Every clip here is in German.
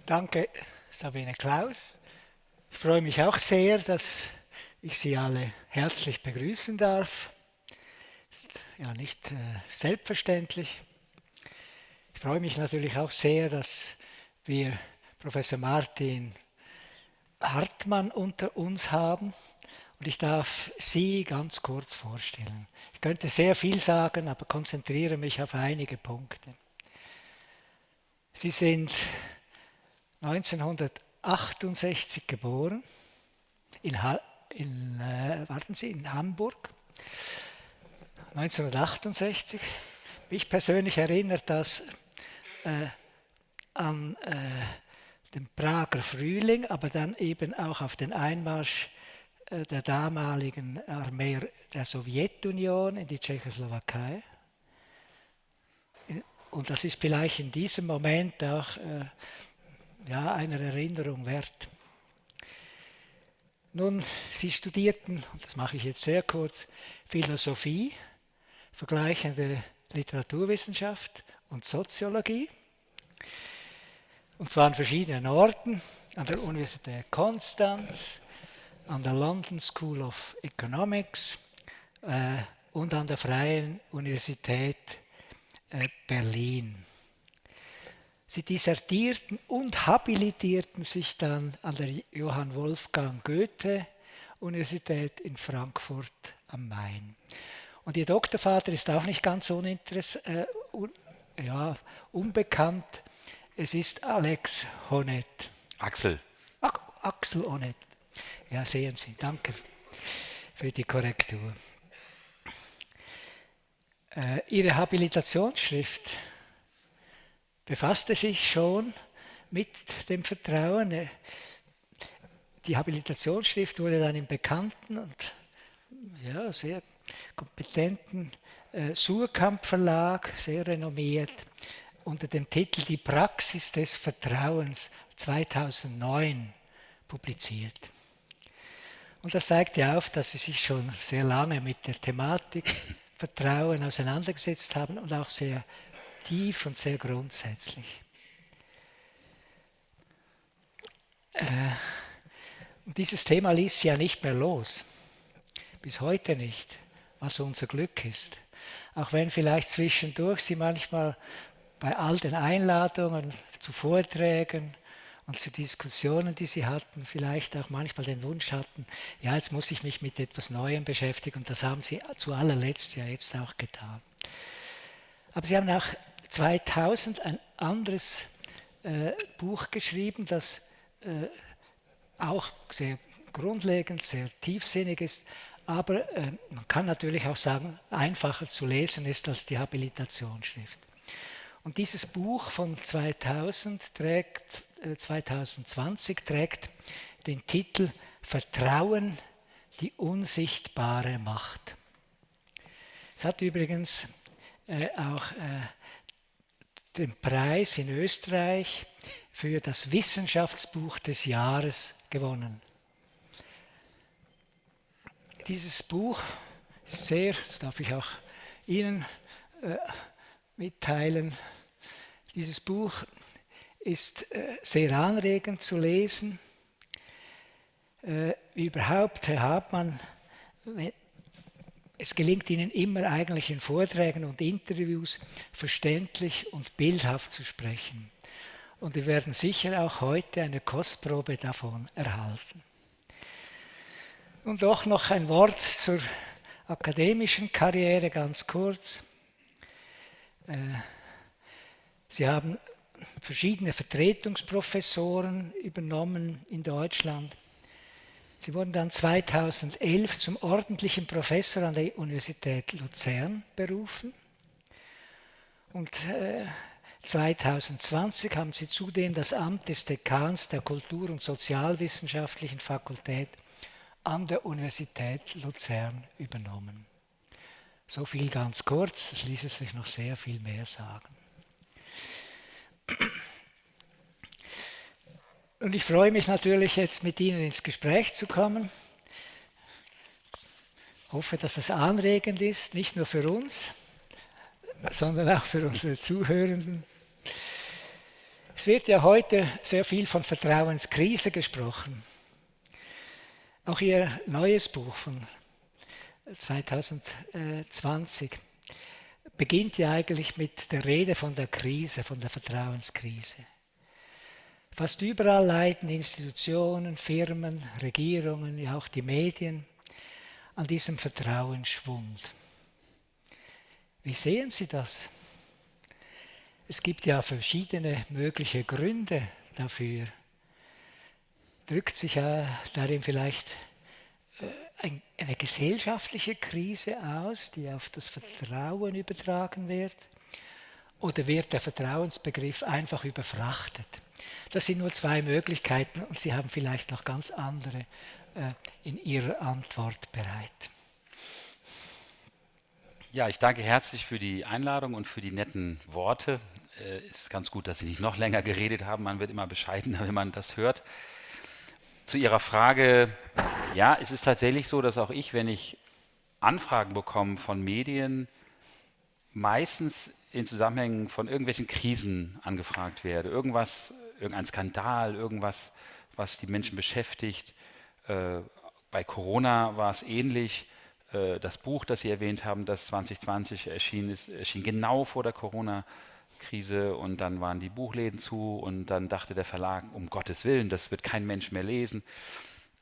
Danke, Sabine Klaus. Ich freue mich auch sehr, dass ich Sie alle herzlich begrüßen darf. Ist ja nicht selbstverständlich. Ich freue mich natürlich auch sehr, dass wir Professor Martin Hartmann unter uns haben und ich darf Sie ganz kurz vorstellen. Ich könnte sehr viel sagen, aber konzentriere mich auf einige Punkte. Sie sind 1968 geboren, in Hamburg. 1968. Mich persönlich erinnert das an den Prager Frühling, aber dann eben auch auf den Einmarsch der damaligen Armee der Sowjetunion in die Tschechoslowakei. Und das ist vielleicht in diesem Moment auch einer Erinnerung wert. Nun, Sie studierten, und das mache ich jetzt sehr kurz, Philosophie, vergleichende Literaturwissenschaft und Soziologie. Und zwar an verschiedenen Orten, an der Universität Konstanz, an der London School of Economics und an der Freien Universität Berlin. Sie dissertierten und habilitierten sich dann an der Johann Wolfgang Goethe Universität in Frankfurt am Main. Und Ihr Doktorvater ist auch nicht ganz unbekannt. Es ist Alex Honneth. Axel. Axel Honneth. Ja, sehen Sie. Danke für die Korrektur. Ihre Habilitationsschrift befasste sich schon mit dem Vertrauen. Die Habilitationsschrift wurde dann im bekannten und sehr kompetenten Suhrkamp Verlag, sehr renommiert, unter dem Titel Die Praxis des Vertrauens 2009 publiziert. Und das zeigt ja auf, dass Sie sich schon sehr lange mit der Thematik Vertrauen auseinandergesetzt haben und auch sehr tief und sehr grundsätzlich. Und dieses Thema ließ sie ja nicht mehr los. Bis heute nicht, was unser Glück ist. Auch wenn vielleicht zwischendurch Sie manchmal bei all den Einladungen zu Vorträgen und zu Diskussionen, die Sie hatten, vielleicht auch manchmal den Wunsch hatten, ja, jetzt muss ich mich mit etwas Neuem beschäftigen. Und das haben Sie zu allerletzt ja jetzt auch getan. Aber Sie haben auch 2000 ein anderes Buch geschrieben, das auch sehr grundlegend, sehr tiefsinnig ist, aber man kann natürlich auch sagen, einfacher zu lesen ist als die Habilitationsschrift. Und dieses Buch von 2020 trägt den Titel Vertrauen, die unsichtbare Macht. Es hat übrigens auch den Preis in Österreich für das Wissenschaftsbuch des Jahres gewonnen. Dieses Buch ist sehr, das darf ich auch Ihnen mitteilen, dieses Buch ist sehr anregend zu lesen. Überhaupt, Herr Hartmann, es gelingt Ihnen immer eigentlich in Vorträgen und Interviews verständlich und bildhaft zu sprechen. Und wir werden sicher auch heute eine Kostprobe davon erhalten. Und doch noch ein Wort zur akademischen Karriere, ganz kurz. Sie haben verschiedene Vertretungsprofessoren übernommen in Deutschland. Sie wurden dann 2011 zum ordentlichen Professor an der Universität Luzern berufen. Und 2020 haben Sie zudem das Amt des Dekans der Kultur- und Sozialwissenschaftlichen Fakultät an der Universität Luzern übernommen. So viel ganz kurz, es ließe sich noch sehr viel mehr sagen. Und ich freue mich natürlich jetzt mit Ihnen ins Gespräch zu kommen. Ich hoffe, dass es anregend ist, nicht nur für uns, sondern auch für unsere Zuhörenden. Es Es wird ja heute sehr viel von Vertrauenskrise gesprochen. Auch Ihr neues Buch von 2020 beginnt ja eigentlich mit der Rede von der Krise, von der Vertrauenskrise. Fast überall leiden Institutionen, Firmen, Regierungen, ja auch die Medien an diesem Vertrauensschwund. Wie sehen Sie das? Es gibt ja verschiedene mögliche Gründe dafür. Drückt sich darin vielleicht eine gesellschaftliche Krise aus, die auf das Vertrauen übertragen wird? Oder wird der Vertrauensbegriff einfach überfrachtet? Das sind nur zwei Möglichkeiten und Sie haben vielleicht noch ganz andere in Ihrer Antwort bereit. Ja, ich danke herzlich für die Einladung und für die netten Worte. Ist ganz gut, dass Sie nicht noch länger geredet haben. Man wird immer bescheidener, wenn man das hört. Zu Ihrer Frage, ja, es ist tatsächlich so, dass auch ich, wenn ich Anfragen bekomme von Medien, meistens in Zusammenhängen von irgendwelchen Krisen angefragt werde. Irgendein Skandal, irgendwas, was die Menschen beschäftigt. Bei Corona war es ähnlich. Das Buch, das Sie erwähnt haben, das 2020 erschienen ist, erschien genau vor der Corona-Krise und dann waren die Buchläden zu und dann dachte der Verlag, um Gottes Willen, das wird kein Mensch mehr lesen.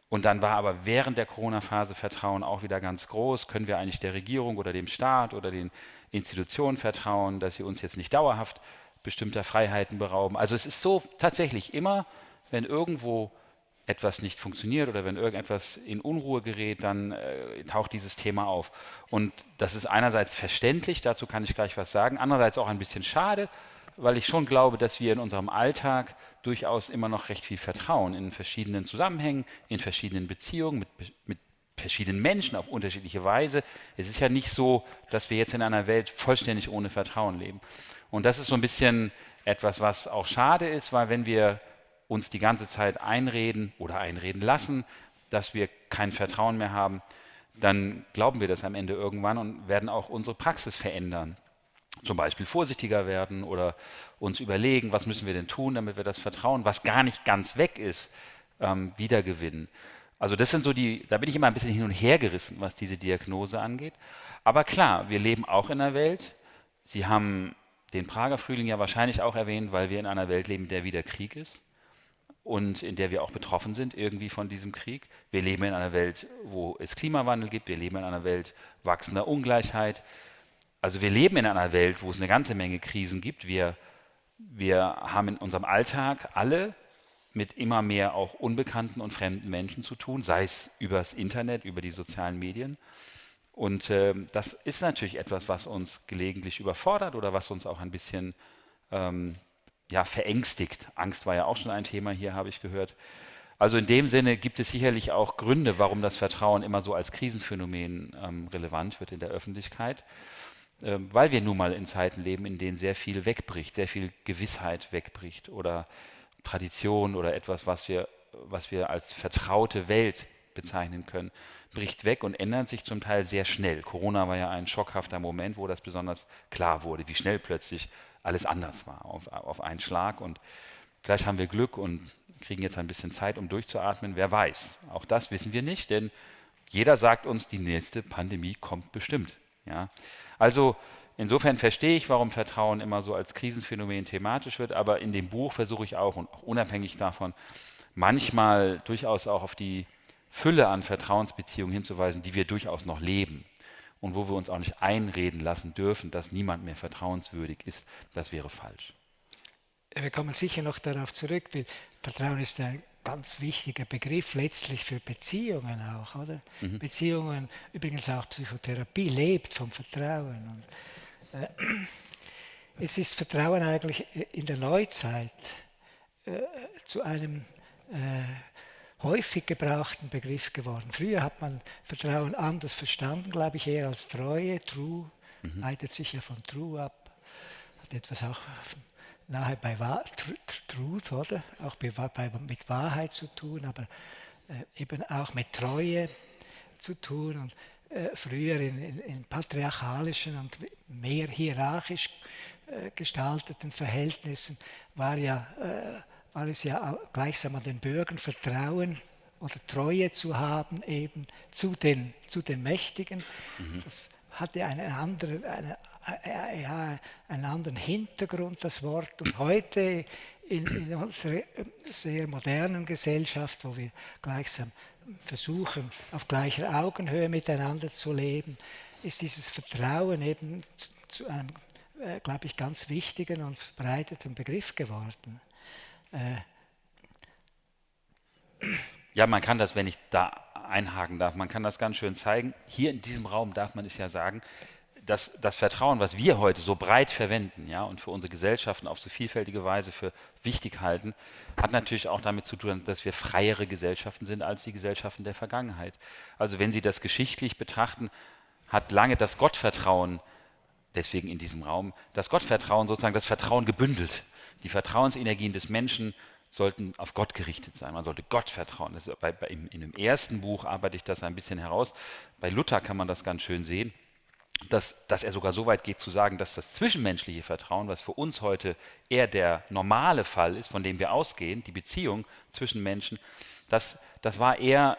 Und dann war aber während der Corona-Phase Vertrauen auch wieder ganz groß. Können wir eigentlich der Regierung oder dem Staat oder den Institutionen vertrauen, dass sie uns jetzt nicht dauerhaft bestimmter Freiheiten berauben? Also es ist so tatsächlich immer, wenn irgendwo etwas nicht funktioniert oder wenn irgendetwas in Unruhe gerät, dann taucht dieses Thema auf. Und das ist einerseits verständlich, dazu kann ich gleich was sagen, andererseits auch ein bisschen schade, weil ich schon glaube, dass wir in unserem Alltag durchaus immer noch recht viel vertrauen in verschiedenen Zusammenhängen, in verschiedenen Beziehungen, mit verschiedenen Menschen auf unterschiedliche Weise. Es ist ja nicht so, dass wir jetzt in einer Welt vollständig ohne Vertrauen leben. Und das ist so ein bisschen etwas, was auch schade ist, weil wenn wir uns die ganze Zeit einreden oder einreden lassen, dass wir kein Vertrauen mehr haben, dann glauben wir das am Ende irgendwann und werden auch unsere Praxis verändern. Zum Beispiel vorsichtiger werden oder uns überlegen, was müssen wir denn tun, damit wir das Vertrauen, was gar nicht ganz weg ist, wiedergewinnen. Also das sind so da bin ich immer ein bisschen hin und her gerissen, was diese Diagnose angeht. Aber klar, wir leben auch in einer Welt. Sie haben den Prager Frühling ja wahrscheinlich auch erwähnt, weil wir in einer Welt leben, in der wieder Krieg ist und in der wir auch betroffen sind irgendwie von diesem Krieg. Wir leben in einer Welt, wo es Klimawandel gibt. Wir leben in einer Welt wachsender Ungleichheit. Also wir leben in einer Welt, wo es eine ganze Menge Krisen gibt. Wir haben in unserem Alltag alle mit immer mehr auch unbekannten und fremden Menschen zu tun, sei es übers Internet, über die sozialen Medien. Und das ist natürlich etwas, was uns gelegentlich überfordert oder was uns auch ein bisschen verängstigt. Angst war ja auch schon ein Thema hier, habe ich gehört. Also in dem Sinne gibt es sicherlich auch Gründe, warum das Vertrauen immer so als Krisenphänomen relevant wird in der Öffentlichkeit, weil wir nun mal in Zeiten leben, in denen sehr viel wegbricht, sehr viel Gewissheit wegbricht oder Tradition oder etwas, was wir als vertraute Welt bezeichnen können, bricht weg und ändert sich zum Teil sehr schnell. Corona war ja ein schockhafter Moment, wo das besonders klar wurde, wie schnell plötzlich alles anders war auf einen Schlag. Und vielleicht haben wir Glück und kriegen jetzt ein bisschen Zeit, um durchzuatmen. Wer weiß. Auch das wissen wir nicht, denn jeder sagt uns, die nächste Pandemie kommt bestimmt. Ja? Also insofern verstehe ich, warum Vertrauen immer so als Krisenphänomen thematisch wird, aber in dem Buch versuche ich auch, und auch unabhängig davon, manchmal durchaus auch auf die Fülle an Vertrauensbeziehungen hinzuweisen, die wir durchaus noch leben und wo wir uns auch nicht einreden lassen dürfen, dass niemand mehr vertrauenswürdig ist. Das wäre falsch. Wir kommen sicher noch darauf zurück, weil Vertrauen ist ein ganz wichtiger Begriff letztlich für Beziehungen auch, oder? Mhm. Beziehungen, übrigens auch Psychotherapie, lebt vom Vertrauen. Und, jetzt ist Vertrauen eigentlich in der Neuzeit zu einem häufig gebrauchten Begriff geworden. Früher hat man Vertrauen anders verstanden, glaube ich, eher als Treue. True leitet sich ja von True ab, hat etwas auch nahe bei Truth, oder? Auch mit Wahrheit zu tun, aber eben auch mit Treue zu tun. Und früher in patriarchalischen und mehr hierarchisch gestalteten Verhältnissen war es ja gleichsam an den Bürgern Vertrauen oder Treue zu haben eben zu den Mächtigen. Das hatte einen anderen Hintergrund, das Wort. Und heute in unserer sehr modernen Gesellschaft, wo wir gleichsam versuchen, auf gleicher Augenhöhe miteinander zu leben, ist dieses Vertrauen eben zu einem, glaube ich, ganz wichtigen und verbreiteten Begriff geworden. Ja, man kann das, wenn ich da einhaken darf, man kann das ganz schön zeigen. Hier in diesem Raum darf man es ja sagen, dass das Vertrauen, was wir heute so breit verwenden, ja, und für unsere Gesellschaften auf so vielfältige Weise für wichtig halten, hat natürlich auch damit zu tun, dass wir freiere Gesellschaften sind als die Gesellschaften der Vergangenheit. Also wenn Sie das geschichtlich betrachten, hat lange das Gottvertrauen, deswegen in diesem Raum, das Gottvertrauen sozusagen das Vertrauen gebündelt. Die Vertrauensenergien des Menschen sollten auf Gott gerichtet sein. Man sollte Gott vertrauen. Das ist in dem ersten Buch arbeite ich das ein bisschen heraus. Bei Luther kann man das ganz schön sehen, dass er sogar so weit geht zu sagen, dass das zwischenmenschliche Vertrauen, was für uns heute eher der normale Fall ist, von dem wir ausgehen, die Beziehung zwischen Menschen, das war eher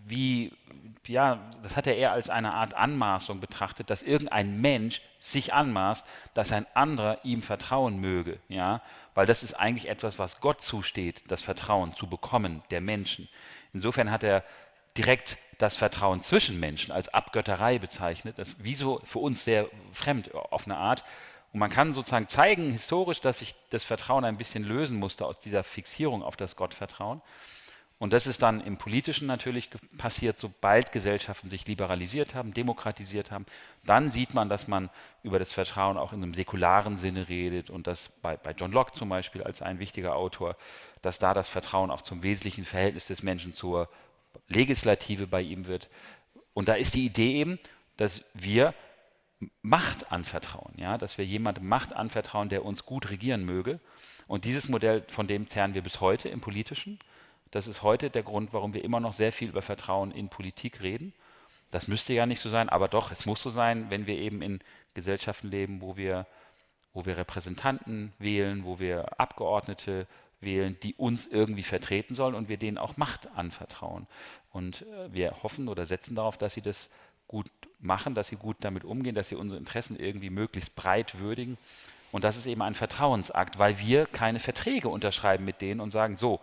wie, ja, das hat er eher als eine Art Anmaßung betrachtet, dass irgendein Mensch sich anmaßt, dass ein anderer ihm vertrauen möge, ja, weil das ist eigentlich etwas, was Gott zusteht, das Vertrauen zu bekommen der Menschen. Insofern hat er direkt das Vertrauen zwischen Menschen als Abgötterei bezeichnet. Das ist wie so für uns sehr fremd auf eine Art. Und man kann sozusagen zeigen, historisch, dass sich das Vertrauen ein bisschen lösen musste aus dieser Fixierung auf das Gottvertrauen. Und das ist dann im Politischen natürlich passiert, sobald Gesellschaften sich liberalisiert haben, demokratisiert haben. Dann sieht man, dass man über das Vertrauen auch in einem säkularen Sinne redet und das bei John Locke zum Beispiel als ein wichtiger Autor, dass da das Vertrauen auch zum wesentlichen Verhältnis des Menschen zur Legislative bei ihm wird. Und da ist die Idee eben, dass wir Macht anvertrauen, ja, dass wir jemandem Macht anvertrauen, der uns gut regieren möge. Und dieses Modell, von dem zehren wir bis heute im Politischen. Das ist heute der Grund, warum wir immer noch sehr viel über Vertrauen in Politik reden. Das müsste ja nicht so sein, aber doch, es muss so sein, wenn wir eben in Gesellschaften leben, wo wir Repräsentanten wählen, wo wir Abgeordnete wählen, die uns irgendwie vertreten sollen und wir denen auch Macht anvertrauen. Und wir hoffen oder setzen darauf, dass sie das gut machen, dass sie gut damit umgehen, dass sie unsere Interessen irgendwie möglichst breit würdigen. Und das ist eben ein Vertrauensakt, weil wir keine Verträge unterschreiben mit denen und sagen, so,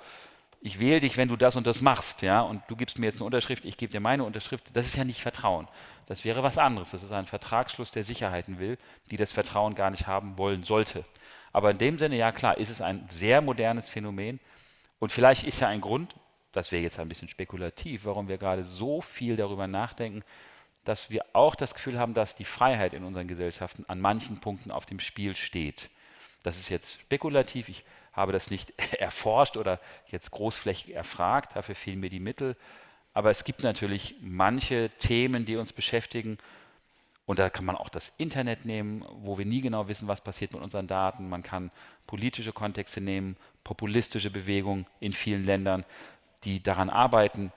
ich wähle dich, wenn du das und das machst, ja, und du gibst mir jetzt eine Unterschrift, ich gebe dir meine Unterschrift. Das ist ja nicht Vertrauen. Das wäre was anderes. Das ist ein Vertragsschluss, der Sicherheiten will, die das Vertrauen gar nicht haben wollen sollte. Aber in dem Sinne, ja klar, ist es ein sehr modernes Phänomen. Und vielleicht ist ja ein Grund, das wäre jetzt ein bisschen spekulativ, warum wir gerade so viel darüber nachdenken, dass wir auch das Gefühl haben, dass die Freiheit in unseren Gesellschaften an manchen Punkten auf dem Spiel steht. Das ist jetzt spekulativ. Ich habe das nicht erforscht oder jetzt großflächig erfragt, dafür fehlen mir die Mittel. Aber es gibt natürlich manche Themen, die uns beschäftigen. Und da kann man auch das Internet nehmen, wo wir nie genau wissen, was passiert mit unseren Daten. Man kann politische Kontexte nehmen, populistische Bewegungen in vielen Ländern, die daran arbeiten,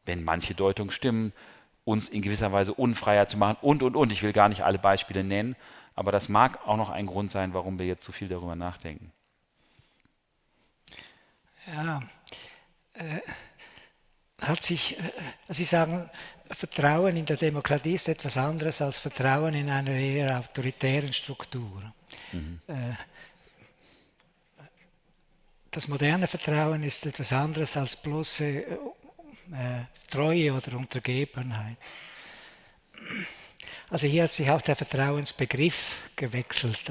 wenn manche Deutungen stimmen, uns in gewisser Weise unfreier zu machen und. Ich will gar nicht alle Beispiele nennen, aber das mag auch noch ein Grund sein, warum wir jetzt so viel darüber nachdenken. Ja, Sie sagen, Vertrauen in der Demokratie ist etwas anderes als Vertrauen in einer eher autoritären Struktur. Das moderne Vertrauen ist etwas anderes als bloße Treue oder Untergebenheit. Also hier hat sich auch der Vertrauensbegriff gewechselt.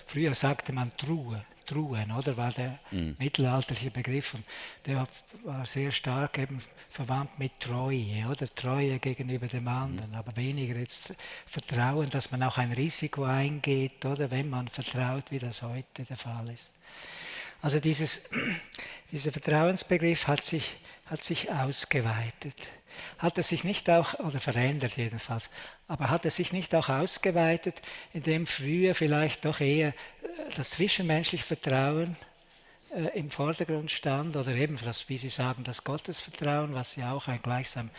Früher sagte man Truen, oder, war der mittelalterliche Begriff, und der war sehr stark eben verwandt mit Treue, oder Treue gegenüber dem anderen, aber weniger jetzt Vertrauen, dass man auch ein Risiko eingeht, oder, wenn man vertraut, wie das heute der Fall ist. Also dieser Vertrauensbegriff hat sich ausgeweitet. Hat er sich nicht auch, oder verändert jedenfalls, aber hat er sich nicht auch ausgeweitet, indem früher vielleicht doch eher das zwischenmenschliche Vertrauen im Vordergrund stand, oder eben das, wie Sie sagen, das Gottesvertrauen, was ja auch gleichsam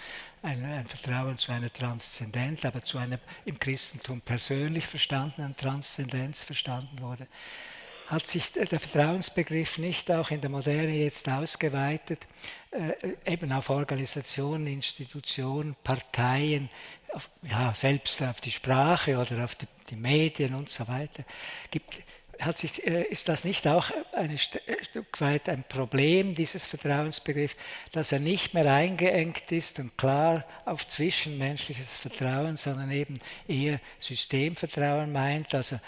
ein Vertrauen zu einer Transzendenz, aber zu einer im Christentum persönlich verstandenen Transzendenz verstanden wurde. Hat sich der Vertrauensbegriff nicht auch in der Moderne jetzt ausgeweitet, eben auf Organisationen, Institutionen, Parteien, selbst auf die Sprache oder auf die Medien und so weiter? Ist das nicht auch ein Stück weit ein Problem, dieses Vertrauensbegriff, dass er nicht mehr eingeengt ist und klar auf zwischenmenschliches Vertrauen, sondern eben eher Systemvertrauen meint, also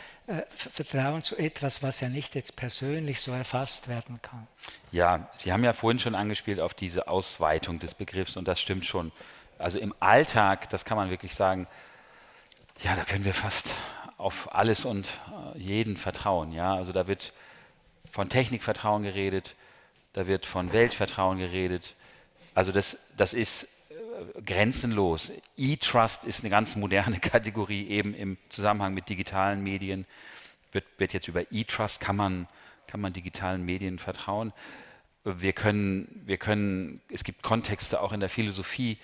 Vertrauen zu etwas, was ja nicht jetzt persönlich so erfasst werden kann? Ja, Sie haben ja vorhin schon angespielt auf diese Ausweitung des Begriffs und das stimmt schon. Also im Alltag, das kann man wirklich sagen, ja, da können wir fast auf alles und jeden vertrauen. Ja? Also da wird von Technikvertrauen geredet, da wird von Weltvertrauen geredet. Also das ist grenzenlos. E-Trust ist eine ganz moderne Kategorie, eben im Zusammenhang mit digitalen Medien. Wird jetzt über E-Trust, kann man digitalen Medien vertrauen. Es gibt Kontexte auch in der Philosophie,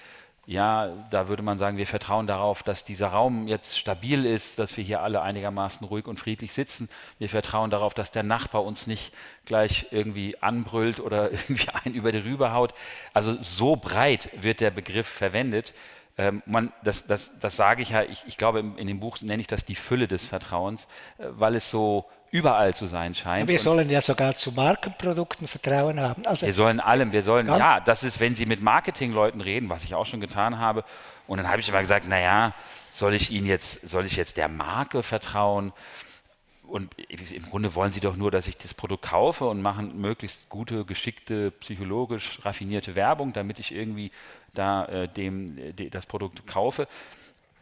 ja, da würde man sagen, wir vertrauen darauf, dass dieser Raum jetzt stabil ist, dass wir hier alle einigermaßen ruhig und friedlich sitzen. Wir vertrauen darauf, dass der Nachbar uns nicht gleich irgendwie anbrüllt oder irgendwie einen über die Rübe haut. Also so breit wird der Begriff verwendet. Das sage ich ja, ich glaube, in dem Buch nenne ich das die Fülle des Vertrauens, weil es so überall zu sein scheint. Wir sollen ja sogar zu Markenprodukten Vertrauen haben. Also das ist, wenn Sie mit Marketingleuten reden, was ich auch schon getan habe, und dann habe ich immer gesagt, naja, soll ich jetzt der Marke vertrauen? Und im Grunde wollen Sie doch nur, dass ich das Produkt kaufe und machen möglichst gute, geschickte, psychologisch raffinierte Werbung, damit ich irgendwie das Produkt kaufe.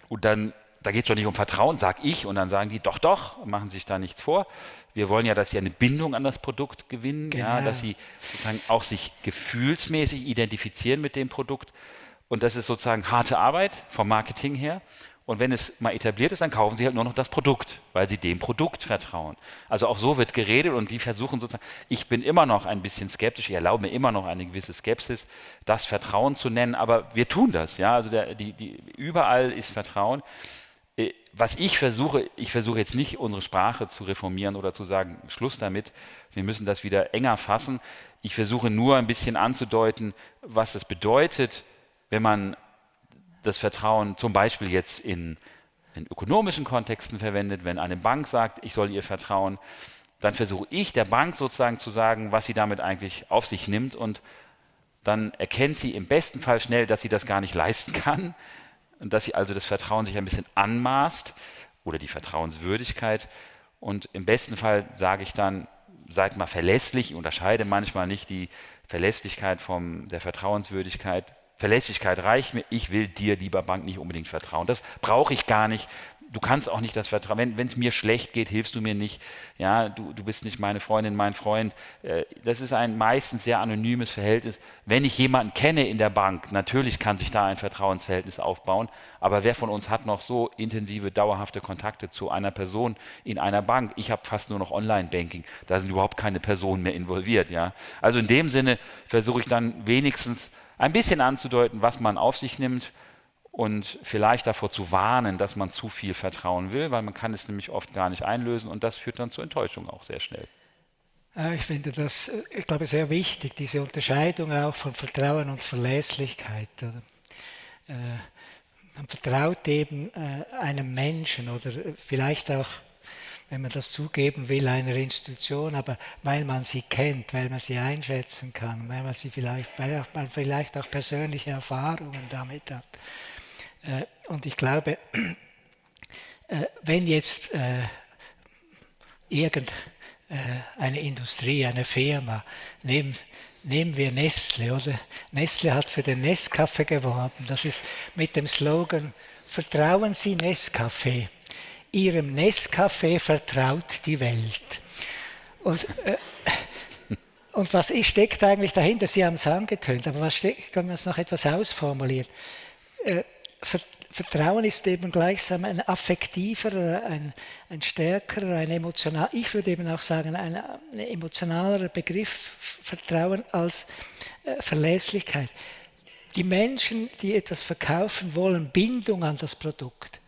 Und dann, da geht es doch nicht um Vertrauen, sage ich, und dann sagen die, doch, machen sich da nichts vor. Wir wollen ja, dass sie eine Bindung an das Produkt gewinnen, genau. Ja, dass sie sozusagen auch sich gefühlsmäßig identifizieren mit dem Produkt. Und das ist sozusagen harte Arbeit vom Marketing her. Und wenn es mal etabliert ist, dann kaufen sie halt nur noch das Produkt, weil sie dem Produkt vertrauen. Also auch so wird geredet und die versuchen sozusagen, ich bin immer noch ein bisschen skeptisch, ich erlaube mir immer noch eine gewisse Skepsis, das Vertrauen zu nennen, aber wir tun das. Ja? Also überall ist Vertrauen. Was ich versuche jetzt nicht, unsere Sprache zu reformieren oder zu sagen, Schluss damit, wir müssen das wieder enger fassen. Ich versuche nur ein bisschen anzudeuten, was es bedeutet, wenn man das Vertrauen zum Beispiel jetzt in ökonomischen Kontexten verwendet, wenn eine Bank sagt, ich soll ihr vertrauen, dann versuche ich der Bank sozusagen zu sagen, was sie damit eigentlich auf sich nimmt und dann erkennt sie im besten Fall schnell, dass sie das gar nicht leisten kann und dass sie also das Vertrauen sich ein bisschen anmaßt oder die Vertrauenswürdigkeit und im besten Fall sage ich dann, seid mal verlässlich, ich unterscheide manchmal nicht die Verlässlichkeit von der Vertrauenswürdigkeit. Verlässlichkeit reicht mir, ich will dir, lieber Bank, nicht unbedingt vertrauen. Das brauche ich gar nicht. Du kannst auch nicht das Vertrauen. Wenn es mir schlecht geht, hilfst du mir nicht. Ja, du bist nicht meine Freundin, mein Freund. Das ist ein meistens sehr anonymes Verhältnis. Wenn ich jemanden kenne in der Bank, natürlich kann sich da ein Vertrauensverhältnis aufbauen. Aber wer von uns hat noch so intensive, dauerhafte Kontakte zu einer Person in einer Bank? Ich habe fast nur noch Online-Banking. Da sind überhaupt keine Personen mehr involviert. Ja? Also in dem Sinne versuche ich dann wenigstens ein bisschen anzudeuten, was man auf sich nimmt und vielleicht davor zu warnen, dass man zu viel vertrauen will, weil man kann es nämlich oft gar nicht einlösen und das führt dann zur Enttäuschung auch sehr schnell. Ich finde das, ich glaube, sehr wichtig, diese Unterscheidung auch von Vertrauen und Verlässlichkeit. Man vertraut eben einem Menschen oder vielleicht auch, wenn man das zugeben will, einer Institution, aber weil man sie kennt, weil man sie einschätzen kann, weil man vielleicht auch persönliche Erfahrungen damit hat. Und ich glaube, wenn jetzt irgendeine Industrie, eine Firma, nehmen wir Nestle, oder? Nestle hat für den Nescafé geworben. Das ist mit dem Slogan, vertrauen Sie Nescafé. Ihrem Nescafé vertraut die Welt. Und was steckt eigentlich dahinter? Sie haben es angetönt, aber können wir es noch etwas ausformulieren? Vertrauen ist eben gleichsam ein affektiverer, ein stärkerer, ein emotional, ich würde eben auch sagen, ein emotionalerer Begriff Vertrauen als Verlässlichkeit. Die Menschen, die etwas verkaufen wollen, Bindung an das Produkt.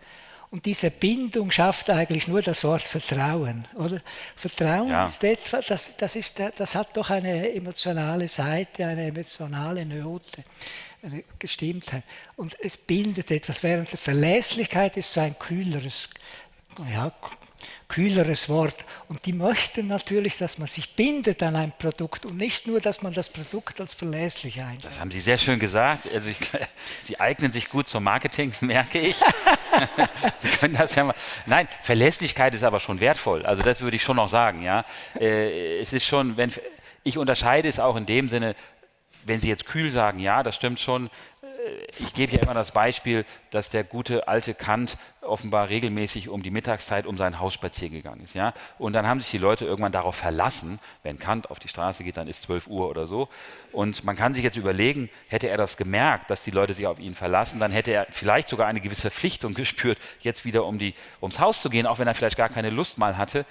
Und diese Bindung schafft eigentlich nur das Wort Vertrauen, oder? Vertrauen ist etwas, das hat doch eine emotionale Seite, eine emotionale Note, eine Gestimmtheit. Und es bindet etwas, während der Verlässlichkeit ist so ein kühleres Wort. Und die möchten natürlich, dass man sich bindet an ein Produkt und nicht nur, dass man das Produkt als verlässlich einschätzt. Das haben Sie sehr schön gesagt. Also Sie eignen sich gut zum Marketing, merke ich. Sie können das ja mal. Nein, Verlässlichkeit ist aber schon wertvoll. Also das würde ich schon noch sagen. Ja, es ist schon, ich unterscheide es auch in dem Sinne, wenn Sie jetzt kühl sagen, ja, das stimmt schon. Ich gebe ja immer das Beispiel, dass der gute alte Kant offenbar regelmäßig um die Mittagszeit um sein Haus spazieren gegangen ist. Ja? Und dann haben sich die Leute irgendwann darauf verlassen, wenn Kant auf die Straße geht, dann ist 12 Uhr oder so. Und man kann sich jetzt überlegen, hätte er das gemerkt, dass die Leute sich auf ihn verlassen, dann hätte er vielleicht sogar eine gewisse Verpflichtung gespürt, jetzt wieder ums Haus zu gehen, auch wenn er vielleicht gar keine Lust mal hatte.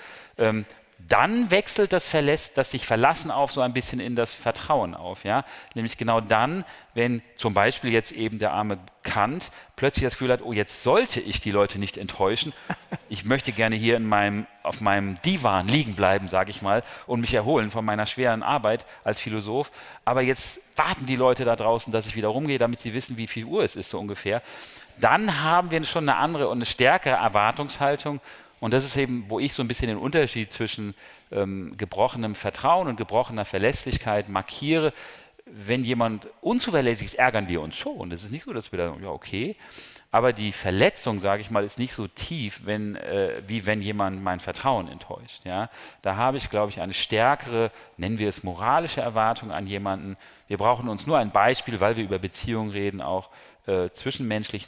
Dann wechselt das sich Verlassen auf so ein bisschen in das Vertrauen auf. Ja? Nämlich genau dann, wenn zum Beispiel jetzt eben der arme Kant plötzlich das Gefühl hat, oh, jetzt sollte ich die Leute nicht enttäuschen. Ich möchte gerne hier auf meinem Divan liegen bleiben, sage ich mal, und mich erholen von meiner schweren Arbeit als Philosoph. Aber jetzt warten die Leute da draußen, dass ich wieder rumgehe, damit sie wissen, wie viel Uhr es ist, so ungefähr. Dann haben wir schon eine andere und eine stärkere Erwartungshaltung. Und das ist eben, wo ich so ein bisschen den Unterschied zwischen gebrochenem Vertrauen und gebrochener Verlässlichkeit markiere. Wenn jemand unzuverlässig ist, ärgern wir uns schon. Das ist nicht so, dass wir da, ja okay, aber die Verletzung, sage ich mal, ist nicht so tief, wie wenn jemand mein Vertrauen enttäuscht. Ja? Da habe ich, glaube ich, eine stärkere, nennen wir es moralische Erwartung an jemanden. Wir brauchen uns nur ein Beispiel, weil wir über Beziehungen reden, auch zwischenmenschlich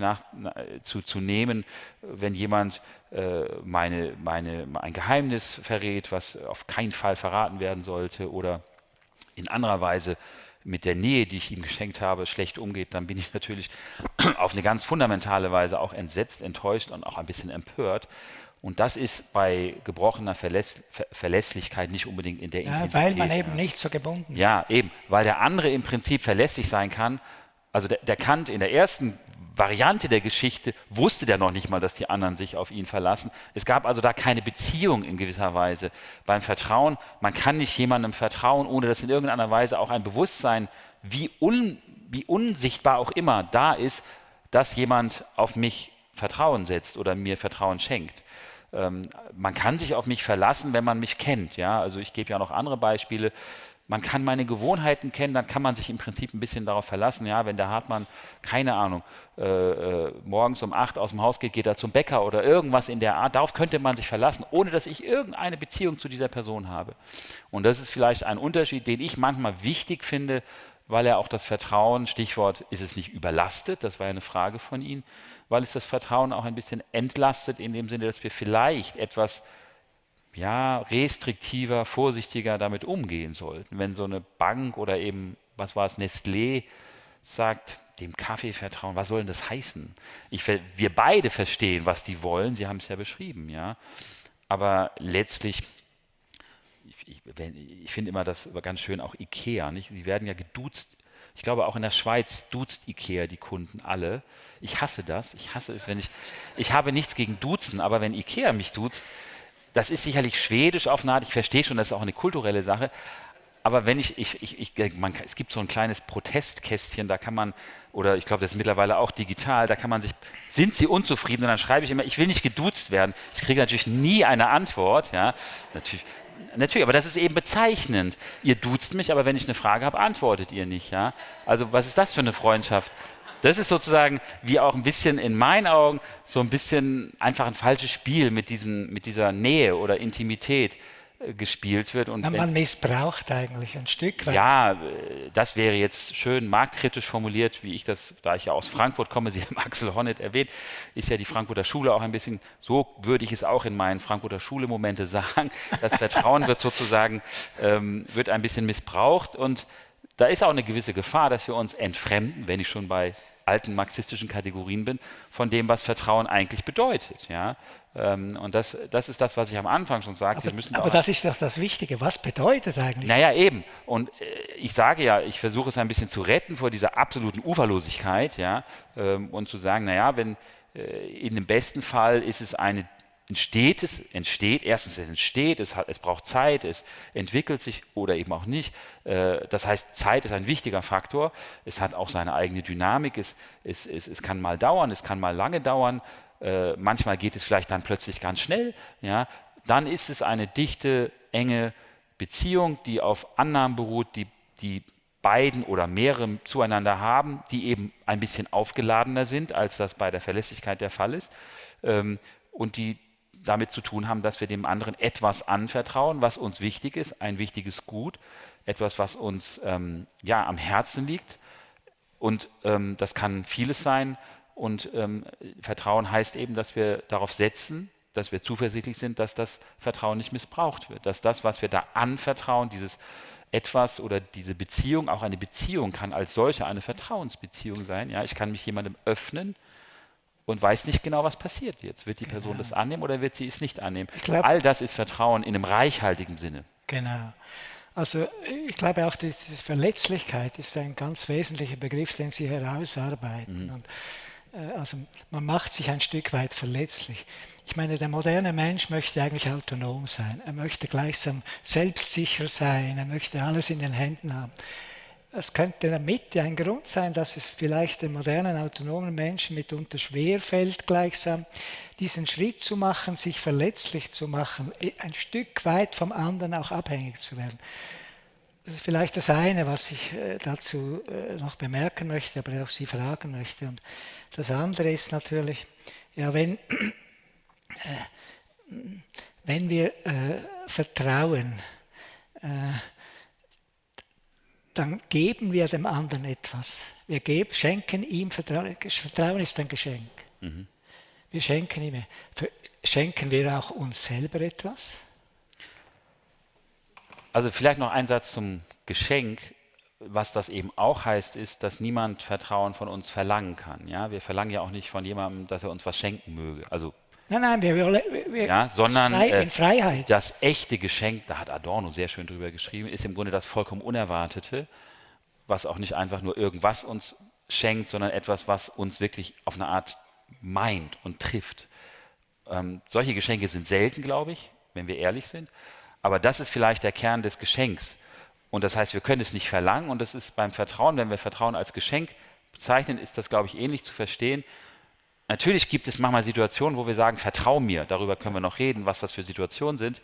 zu nehmen, wenn jemand ein Geheimnis verrät, was auf keinen Fall verraten werden sollte oder in anderer Weise mit der Nähe, die ich ihm geschenkt habe, schlecht umgeht, dann bin ich natürlich auf eine ganz fundamentale Weise auch entsetzt, enttäuscht und auch ein bisschen empört. Und das ist bei gebrochener Verlässlichkeit nicht unbedingt in der Intensität. Weil man eben nicht so gebunden ist. Ja, eben, weil der andere im Prinzip verlässlich sein kann. Also der Kant in der ersten Variante der Geschichte wusste der noch nicht mal, dass die anderen sich auf ihn verlassen. Es gab also da keine Beziehung in gewisser Weise. Beim Vertrauen, man kann nicht jemandem vertrauen, ohne dass in irgendeiner Weise auch ein Bewusstsein, wie unsichtbar auch immer, da ist, dass jemand auf mich Vertrauen setzt oder mir Vertrauen schenkt. Man kann sich auf mich verlassen, wenn man mich kennt. Ja? Also ich gebe ja noch andere Beispiele. Man kann meine Gewohnheiten kennen, dann kann man sich im Prinzip ein bisschen darauf verlassen. Ja, wenn der Hartmann, keine Ahnung, morgens um 8 aus dem Haus geht, geht er zum Bäcker oder irgendwas in der Art. Darauf könnte man sich verlassen, ohne dass ich irgendeine Beziehung zu dieser Person habe. Und das ist vielleicht ein Unterschied, den ich manchmal wichtig finde, weil er auch das Vertrauen, Stichwort, ist es nicht überlastet, das war ja eine Frage von Ihnen, weil es das Vertrauen auch ein bisschen entlastet, in dem Sinne, dass wir vielleicht etwas restriktiver, vorsichtiger damit umgehen sollten. Wenn so eine Bank oder eben, was war es, Nestlé sagt, dem Kaffee vertrauen, was soll denn das heißen? Wir beide verstehen, was die wollen, Sie haben es ja beschrieben, ja. Aber letztlich, ich finde immer das ganz schön, auch Ikea, nicht? Die werden ja geduzt. Ich glaube, auch in der Schweiz duzt Ikea die Kunden alle. Ich hasse das. Ich hasse es, ich habe nichts gegen Duzen, aber wenn Ikea mich duzt, das ist sicherlich schwedisch auf eine Art, ich verstehe schon, das ist auch eine kulturelle Sache, aber wenn es gibt so ein kleines Protestkästchen, da kann man, oder ich glaube, das ist mittlerweile auch digital, da kann man sind Sie unzufrieden? Und dann schreibe ich immer, ich will nicht geduzt werden. Ich kriege natürlich nie eine Antwort, ja, natürlich, aber das ist eben bezeichnend. Ihr duzt mich, aber wenn ich eine Frage habe, antwortet ihr nicht, ja. Also was ist das für eine Freundschaft? Das ist sozusagen wie auch ein bisschen in meinen Augen so ein bisschen einfach ein falsches Spiel mit dieser Nähe oder Intimität gespielt wird. Und man missbraucht eigentlich ein Stück weit. Ja, das wäre jetzt schön marktkritisch formuliert, wie ich das, da ich ja aus Frankfurt komme, Sie haben Axel Honneth erwähnt, ist ja die Frankfurter Schule auch ein bisschen, so würde ich es auch in meinen Frankfurter Schule-Momente sagen, das Vertrauen wird sozusagen, wird ein bisschen missbraucht und da ist auch eine gewisse Gefahr, dass wir uns entfremden, wenn ich schon bei alten marxistischen Kategorien bin, von dem, was Vertrauen eigentlich bedeutet. Ja? Und das ist das, was ich am Anfang schon sagte. Aber das ist doch das Wichtige. Was bedeutet eigentlich? Naja, eben. Und ich sage ja, ich versuche es ein bisschen zu retten vor dieser absoluten Uferlosigkeit, ja, und zu sagen, naja, wenn in dem besten Fall ist es erstens es entsteht, es braucht Zeit, es entwickelt sich oder eben auch nicht. Das heißt, Zeit ist ein wichtiger Faktor. Es hat auch seine eigene Dynamik. Es kann mal dauern, es kann mal lange dauern. Manchmal geht es vielleicht dann plötzlich ganz schnell. Ja. Dann ist es eine dichte, enge Beziehung, die auf Annahmen beruht, die beiden oder mehrere zueinander haben, die eben ein bisschen aufgeladener sind, als das bei der Verlässlichkeit der Fall ist, und die damit zu tun haben, dass wir dem anderen etwas anvertrauen, was uns wichtig ist, ein wichtiges Gut, etwas, was uns am Herzen liegt. Und das kann vieles sein. Und Vertrauen heißt eben, dass wir darauf setzen, dass wir zuversichtlich sind, dass das Vertrauen nicht missbraucht wird, dass das, was wir da anvertrauen, dieses Etwas oder diese Beziehung, auch eine Beziehung kann als solche eine Vertrauensbeziehung sein. Ja, ich kann mich jemandem öffnen und weiß nicht genau, was passiert jetzt. Wird die Person das annehmen oder wird sie es nicht annehmen? All das ist Vertrauen in einem reichhaltigen Sinne. Genau. Also ich glaube auch, die Verletzlichkeit ist ein ganz wesentlicher Begriff, den Sie herausarbeiten. Und also man macht sich ein Stück weit verletzlich. Ich meine, der moderne Mensch möchte eigentlich autonom sein. Er möchte gleichsam selbstsicher sein. Er möchte alles in den Händen haben. Es könnte in der Mitte ein Grund sein, dass es vielleicht den modernen autonomen Menschen mitunter schwerfällt, gleichsam diesen Schritt zu machen, sich verletzlich zu machen, ein Stück weit vom anderen auch abhängig zu werden. Das ist vielleicht das eine, was ich dazu noch bemerken möchte, aber auch Sie fragen möchte. Und das andere ist natürlich, ja, wenn wir vertrauen, dann geben wir dem anderen etwas. Wir schenken ihm Vertrauen. Vertrauen ist ein Geschenk. Mhm. Wir schenken ihm. Schenken wir auch uns selber etwas? Also vielleicht noch ein Satz zum Geschenk. Was das eben auch heißt, ist, dass niemand Vertrauen von uns verlangen kann. Ja? Wir verlangen ja auch nicht von jemandem, dass er uns was schenken möge. Also, nein, sondern in Freiheit. Das echte Geschenk, da hat Adorno sehr schön drüber geschrieben, ist im Grunde das vollkommen Unerwartete, was auch nicht einfach nur irgendwas uns schenkt, sondern etwas, was uns wirklich auf eine Art meint und trifft. Solche Geschenke sind selten, glaube ich, wenn wir ehrlich sind. Aber das ist vielleicht der Kern des Geschenks. Und das heißt, wir können es nicht verlangen. Und das ist beim Vertrauen, wenn wir Vertrauen als Geschenk bezeichnen, ist das, glaube ich, ähnlich zu verstehen. Natürlich gibt es manchmal Situationen, wo wir sagen, vertrau mir. Darüber können wir noch reden, was das für Situationen sind.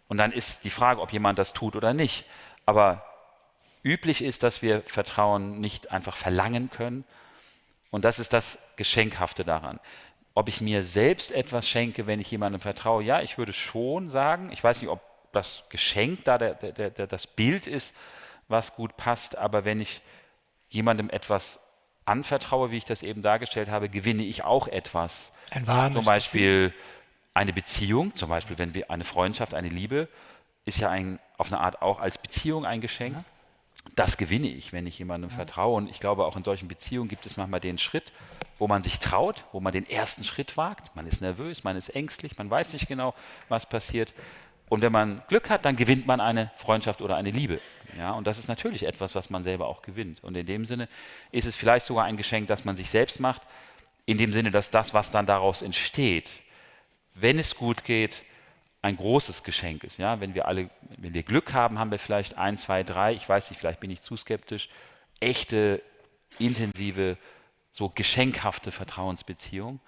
Und dann ist die Frage, ob jemand das tut oder nicht. Aber üblich ist, dass wir Vertrauen nicht einfach verlangen können. Und das ist das Geschenkhafte daran. Ob ich mir selbst etwas schenke, wenn ich jemandem vertraue, ja, ich würde schon sagen, ich weiß nicht, ob das Geschenk da das Bild ist, was gut passt, aber wenn ich jemandem etwas anvertraue, wie ich das eben dargestellt habe, gewinne ich auch etwas. Ein warmes Zum Beispiel eine Beziehung, zum Beispiel wenn wir eine Freundschaft, eine Liebe, ist ja auf eine Art auch als Beziehung ein Geschenk. Ja. Das gewinne ich, wenn ich jemandem vertraue. Und ich glaube, auch in solchen Beziehungen gibt es manchmal den Schritt, wo man sich traut, wo man den ersten Schritt wagt. Man ist nervös, man ist ängstlich, man weiß nicht genau, was passiert. Und wenn man Glück hat, dann gewinnt man eine Freundschaft oder eine Liebe. Ja, und das ist natürlich etwas, was man selber auch gewinnt. Und in dem Sinne ist es vielleicht sogar ein Geschenk, das man sich selbst macht, in dem Sinne, dass das, was dann daraus entsteht, wenn es gut geht, ein großes Geschenk ist. Ja? Wenn wir Glück haben, haben wir vielleicht 1, 2, 3, ich weiß nicht, vielleicht bin ich zu skeptisch, echte, intensive, so geschenkhafte Vertrauensbeziehung.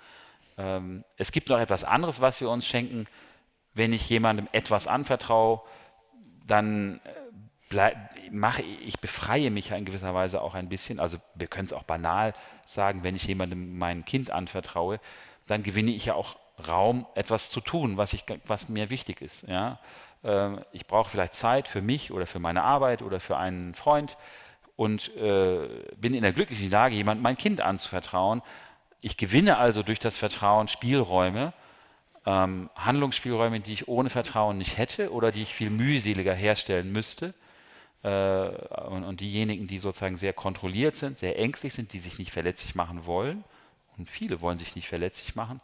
Es gibt noch etwas anderes, was wir uns schenken. Wenn ich jemandem etwas anvertraue, dann befreie mich ja in gewisser Weise auch ein bisschen. Also wir können es auch banal sagen, wenn ich jemandem mein Kind anvertraue, dann gewinne ich ja auch Raum, etwas zu tun, was mir wichtig ist. Ja? Ich brauche vielleicht Zeit für mich oder für meine Arbeit oder für einen Freund und bin in der glücklichen Lage, jemandem mein Kind anzuvertrauen. Ich gewinne also durch das Vertrauen Spielräume, Handlungsspielräume, die ich ohne Vertrauen nicht hätte oder die ich viel mühseliger herstellen müsste. und diejenigen, die sozusagen sehr kontrolliert sind, sehr ängstlich sind, die sich nicht verletzlich machen wollen, und viele wollen sich nicht verletzlich machen,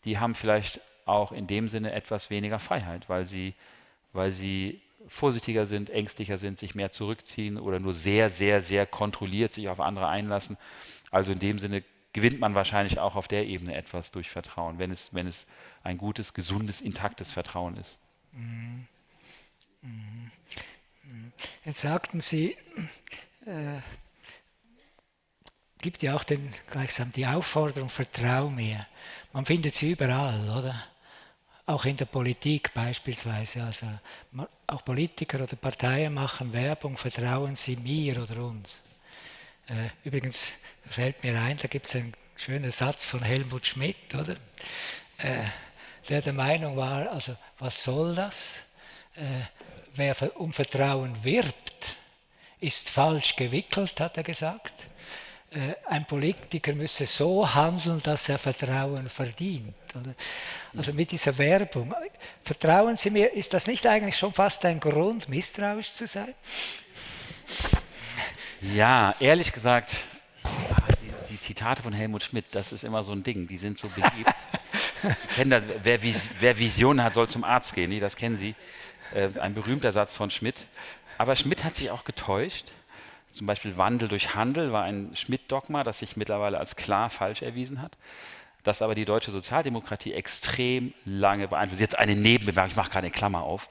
die haben vielleicht auch in dem Sinne etwas weniger Freiheit, weil sie vorsichtiger sind, ängstlicher sind, sich mehr zurückziehen oder nur sehr, sehr, sehr kontrolliert sich auf andere einlassen. Also in dem Sinne gewinnt man wahrscheinlich auch auf der Ebene etwas durch Vertrauen, wenn es ein gutes, gesundes, intaktes Vertrauen ist. Jetzt sagten Sie, gibt ja auch gleichsam die Aufforderung, vertrau mir. Man findet sie überall, oder? Auch in der Politik beispielsweise. Also auch Politiker oder Parteien machen Werbung, vertrauen Sie mir oder uns. Übrigens fällt mir ein, da gibt es einen schönen Satz von Helmut Schmidt, oder? Der Meinung war, also was soll das? Wer um Vertrauen wirbt, ist falsch gewickelt, hat er gesagt. Ein Politiker müsse so handeln, dass er Vertrauen verdient. Oder? Also mit dieser Werbung. Vertrauen Sie mir, ist das nicht eigentlich schon fast ein Grund, misstrauisch zu sein? Ja, ehrlich gesagt, die Zitate von Helmut Schmidt, das ist immer so ein Ding, die sind so beliebt. Wer Visionen hat, soll zum Arzt gehen, nee, das kennen Sie. Das ist ein berühmter Satz von Schmidt. Aber Schmidt hat sich auch getäuscht. Zum Beispiel Wandel durch Handel war ein Schmidt-Dogma, das sich mittlerweile als klar falsch erwiesen hat, das aber die deutsche Sozialdemokratie extrem lange beeinflusst. Jetzt eine Nebenbemerkung, ich mache gerade eine Klammer auf,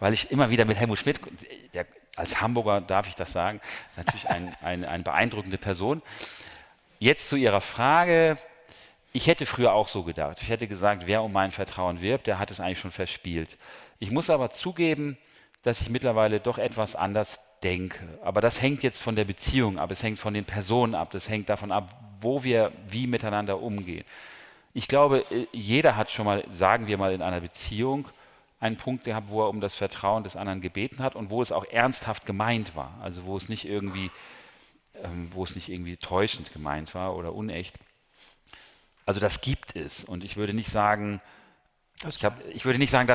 weil ich immer wieder mit Helmut Schmidt, als Hamburger darf ich das sagen, natürlich eine beeindruckende Person. Jetzt zu Ihrer Frage. Ich hätte früher auch so gedacht. Ich hätte gesagt, wer um mein Vertrauen wirbt, der hat es eigentlich schon verspielt. Ich muss aber zugeben, dass ich mittlerweile doch etwas anders denke. Aber das hängt jetzt von der Beziehung ab, es hängt von den Personen ab, das hängt davon ab, wo wir wie miteinander umgehen. Ich glaube, jeder hat schon mal, sagen wir mal, in einer Beziehung einen Punkt gehabt, wo er um das Vertrauen des anderen gebeten hat und wo es auch ernsthaft gemeint war. Also wo es nicht irgendwie täuschend gemeint war oder unecht. Also das gibt es. Und ich würde nicht sagen, dass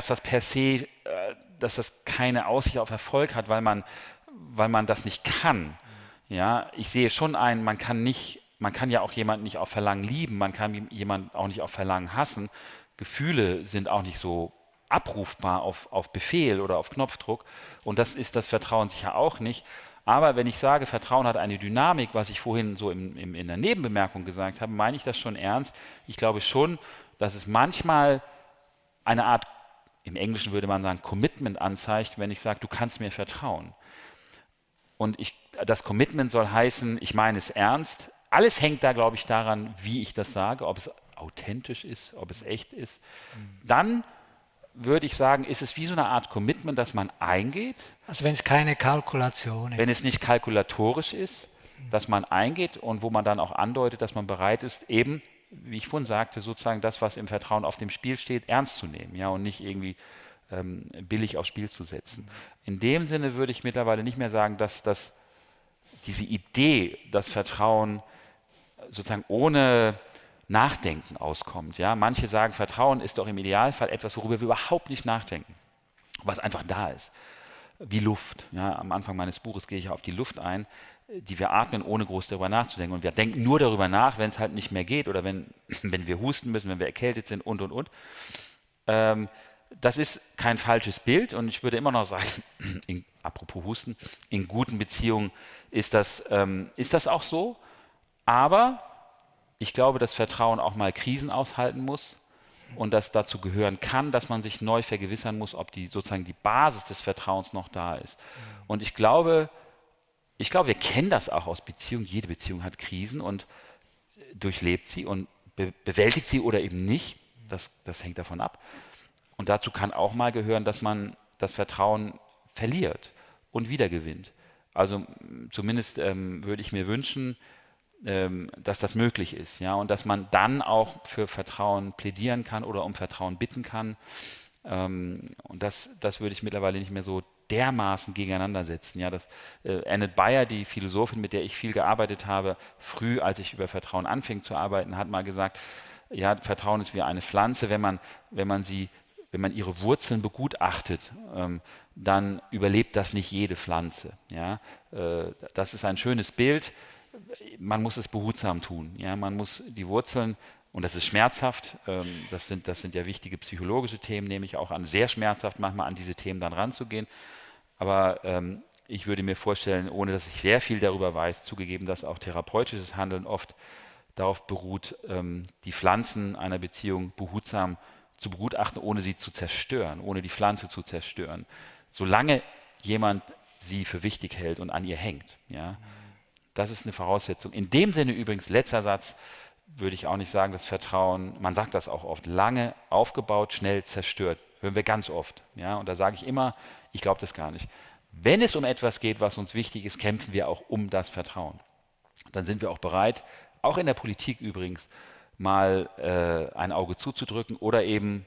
das per se, dass das keine Aussicht auf Erfolg hat, weil man das nicht kann. Ja, ich sehe schon ein, man kann ja auch jemanden nicht auf Verlangen lieben, man kann jemanden auch nicht auf Verlangen hassen. Gefühle sind auch nicht so abrufbar auf Befehl oder auf Knopfdruck. Und das ist das Vertrauen sicher auch nicht. Aber wenn ich sage, Vertrauen hat eine Dynamik, was ich vorhin so in der Nebenbemerkung gesagt habe, meine ich das schon ernst. Ich glaube schon, dass es manchmal eine Art, im Englischen würde man sagen, Commitment anzeigt, wenn ich sage, du kannst mir vertrauen. Und das Commitment soll heißen, ich meine es ernst. Alles hängt da, glaube ich, daran, wie ich das sage, ob es authentisch ist, ob es echt ist. Dann würde ich sagen, ist es wie so eine Art Commitment, das man eingeht. Also wenn es keine Kalkulation ist. Wenn es nicht kalkulatorisch ist, dass man eingeht und wo man dann auch andeutet, dass man bereit ist, eben, wie ich vorhin sagte, sozusagen das, was im Vertrauen auf dem Spiel steht, ernst zu nehmen, ja, und nicht irgendwie billig aufs Spiel zu setzen. In dem Sinne würde ich mittlerweile nicht mehr sagen, dass diese Idee, das Vertrauen sozusagen ohne Nachdenken auskommt. Ja? Manche sagen, Vertrauen ist doch im Idealfall etwas, worüber wir überhaupt nicht nachdenken, was einfach da ist. Wie Luft. Ja? Am Anfang meines Buches gehe ich auf die Luft ein, die wir atmen, ohne groß darüber nachzudenken. Und wir denken nur darüber nach, wenn es halt nicht mehr geht oder wenn wir husten müssen, wenn wir erkältet sind und. Das ist kein falsches Bild und ich würde immer noch sagen, apropos Husten, in guten Beziehungen ist das auch so, aber ich glaube, dass Vertrauen auch mal Krisen aushalten muss und dass dazu gehören kann, dass man sich neu vergewissern muss, ob sozusagen die Basis des Vertrauens noch da ist. Und ich glaube, wir kennen das auch aus Beziehungen. Jede Beziehung hat Krisen und durchlebt sie und bewältigt sie oder eben nicht. Das hängt davon ab. Und dazu kann auch mal gehören, dass man das Vertrauen verliert und wiedergewinnt. Also zumindest würde ich mir wünschen, dass das möglich ist, ja, und dass man dann auch für Vertrauen plädieren kann oder um Vertrauen bitten kann. Und das würde ich mittlerweile nicht mehr so dermaßen gegeneinander setzen. Ja, Annette Bayer, die Philosophin, mit der ich viel gearbeitet habe, früh, als ich über Vertrauen anfing zu arbeiten, hat mal gesagt, ja, Vertrauen ist wie eine Pflanze, wenn man ihre Wurzeln begutachtet, dann überlebt das nicht jede Pflanze. Ja? Das ist ein schönes Bild. Man muss es behutsam tun. Ja? Man muss die Wurzeln, und das ist schmerzhaft, das sind ja wichtige psychologische Themen, nehme ich auch an, sehr schmerzhaft manchmal an diese Themen dann ranzugehen. Aber ich würde mir vorstellen, ohne dass ich sehr viel darüber weiß, zugegeben, dass auch therapeutisches Handeln oft darauf beruht, die Pflanzen einer Beziehung behutsam zu begutachten, ohne sie zu zerstören, ohne die Pflanze zu zerstören. Solange jemand sie für wichtig hält und an ihr hängt. Ja, das ist eine Voraussetzung. In dem Sinne übrigens, letzter Satz, würde ich auch nicht sagen, dass Vertrauen, man sagt das auch oft, lange aufgebaut, schnell zerstört. Hören wir ganz oft. Ja, und da sage ich immer, ich glaube das gar nicht. Wenn es um etwas geht, was uns wichtig ist, kämpfen wir auch um das Vertrauen. Dann sind wir auch bereit, auch in der Politik übrigens, mal ein Auge zuzudrücken oder eben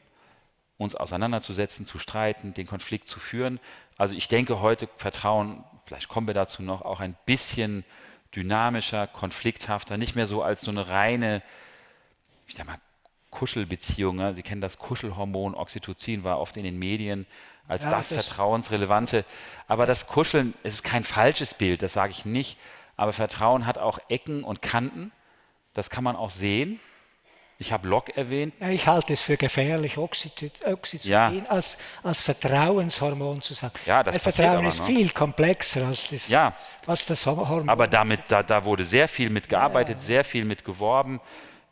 uns auseinanderzusetzen, zu streiten, den Konflikt zu führen. Also ich denke heute Vertrauen, vielleicht kommen wir dazu noch, auch ein bisschen dynamischer, konflikthafter, nicht mehr so als so eine reine, ich sag mal, Kuschelbeziehung. Ja? Sie kennen das Kuschelhormon, Oxytocin war oft in den Medien als das Vertrauensrelevante. Aber das Kuscheln, es ist kein falsches Bild, das sage ich nicht, aber Vertrauen hat auch Ecken und Kanten, das kann man auch sehen. Ich habe Locke erwähnt. Ja, ich halte es für gefährlich, Oxytocin als Vertrauenshormon zu sagen. Ja, das Vertrauen aber ist viel komplexer als das, was das Hormon aber da wurde sehr viel mit gearbeitet, sehr viel mit geworben,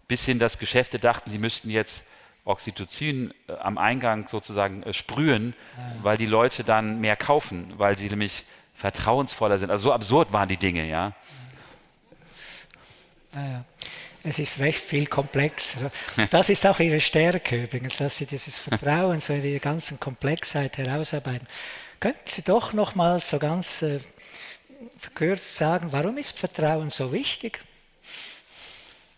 bis hin, dass Geschäfte dachten, sie müssten jetzt Oxytocin am Eingang sozusagen sprühen, weil die Leute dann mehr kaufen, weil sie nämlich vertrauensvoller sind. Also so absurd waren die Dinge, ja. Ja. Es ist recht viel komplexer. Das ist auch Ihre Stärke übrigens, dass Sie dieses Vertrauen so in der ganzen Komplexheit herausarbeiten. Könnten Sie doch noch mal so ganz verkürzt sagen, warum ist Vertrauen so wichtig?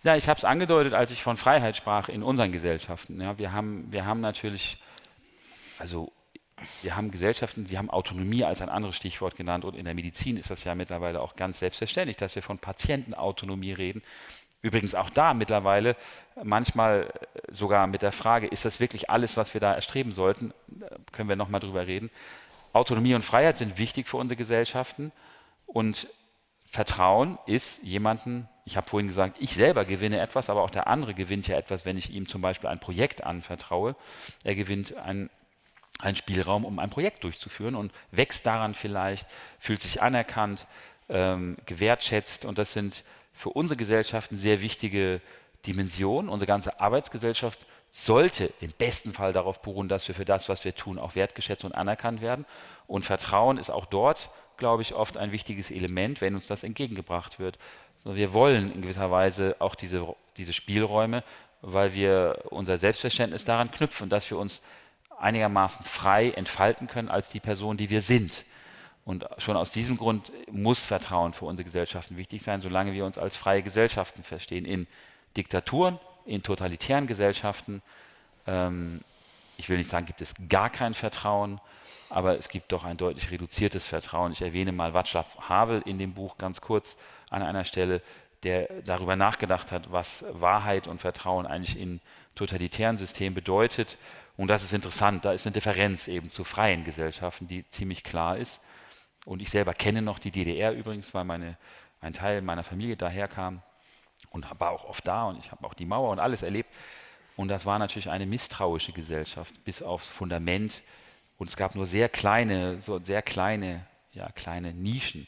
Ja, ich habe es angedeutet, als ich von Freiheit sprach in unseren Gesellschaften. Ja, wir haben natürlich, also wir haben Gesellschaften, die haben Autonomie als ein anderes Stichwort genannt, und in der Medizin ist das ja mittlerweile auch ganz selbstverständlich, dass wir von Patientenautonomie reden. Übrigens auch da mittlerweile manchmal sogar mit der Frage, ist das wirklich alles, was wir da erstreben sollten? Können wir nochmal drüber reden. Autonomie und Freiheit sind wichtig für unsere Gesellschaften, und Vertrauen ist jemanden, ich habe vorhin gesagt, ich selber gewinne etwas, aber auch der andere gewinnt ja etwas, wenn ich ihm zum Beispiel ein Projekt anvertraue. Er gewinnt einen Spielraum, um ein Projekt durchzuführen, und wächst daran vielleicht, fühlt sich anerkannt, gewertschätzt, und das sind für unsere Gesellschaften sehr wichtige Dimensionen. Unsere ganze Arbeitsgesellschaft sollte im besten Fall darauf beruhen, dass wir für das, was wir tun, auch wertgeschätzt und anerkannt werden. Und Vertrauen ist auch dort, glaube ich, oft ein wichtiges Element, wenn uns das entgegengebracht wird. So, wir wollen in gewisser Weise auch diese Spielräume, weil wir unser Selbstverständnis daran knüpfen, dass wir uns einigermaßen frei entfalten können als die Person, die wir sind. Und schon aus diesem Grund muss Vertrauen für unsere Gesellschaften wichtig sein, solange wir uns als freie Gesellschaften verstehen. In Diktaturen, in totalitären Gesellschaften, ich will nicht sagen, gibt es gar kein Vertrauen, aber es gibt doch ein deutlich reduziertes Vertrauen. Ich erwähne mal Václav Havel in dem Buch ganz kurz an einer Stelle, der darüber nachgedacht hat, was Wahrheit und Vertrauen eigentlich in totalitären Systemen bedeutet. Und das ist interessant, da ist eine Differenz eben zu freien Gesellschaften, die ziemlich klar ist. Und ich selber kenne noch die DDR übrigens, weil ein Teil meiner Familie daherkam und war auch oft da, und ich habe auch die Mauer und alles erlebt. Und das war natürlich eine misstrauische Gesellschaft bis aufs Fundament. Und es gab nur sehr kleine kleine Nischen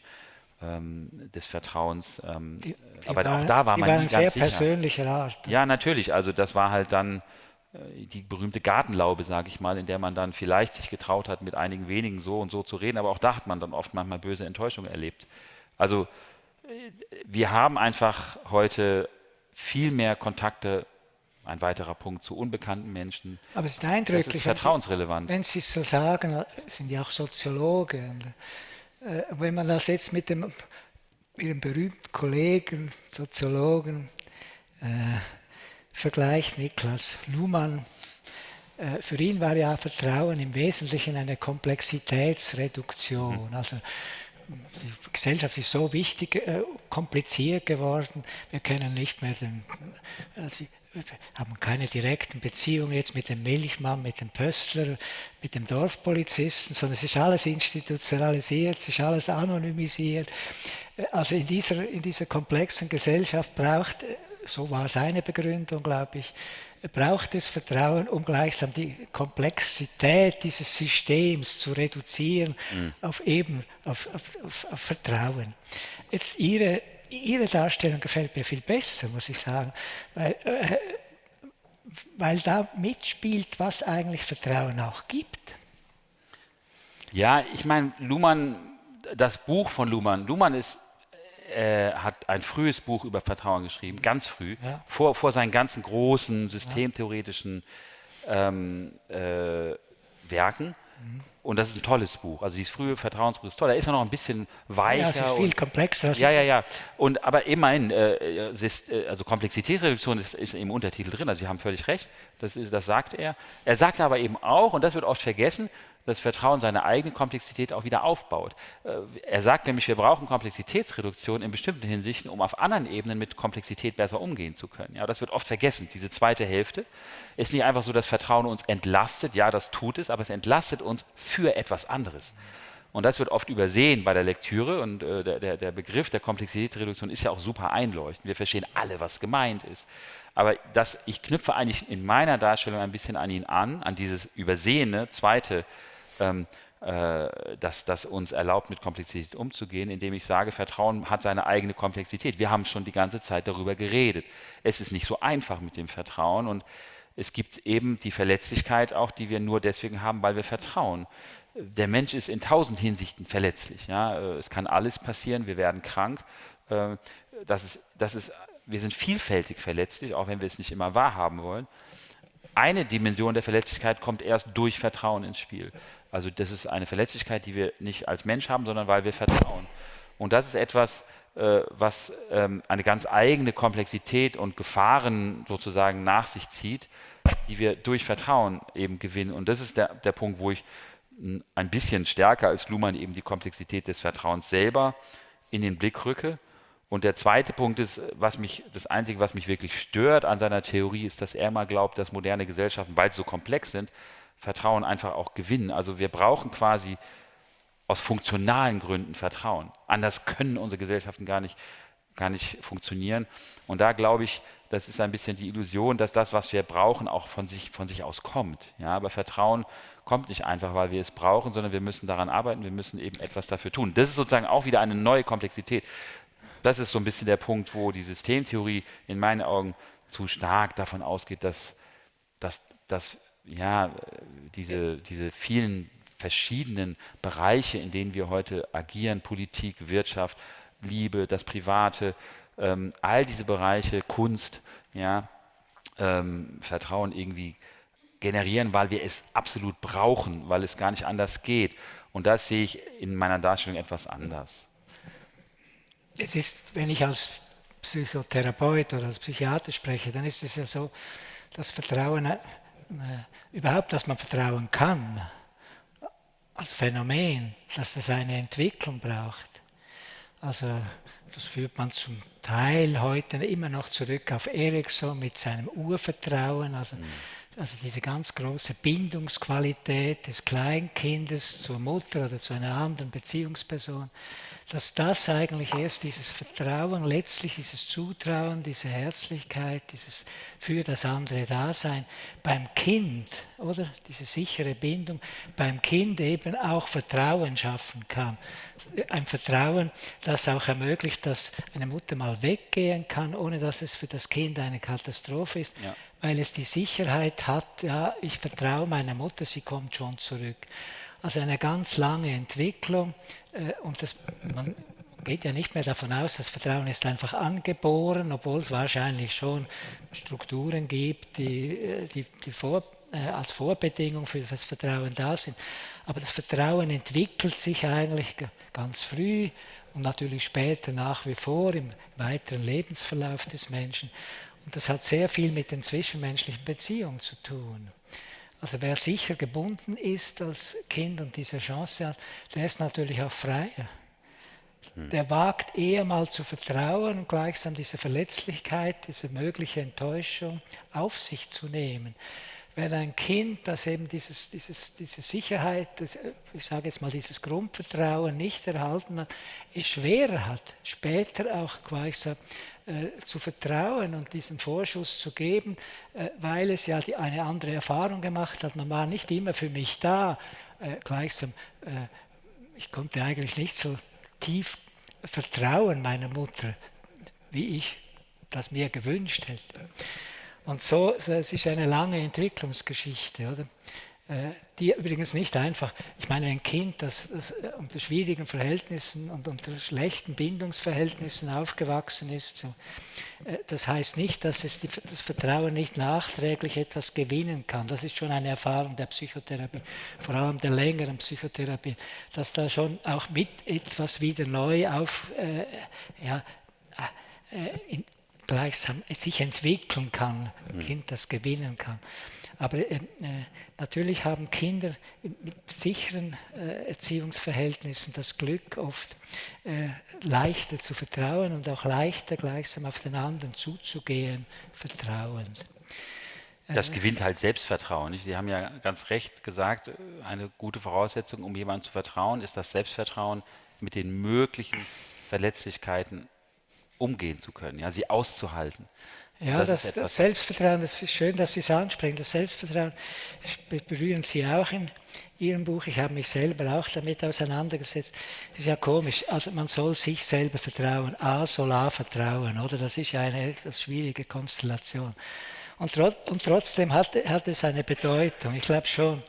des Vertrauens. Aber auch da war man nie ganz sehr sicher. persönlicher Art. Ja, natürlich. Also das war halt dann die berühmte Gartenlaube, sage ich mal, in der man dann vielleicht sich getraut hat, mit einigen wenigen so und so zu reden, aber auch da hat man dann oft manchmal böse Enttäuschungen erlebt. Also wir haben einfach heute viel mehr Kontakte, ein weiterer Punkt, zu unbekannten Menschen. Aber es ist eindrücklich, das ist vertrauensrelevant. wenn Sie es so sagen, sind ja auch Soziologen. Wenn man das jetzt mit Ihrem berühmten Kollegen, Soziologen, Vergleich Niklas Luhmann. Für ihn war ja Vertrauen im Wesentlichen eine Komplexitätsreduktion. Also die Gesellschaft ist so wichtig, kompliziert geworden. Wir kennen nicht mehr haben keine direkten Beziehungen jetzt mit dem Milchmann, mit dem Pöstler, mit dem Dorfpolizisten, sondern es ist alles institutionalisiert, es ist alles anonymisiert. Also in dieser komplexen Gesellschaft braucht, so war seine Begründung, glaube ich, braucht es Vertrauen, um gleichsam die Komplexität dieses Systems zu reduzieren auf Vertrauen. Jetzt Ihre Darstellung gefällt mir viel besser, muss ich sagen, weil da mitspielt, was eigentlich Vertrauen auch gibt. Ja, ich meine, Luhmann, das Buch von Luhmann hat ein frühes Buch über Vertrauen geschrieben, ganz früh, Ja. vor seinen ganzen großen systemtheoretischen Werken. Und das ist ein tolles Buch. Also dieses frühe Vertrauensbuch ist toll. Da ist er noch ein bisschen weicher. Ja, es ist viel komplexer. Ja. Aber immerhin, also Komplexitätsreduktion ist im Untertitel drin. Also Sie haben völlig recht. Das sagt er. Er sagt aber eben auch, und das wird oft vergessen, dass Vertrauen seine eigene Komplexität auch wieder aufbaut. Er sagt nämlich, wir brauchen Komplexitätsreduktion in bestimmten Hinsichten, um auf anderen Ebenen mit Komplexität besser umgehen zu können. Ja, das wird oft vergessen. Diese zweite Hälfte ist nicht einfach so, dass Vertrauen uns entlastet. Ja, das tut es, aber es entlastet uns für etwas anderes. Und das wird oft übersehen bei der Lektüre und der Begriff der Komplexitätsreduktion ist ja auch super einleuchtend. Wir verstehen alle, was gemeint ist. Aber ich knüpfe eigentlich in meiner Darstellung ein bisschen an ihn an dieses übersehene zweite, das uns erlaubt, mit Komplexität umzugehen, indem ich sage, Vertrauen hat seine eigene Komplexität. Wir haben schon die ganze Zeit darüber geredet. Es ist nicht so einfach mit dem Vertrauen und es gibt eben die Verletzlichkeit auch, die wir nur deswegen haben, weil wir vertrauen. Der Mensch ist in 1000 Hinsichten verletzlich. Ja? Es kann alles passieren, wir werden krank. Wir sind vielfältig verletzlich, auch wenn wir es nicht immer wahrhaben wollen. Eine Dimension der Verletzlichkeit kommt erst durch Vertrauen ins Spiel. Also das ist eine Verletzlichkeit, die wir nicht als Mensch haben, sondern weil wir vertrauen. Und das ist etwas, was eine ganz eigene Komplexität und Gefahren sozusagen nach sich zieht, die wir durch Vertrauen eben gewinnen. Und das ist der Punkt, wo ich ein bisschen stärker als Luhmann eben die Komplexität des Vertrauens selber in den Blick rücke. Und der zweite Punkt ist, das Einzige, was mich wirklich stört an seiner Theorie, ist, dass er mal glaubt, dass moderne Gesellschaften, weil sie so komplex sind, Vertrauen einfach auch gewinnen. Also wir brauchen quasi aus funktionalen Gründen Vertrauen. Anders können unsere Gesellschaften gar nicht funktionieren. Und da glaube ich, das ist ein bisschen die Illusion, dass das, was wir brauchen, auch von sich aus kommt. Ja, aber Vertrauen kommt nicht einfach, weil wir es brauchen, sondern wir müssen daran arbeiten, wir müssen eben etwas dafür tun. Das ist sozusagen auch wieder eine neue Komplexität. Das ist so ein bisschen der Punkt, wo die Systemtheorie in meinen Augen zu stark davon ausgeht, dass diese vielen verschiedenen Bereiche, in denen wir heute agieren, Politik, Wirtschaft, Liebe, das Private, all diese Bereiche, Kunst, ja, Vertrauen irgendwie generieren, weil wir es absolut brauchen, weil es gar nicht anders geht. Und das sehe ich in meiner Darstellung etwas anders. Es ist, wenn ich als Psychotherapeut oder als Psychiater spreche, dann ist es ja so, dass Vertrauen, überhaupt, dass man vertrauen kann, als Phänomen, dass das eine Entwicklung braucht. Also das führt man zum Teil heute immer noch zurück auf Erikson mit seinem Urvertrauen, also diese ganz große Bindungsqualität des Kleinkindes zur Mutter oder zu einer anderen Beziehungsperson, dass das eigentlich erst dieses Vertrauen, letztlich dieses Zutrauen, diese Herzlichkeit, dieses für das andere Dasein beim Kind, oder diese sichere Bindung, beim Kind eben auch Vertrauen schaffen kann. Ein Vertrauen, das auch ermöglicht, dass eine Mutter mal weggehen kann, ohne dass es für das Kind eine Katastrophe ist, ja, weil es die Sicherheit hat, ja, ich vertraue meiner Mutter, sie kommt schon zurück. Also eine ganz lange Entwicklung und man geht ja nicht mehr davon aus, das Vertrauen ist einfach angeboren, obwohl es wahrscheinlich schon Strukturen gibt, die als Vorbedingung für das Vertrauen da sind. Aber das Vertrauen entwickelt sich eigentlich ganz früh und natürlich später nach wie vor im weiteren Lebensverlauf des Menschen. Und das hat sehr viel mit den zwischenmenschlichen Beziehungen zu tun. Also wer sicher gebunden ist als Kind und diese Chance hat, der ist natürlich auch freier. der wagt eher mal zu vertrauen und gleichsam diese Verletzlichkeit, diese mögliche Enttäuschung auf sich zu nehmen. Wenn ein Kind, das eben diese Sicherheit, ich sage jetzt mal dieses Grundvertrauen nicht erhalten hat, es schwerer hat, später auch gleichsam zu vertrauen und diesen Vorschuss zu geben, weil es ja eine andere Erfahrung gemacht hat. Man war nicht immer für mich da, gleichsam, ich konnte eigentlich nicht so tief vertrauen meiner Mutter, wie ich das mir gewünscht hätte. Und so, es ist eine lange Entwicklungsgeschichte, oder? Die übrigens nicht einfach, ich meine, ein Kind, das unter schwierigen Verhältnissen und unter schlechten Bindungsverhältnissen aufgewachsen ist, so, das heißt nicht, dass es das Vertrauen nicht nachträglich etwas gewinnen kann. Das ist schon eine Erfahrung der Psychotherapie, vor allem der längeren Psychotherapie, dass da schon auch mit etwas wieder neu gleichsam sich entwickeln kann, ein Kind das gewinnen kann. Aber natürlich haben Kinder mit sicheren Erziehungsverhältnissen das Glück, oft leichter zu vertrauen und auch leichter gleichsam auf den anderen zuzugehen, vertrauend. Das gewinnt halt Selbstvertrauen. Nicht? Sie haben ja ganz recht gesagt, eine gute Voraussetzung, um jemandem zu vertrauen, ist das Selbstvertrauen, mit den möglichen Verletzlichkeiten umgehen zu können, ja, sie auszuhalten. Ja, das Selbstvertrauen, das ist schön, dass Sie es ansprechen. Das Selbstvertrauen berühren Sie auch in Ihrem Buch. Ich habe mich selber auch damit auseinandergesetzt. Das ist ja komisch. Also man soll sich selber vertrauen. A soll A vertrauen, oder? Das ist ja eine etwas schwierige Konstellation. Und trotzdem hat es eine Bedeutung. Ich glaube schon.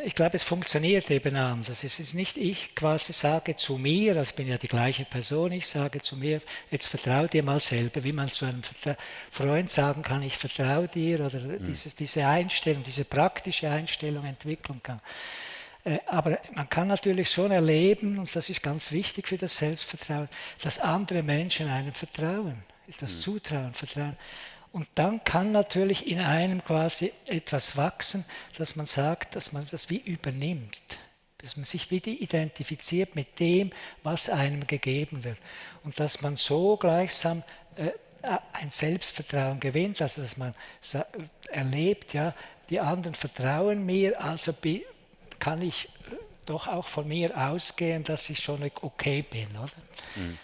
Ich glaube, es funktioniert eben anders. Es ist nicht, ich quasi sage zu mir, also ich bin ja die gleiche Person, ich sage zu mir, jetzt vertrau dir mal selber, wie man zu einem Freund sagen kann, ich vertraue dir, oder diese Einstellung, diese praktische Einstellung entwickeln kann. Aber man kann natürlich schon erleben, und das ist ganz wichtig für das Selbstvertrauen, dass andere Menschen einem vertrauen, etwas zutrauen, vertrauen. Und dann kann natürlich in einem quasi etwas wachsen, dass man sagt, dass man das wie übernimmt, dass man sich wieder identifiziert mit dem, was einem gegeben wird. Und dass man so gleichsam ein Selbstvertrauen gewinnt, also dass man erlebt, ja, die anderen vertrauen mir, also kann ich doch auch von mir ausgehen, dass ich schon okay bin, oder? Mhm.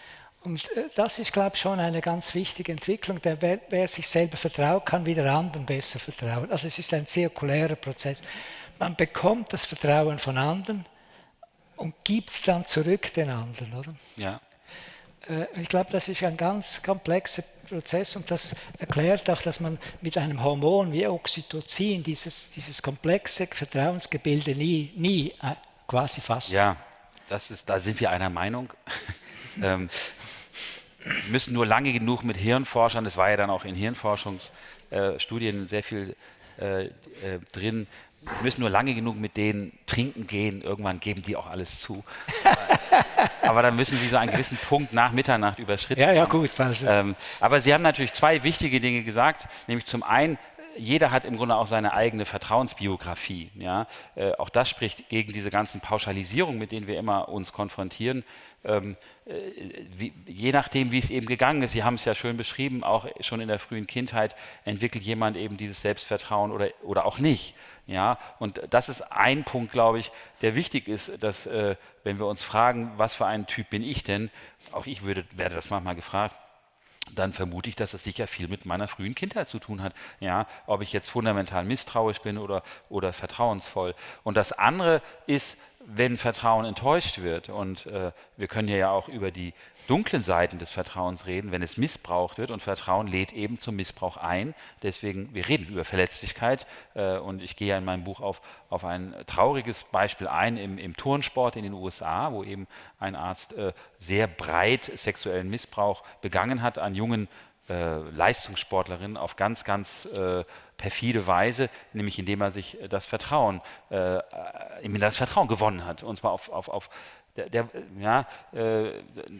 Und das ist, glaube ich, schon eine ganz wichtige Entwicklung. Wer sich selber vertraut, kann wieder anderen besser vertrauen. Also es ist ein zirkulärer Prozess. Man bekommt das Vertrauen von anderen und gibt es dann zurück den anderen, oder? Ja. Ich glaube, das ist ein ganz komplexer Prozess und das erklärt auch, dass man mit einem Hormon wie Oxytocin dieses komplexe Vertrauensgebilde nie quasi fasst. Ja, da sind wir einer Meinung. Müssen nur lange genug mit Hirnforschern, das war ja dann auch in Hirnforschungsstudien sehr viel drin, müssen nur lange genug mit denen trinken gehen, irgendwann geben die auch alles zu. Aber dann müssen sie so einen gewissen Punkt nach Mitternacht überschritten haben. Ja, gut. Also. Aber Sie haben natürlich zwei wichtige Dinge gesagt, nämlich zum einen, jeder hat im Grunde auch seine eigene Vertrauensbiografie. Ja? Auch das spricht gegen diese ganzen Pauschalisierungen, mit denen wir immer uns konfrontieren. Je nachdem, wie es eben gegangen ist, Sie haben es ja schön beschrieben, auch schon in der frühen Kindheit entwickelt jemand eben dieses Selbstvertrauen oder auch nicht. Ja? Und das ist ein Punkt, glaube ich, der wichtig ist, dass wenn wir uns fragen, was für ein Typ bin ich denn, auch ich werde das manchmal gefragt, dann vermute ich, dass es sicher viel mit meiner frühen Kindheit zu tun hat. Ja, ob ich jetzt fundamental misstrauisch bin oder vertrauensvoll. Und das andere ist, wenn Vertrauen enttäuscht wird, und wir können ja auch über die dunklen Seiten des Vertrauens reden, wenn es missbraucht wird, und Vertrauen lädt eben zum Missbrauch ein. Deswegen, wir reden über Verletzlichkeit, und ich gehe ja in meinem Buch auf ein trauriges Beispiel ein im Turnsport in den USA, wo eben ein Arzt sehr breit sexuellen Missbrauch begangen hat an jungen Leistungssportlerinnen auf ganz, ganz perfide Weise, nämlich indem er sich das Vertrauen gewonnen hat. Und zwar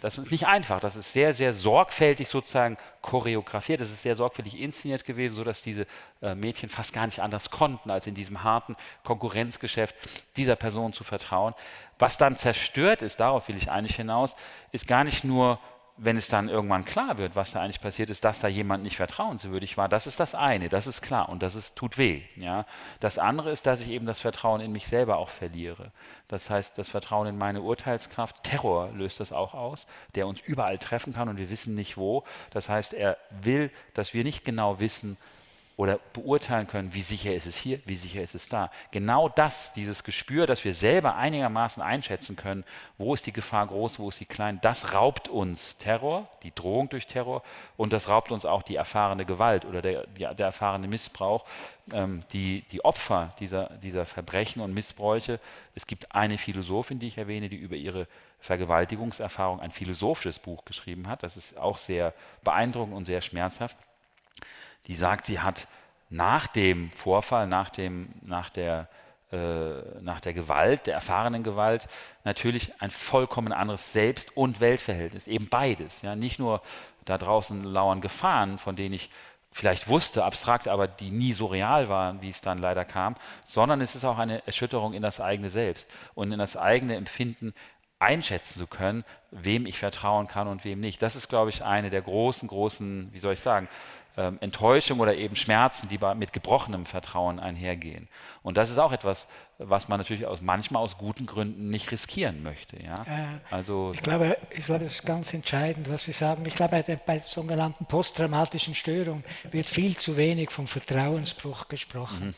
das ist nicht einfach. Das ist sehr, sehr sorgfältig sozusagen choreografiert. Das ist sehr sorgfältig inszeniert gewesen, sodass diese Mädchen fast gar nicht anders konnten, als in diesem harten Konkurrenzgeschäft dieser Person zu vertrauen. Was dann zerstört ist, darauf will ich eigentlich hinaus, ist gar nicht nur, wenn es dann irgendwann klar wird, was da eigentlich passiert ist, dass da jemand nicht vertrauenswürdig war. Das ist das eine, das ist klar und tut weh. Ja. Das andere ist, dass ich eben das Vertrauen in mich selber auch verliere. Das heißt, das Vertrauen in meine Urteilskraft, Terror löst das auch aus, der uns überall treffen kann und wir wissen nicht wo. Das heißt, er will, dass wir nicht genau wissen oder beurteilen können, wie sicher ist es hier, wie sicher ist es da. Genau das, dieses Gespür, dass wir selber einigermaßen einschätzen können, wo ist die Gefahr groß, wo ist sie klein, das raubt uns Terror, die Drohung durch Terror und das raubt uns auch die erfahrene Gewalt oder der erfahrene Missbrauch, die Opfer dieser Verbrechen und Missbräuche. Es gibt eine Philosophin, die ich erwähne, die über ihre Vergewaltigungserfahrung ein philosophisches Buch geschrieben hat. Das ist auch sehr beeindruckend und sehr schmerzhaft. Die sagt, sie hat nach dem Vorfall, nach der Gewalt, der erfahrenen Gewalt, natürlich ein vollkommen anderes Selbst- und Weltverhältnis, eben beides. Ja, nicht nur da draußen lauern Gefahren, von denen ich vielleicht wusste, abstrakt, aber die nie so real waren, wie es dann leider kam, sondern es ist auch eine Erschütterung in das eigene Selbst und in das eigene Empfinden, einschätzen zu können, wem ich vertrauen kann und wem nicht. Das ist, glaube ich, eine der großen, wie soll ich sagen, Enttäuschung oder eben Schmerzen, die mit gebrochenem Vertrauen einhergehen. Und das ist auch etwas, was man natürlich manchmal aus guten Gründen nicht riskieren möchte. Ja? Also, ich glaube, das ist ganz entscheidend, was Sie sagen. Ich glaube, bei sogenannten posttraumatischen Störungen wird viel zu wenig vom Vertrauensbruch gesprochen.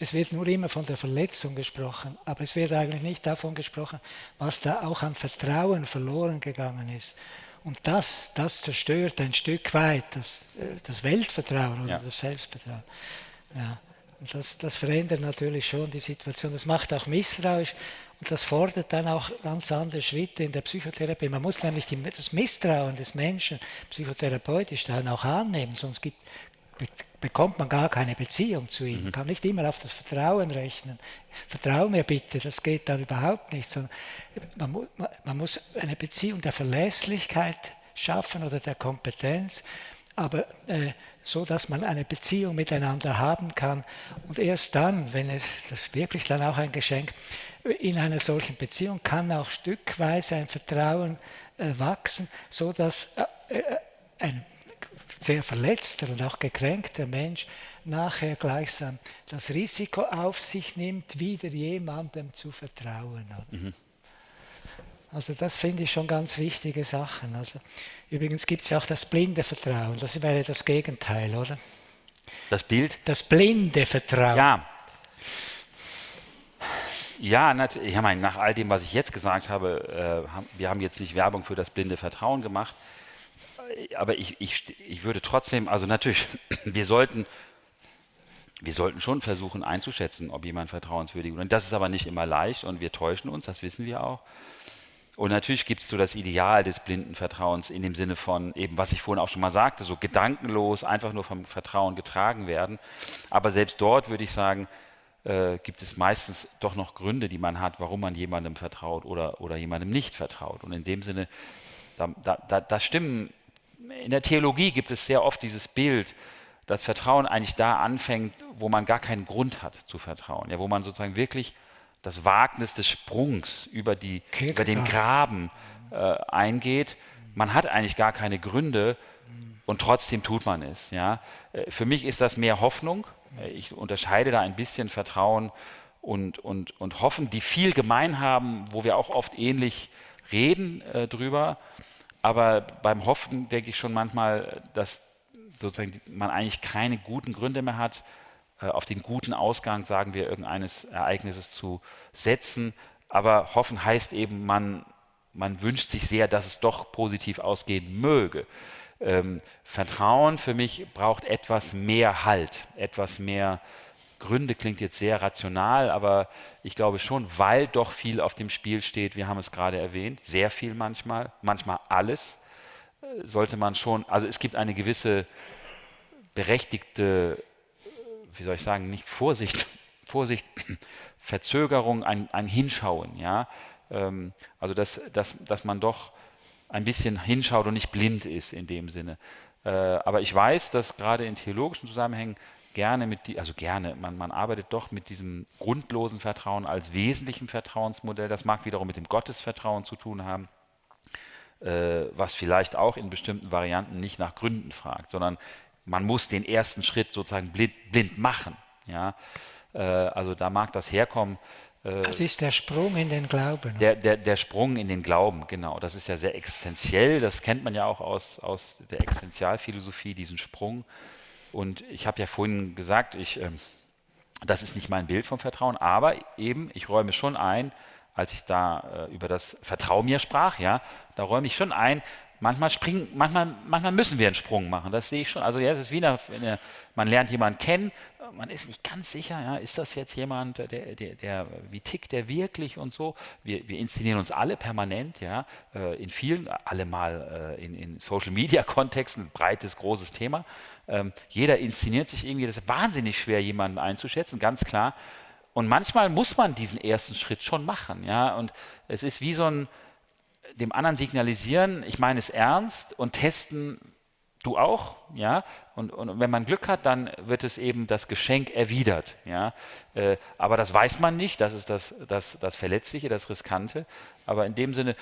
Es wird nur immer von der Verletzung gesprochen, aber es wird eigentlich nicht davon gesprochen, was da auch an Vertrauen verloren gegangen ist. Und das zerstört ein Stück weit das Weltvertrauen oder das Selbstvertrauen. Ja. Und das verändert natürlich schon die Situation. Das macht auch misstrauisch und das fordert dann auch ganz andere Schritte in der Psychotherapie. Man muss nämlich das Misstrauen des Menschen psychotherapeutisch dann auch annehmen, sonst bekommt man gar keine Beziehung zu ihm. Man kann nicht immer auf das Vertrauen rechnen. Vertrau mir bitte, das geht dann überhaupt nicht. Sondern man muss eine Beziehung der Verlässlichkeit schaffen oder der Kompetenz, aber so, dass man eine Beziehung miteinander haben kann. Und erst dann, das ist wirklich dann auch ein Geschenk, in einer solchen Beziehung kann auch stückweise ein Vertrauen wachsen, so dass ein sehr verletzter und auch gekränkter Mensch nachher gleichsam das Risiko auf sich nimmt, wieder jemandem zu vertrauen. Also das finde ich schon ganz wichtige Sachen. Also, übrigens gibt es ja auch das blinde Vertrauen, das wäre das Gegenteil, oder? Das Bild? Das blinde Vertrauen. Ja, natürlich. Ich meine, nach all dem, was ich jetzt gesagt habe, wir haben jetzt nicht Werbung für das blinde Vertrauen gemacht, aber ich würde trotzdem, also natürlich, wir sollten schon versuchen einzuschätzen, ob jemand vertrauenswürdig ist. Und das ist aber nicht immer leicht und wir täuschen uns, das wissen wir auch. Und natürlich gibt es so das Ideal des blinden Vertrauens in dem Sinne von eben, was ich vorhin auch schon mal sagte, so gedankenlos, einfach nur vom Vertrauen getragen werden. Aber selbst dort würde ich sagen, gibt es meistens doch noch Gründe, die man hat, warum man jemandem vertraut oder jemandem nicht vertraut. Und in dem Sinne, das stimmen. In der Theologie gibt es sehr oft dieses Bild, dass Vertrauen eigentlich da anfängt, wo man gar keinen Grund hat zu vertrauen. Ja, wo man sozusagen wirklich das Wagnis des Sprungs über den Graben eingeht. Man hat eigentlich gar keine Gründe und trotzdem tut man es. Ja. Für mich ist das mehr Hoffnung. Ich unterscheide da ein bisschen Vertrauen und Hoffen, die viel gemein haben, wo wir auch oft ähnlich reden drüber. Aber beim Hoffen denke ich schon manchmal, dass sozusagen man eigentlich keine guten Gründe mehr hat, auf den guten Ausgang, sagen wir, irgendeines Ereignisses zu setzen. Aber hoffen heißt eben, man wünscht sich sehr, dass es doch positiv ausgehen möge. Vertrauen für mich braucht etwas mehr Halt, etwas mehr Gründe, klingt jetzt sehr rational, aber ich glaube schon, weil doch viel auf dem Spiel steht, wir haben es gerade erwähnt, sehr viel manchmal alles, sollte man schon, also es gibt eine gewisse berechtigte, wie soll ich sagen, nicht Vorsicht, Verzögerung, ein Hinschauen, ja. Also dass man doch ein bisschen hinschaut und nicht blind ist in dem Sinne. Aber ich weiß, dass gerade in theologischen Zusammenhängen man arbeitet doch mit diesem grundlosen Vertrauen als wesentlichem Vertrauensmodell. Das mag wiederum mit dem Gottesvertrauen zu tun haben, was vielleicht auch in bestimmten Varianten nicht nach Gründen fragt, sondern man muss den ersten Schritt sozusagen blind machen. Ja? Also da mag das herkommen. Das ist der Sprung in den Glauben. Der Sprung in den Glauben, genau. Das ist ja sehr existenziell. Das kennt man ja auch aus der Existenzialphilosophie, diesen Sprung. Und ich habe ja vorhin gesagt, das ist nicht mein Bild vom Vertrauen, aber eben, ich räume schon ein, als ich da über das Vertrau mir sprach, ja, da räume ich schon ein, manchmal müssen wir einen Sprung machen, das sehe ich schon. Also ja, es ist wie man lernt jemanden kennen, man ist nicht ganz sicher, ja, ist das jetzt jemand, wie tickt der wirklich und so. Wir inszenieren uns alle permanent, ja, in vielen, alle mal in Social-Media-Kontexten, breites, großes Thema. Jeder inszeniert sich irgendwie, das ist wahnsinnig schwer, jemanden einzuschätzen, ganz klar. Und manchmal muss man diesen ersten Schritt schon machen, ja, und es ist wie so dem anderen signalisieren, ich meine es ernst und testen, du auch, ja, und wenn man Glück hat, dann wird es eben das Geschenk erwidert, ja, aber das weiß man nicht, das ist das Verletzliche, das Riskante, aber in dem Sinne,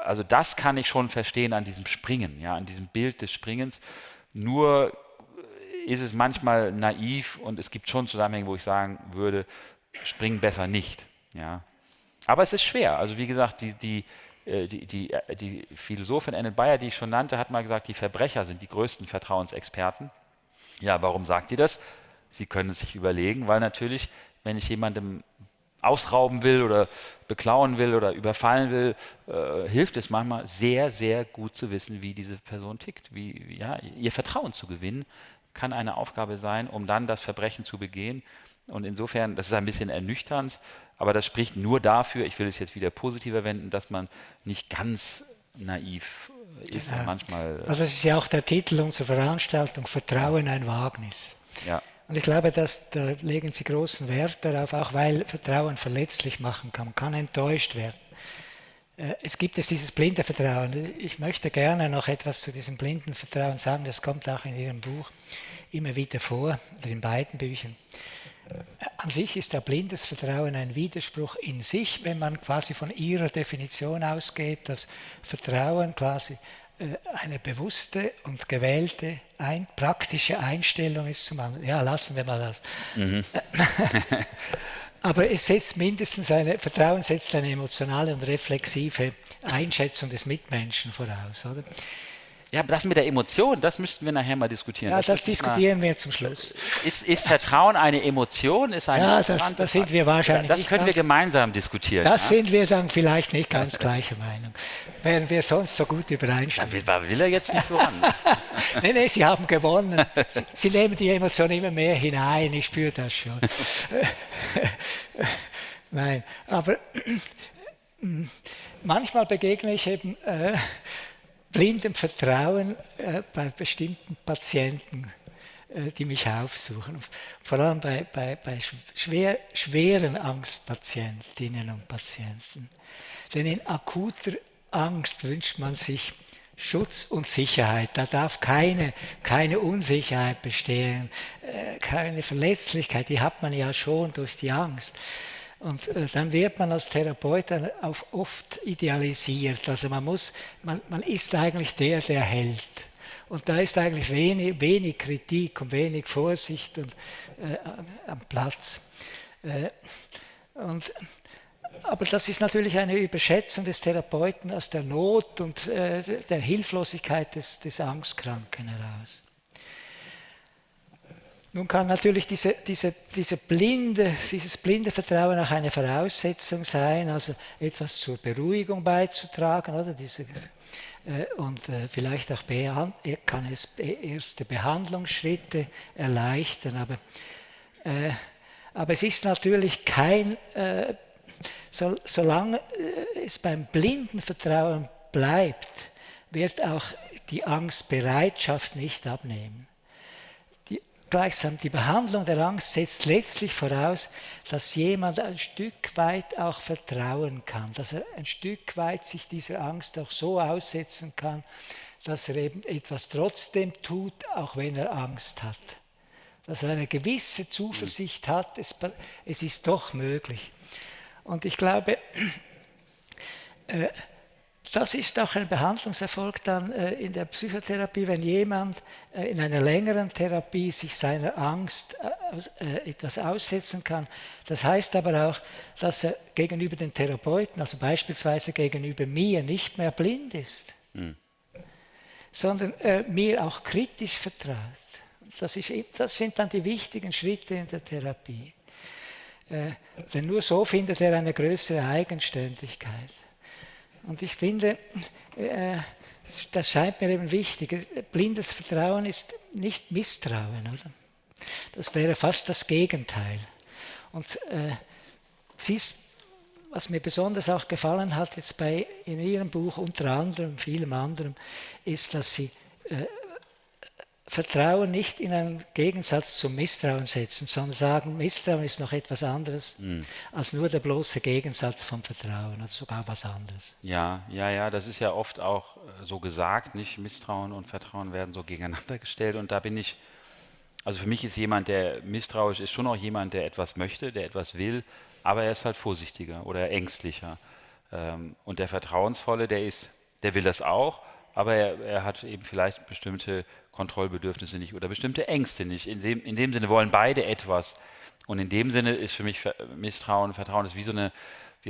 also das kann ich schon verstehen an diesem Springen, ja, an diesem Bild des Springens, nur ist es manchmal naiv und es gibt schon Zusammenhänge, wo ich sagen würde, springen besser nicht, ja, aber es ist schwer, also wie gesagt, die Philosophin Annette Bayer, die ich schon nannte, hat mal gesagt, die Verbrecher sind die größten Vertrauensexperten. Ja, warum sagt die das? Sie können es sich überlegen, weil natürlich, wenn ich jemandem ausrauben will oder beklauen will oder überfallen will, hilft es manchmal sehr, sehr gut zu wissen, wie diese Person tickt. Ihr Vertrauen zu gewinnen, kann eine Aufgabe sein, um dann das Verbrechen zu begehen. Und insofern, das ist ein bisschen ernüchternd, aber das spricht nur dafür, ich will es jetzt wieder positiver wenden, dass man nicht ganz naiv ist und manchmal. Also es ist ja auch der Titel unserer Veranstaltung, Vertrauen ein Wagnis. Ja. Und ich glaube, da legen Sie großen Wert darauf, auch weil Vertrauen verletzlich machen kann. Man kann enttäuscht werden. Es gibt dieses blinde Vertrauen. Ich möchte gerne noch etwas zu diesem blinden Vertrauen sagen, das kommt auch in Ihrem Buch immer wieder vor, oder in beiden Büchern. An sich ist ja blindes Vertrauen ein Widerspruch in sich, wenn man quasi von ihrer Definition ausgeht, dass Vertrauen quasi eine bewusste und gewählte, praktische Einstellung ist zum anderen. Ja, lassen wir mal das. Mhm. Aber es setzt Vertrauen setzt eine emotionale und reflexive Einschätzung des Mitmenschen voraus, oder? Ja, aber das mit der Emotion, das müssten wir nachher mal diskutieren. Ja, das diskutieren wir zum Schluss. Ist Vertrauen eine Emotion? Ist eine das sind wir wahrscheinlich Das können wir gemeinsam diskutieren. Das sind wir dann vielleicht nicht ganz gleicher Meinung. Wären wir sonst so gut übereinstimmen. Da will er jetzt nicht so ran. Nee, Sie haben gewonnen. Sie nehmen die Emotion immer mehr hinein, ich spüre das schon. Nein, aber manchmal begegne ich eben blindem Vertrauen bei bestimmten Patienten, die mich aufsuchen. Vor allem bei schweren Angstpatientinnen und Patienten. Denn in akuter Angst wünscht man sich Schutz und Sicherheit. Da darf keine Unsicherheit bestehen, keine Verletzlichkeit, die hat man ja schon durch die Angst. Und dann wird man als Therapeut oft idealisiert. Also man ist eigentlich der hält. Und da ist eigentlich wenig Kritik und wenig Vorsicht am Platz. Aber das ist natürlich eine Überschätzung des Therapeuten aus der Not und der Hilflosigkeit des Angstkranken heraus. Nun kann natürlich dieses blinde Vertrauen auch eine Voraussetzung sein, also etwas zur Beruhigung beizutragen, oder? Vielleicht auch kann es erste Behandlungsschritte erleichtern, aber es ist natürlich solange es beim blinden Vertrauen bleibt, wird auch die Angstbereitschaft nicht abnehmen. gleichsam die Behandlung der Angst setzt letztlich voraus, dass jemand ein Stück weit auch vertrauen kann, dass er ein Stück weit sich dieser Angst auch so aussetzen kann, dass er eben etwas trotzdem tut, auch wenn er Angst hat. Dass er eine gewisse Zuversicht hat, es ist doch möglich. Und ich glaube, das ist auch ein Behandlungserfolg dann in der Psychotherapie, wenn jemand in einer längeren Therapie sich seiner Angst etwas aussetzen kann. Das heißt aber auch, dass er gegenüber den Therapeuten, also beispielsweise gegenüber mir, nicht mehr blind ist, sondern mir auch kritisch vertraut. Das sind dann die wichtigen Schritte in der Therapie. Denn nur so findet er eine größere Eigenständigkeit. Und ich finde, das scheint mir eben wichtig. Blindes Vertrauen ist nicht Misstrauen, oder? Das wäre fast das Gegenteil. Und was mir besonders auch gefallen hat jetzt in Ihrem Buch, unter anderem, vielem anderem, ist, dass Sie Vertrauen nicht in einen Gegensatz zum Misstrauen setzen, sondern sagen, Misstrauen ist noch etwas anderes als nur der bloße Gegensatz vom Vertrauen oder sogar was anderes. Ja, das ist ja oft auch so gesagt, nicht? Misstrauen und Vertrauen werden so gegeneinander gestellt und da bin ich, also für mich ist jemand, der misstrauisch ist, schon auch jemand, der etwas möchte, der etwas will, aber er ist halt vorsichtiger oder ängstlicher. Und der Vertrauensvolle, der will das auch, aber er hat eben vielleicht bestimmte Kontrollbedürfnisse nicht oder bestimmte Ängste nicht. In dem Sinne wollen beide etwas. Und in dem Sinne ist für mich Misstrauen, Vertrauen ist wie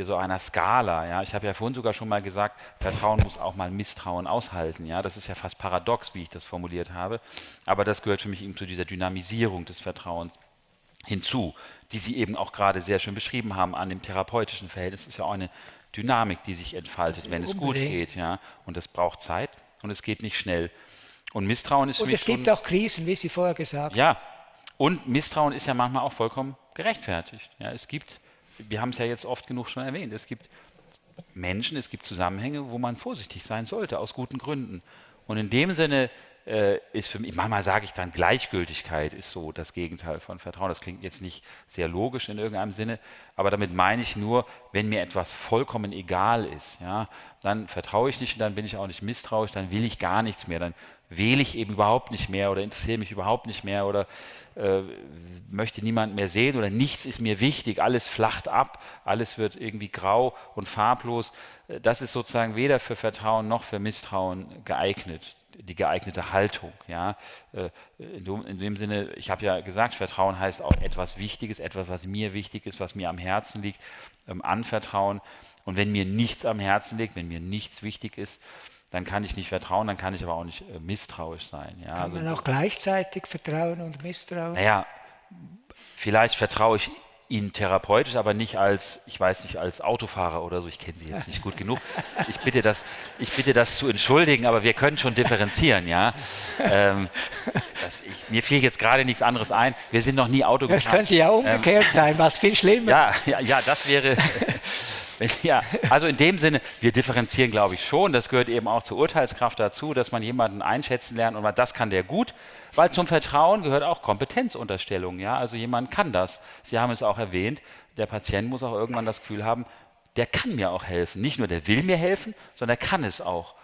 so einer Skala. Ja? Ich habe ja vorhin sogar schon mal gesagt, Vertrauen muss auch mal Misstrauen aushalten. Ja? Das ist ja fast paradox, wie ich das formuliert habe. Aber das gehört für mich eben zu dieser Dynamisierung des Vertrauens hinzu, die Sie eben auch gerade sehr schön beschrieben haben an dem therapeutischen Verhältnis. Es ist ja auch eine Dynamik, die sich entfaltet, wenn es gut geht. Ja? Und das braucht Zeit und es geht nicht schnell. Und Misstrauen ist für mich. Und es gibt auch Krisen, wie Sie vorher gesagt haben. Ja, und Misstrauen ist ja manchmal auch vollkommen gerechtfertigt. Ja, wir haben es ja jetzt oft genug schon erwähnt, es gibt Menschen, es gibt Zusammenhänge, wo man vorsichtig sein sollte, aus guten Gründen. Und in dem Sinne ist für mich, manchmal sage ich dann, Gleichgültigkeit ist so das Gegenteil von Vertrauen. Das klingt jetzt nicht sehr logisch in irgendeinem Sinne, aber damit meine ich nur, wenn mir etwas vollkommen egal ist, ja, dann vertraue ich nicht und dann bin ich auch nicht misstrauisch, dann will ich gar nichts mehr, dann wähle ich eben überhaupt nicht mehr oder interessiere mich überhaupt nicht mehr oder möchte niemand mehr sehen oder nichts ist mir wichtig, alles flacht ab, alles wird irgendwie grau und farblos. Das ist sozusagen weder für Vertrauen noch für Misstrauen geeignet, die geeignete Haltung. Ja? In dem Sinne, ich habe ja gesagt, Vertrauen heißt auch etwas Wichtiges, etwas, was mir wichtig ist, was mir am Herzen liegt, anvertrauen. Und wenn mir nichts am Herzen liegt, wenn mir nichts wichtig ist, dann kann ich nicht vertrauen, dann kann ich aber auch nicht misstrauisch sein. Ja? Kann man auch gleichzeitig vertrauen und misstrauen? Naja, vielleicht vertraue ich Ihnen therapeutisch, aber nicht als, ich weiß nicht, als Autofahrer oder so. Ich kenne Sie jetzt nicht gut genug. Ich bitte das zu entschuldigen, aber wir können schon differenzieren, ja. Mir fiel jetzt gerade nichts anderes ein. Wir sind noch nie Auto gefahren. Das könnte ja umgekehrt sein, was viel schlimmer. Ja, das wäre. Ja, also in dem Sinne, wir differenzieren, glaube ich, schon. Das gehört eben auch zur Urteilskraft dazu, dass man jemanden einschätzen lernt und das kann der gut, weil zum Vertrauen gehört auch Kompetenzunterstellung. Ja? Also jemand kann das. Sie haben es auch erwähnt, der Patient muss auch irgendwann das Gefühl haben, der kann mir auch helfen. Nicht nur der will mir helfen, sondern der kann es auch.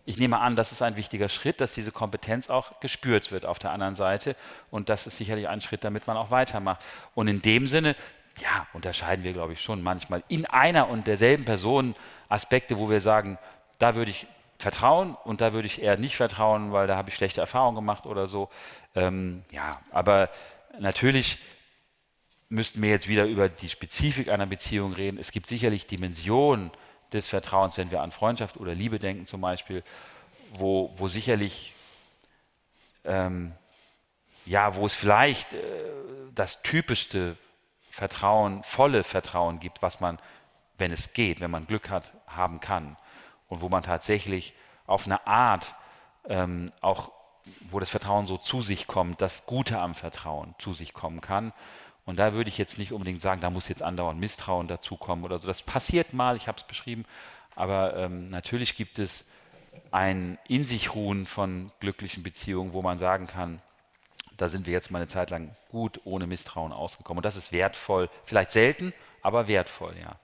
Ich nehme an, das ist ein wichtiger Schritt, dass diese Kompetenz auch gespürt wird auf der anderen Seite und das ist sicherlich ein Schritt, damit man auch weitermacht. Und in dem Sinne, ja, unterscheiden wir, glaube ich, schon manchmal in einer und derselben Person Aspekte, wo wir sagen, da würde ich vertrauen und da würde ich eher nicht vertrauen, weil da habe ich schlechte Erfahrungen gemacht oder so. Ja, aber natürlich müssten wir jetzt wieder über die Spezifik einer Beziehung reden. Es gibt sicherlich Dimensionen des Vertrauens, wenn wir an Freundschaft oder Liebe denken zum Beispiel, wo sicherlich, wo es vielleicht das typischste Vertrauen, volle Vertrauen gibt, was man, wenn es geht, wenn man Glück hat, haben kann. Und wo man tatsächlich auf eine Art auch, wo das Vertrauen so zu sich kommt, das Gute am Vertrauen zu sich kommen kann. Und da würde ich jetzt nicht unbedingt sagen, da muss jetzt andauernd Misstrauen dazukommen oder so. Das passiert mal, ich habe es beschrieben, aber natürlich gibt es ein In sich ruhen von glücklichen Beziehungen, wo man sagen kann, Da sind wir jetzt mal eine Zeit lang gut ohne Misstrauen ausgekommen. Und das ist wertvoll, vielleicht selten, aber wertvoll, ja.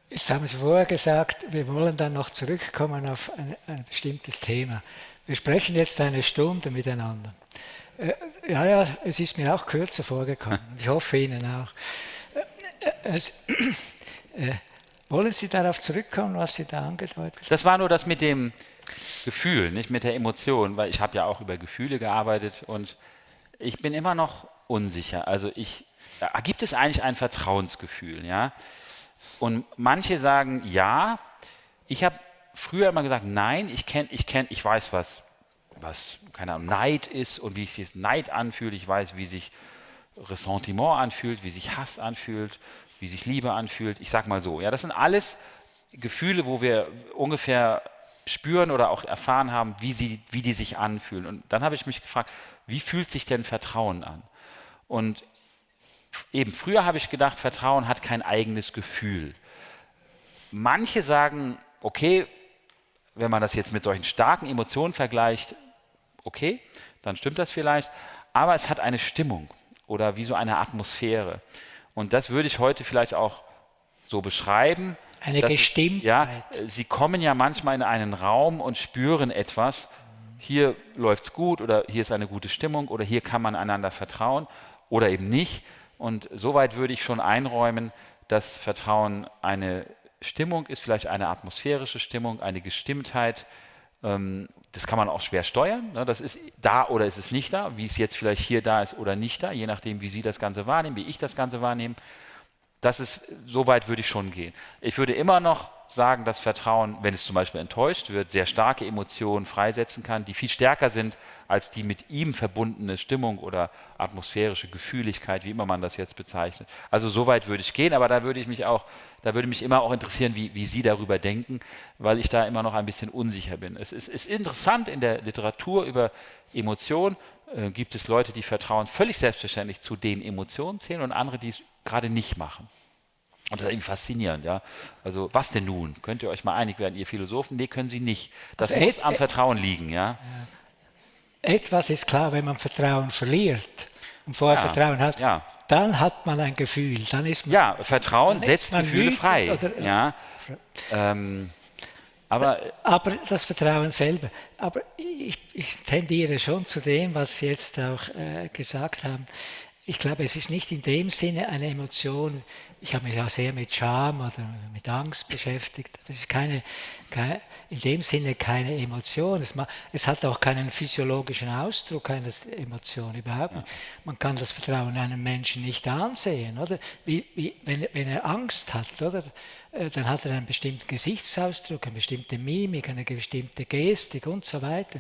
Jetzt haben Sie vorher gesagt, wir wollen dann noch zurückkommen auf ein bestimmtes Thema. Wir sprechen jetzt eine Stunde miteinander. Ja, es ist mir auch kürzer vorgekommen. Ich hoffe Ihnen auch. Wollen Sie darauf zurückkommen, was Sie da angedeutet haben? Das war nur das mit dem Gefühl, nicht mit der Emotion, weil ich habe ja auch über Gefühle gearbeitet und ich bin immer noch unsicher. Also gibt es eigentlich ein Vertrauensgefühl, ja? Und manche sagen ja. Ich habe früher immer gesagt, nein, ich weiß, was keine Ahnung, Neid ist und wie sich Neid anfühlt. Ich weiß, wie sich Ressentiment anfühlt, wie sich Hass anfühlt, wie sich Liebe anfühlt. Ich sag mal so, ja, das sind alles Gefühle, wo wir ungefähr spüren oder auch erfahren haben, wie die sich anfühlen. Und dann habe ich mich gefragt, wie fühlt sich denn Vertrauen an? Und eben früher habe ich gedacht, Vertrauen hat kein eigenes Gefühl. Manche sagen, okay, wenn man das jetzt mit solchen starken Emotionen vergleicht, okay, dann stimmt das vielleicht, aber es hat eine Stimmung oder wie so eine Atmosphäre. Und das würde ich heute vielleicht auch so beschreiben. Eine Gestimmtheit. Sie kommen ja manchmal in einen Raum und spüren etwas. Hier läuft es gut oder hier ist eine gute Stimmung oder hier kann man einander vertrauen oder eben nicht. Und soweit würde ich schon einräumen, dass Vertrauen eine Stimmung ist, vielleicht eine atmosphärische Stimmung, eine Gestimmtheit. Das kann man auch schwer steuern. Das ist da oder ist es nicht da, wie es jetzt vielleicht hier da ist oder nicht da, je nachdem, wie Sie das Ganze wahrnehmen, wie ich das Ganze wahrnehme. So weit würde ich schon gehen. Ich würde immer noch sagen, dass Vertrauen, wenn es zum Beispiel enttäuscht wird, sehr starke Emotionen freisetzen kann, die viel stärker sind als die mit ihm verbundene Stimmung oder atmosphärische Gefühligkeit, wie immer man das jetzt bezeichnet. Also so weit würde ich gehen, aber da würde mich immer auch interessieren, wie Sie darüber denken, weil ich da immer noch ein bisschen unsicher bin. Es ist interessant in der Literatur über Emotionen, gibt es Leute, die Vertrauen völlig selbstverständlich zu den Emotionen zählen und andere, die es gerade nicht machen. Und das ist eben faszinierend, ja. Also was denn nun? Könnt ihr euch mal einig werden, ihr Philosophen? Nee, können Sie nicht. Das Also muss am Vertrauen liegen, ja. Etwas ist klar, wenn man Vertrauen verliert und vorher Vertrauen hat, dann hat man ein Gefühl. Dann ist man, Vertrauen setzt Gefühle frei. Oder, aber das Vertrauen selber. Aber ich tendiere schon zu dem, was Sie jetzt auch gesagt haben. Ich glaube, es ist nicht in dem Sinne eine Emotion. Ich habe mich auch sehr mit Scham oder mit Angst beschäftigt. Das ist in dem Sinne keine Emotion. Es hat auch keinen physiologischen Ausdruck, keine Emotion überhaupt nicht. Man kann das Vertrauen einem Menschen nicht ansehen, oder? Wenn er Angst hat, oder? Dann hat er einen bestimmten Gesichtsausdruck, eine bestimmte Mimik, eine bestimmte Gestik und so weiter.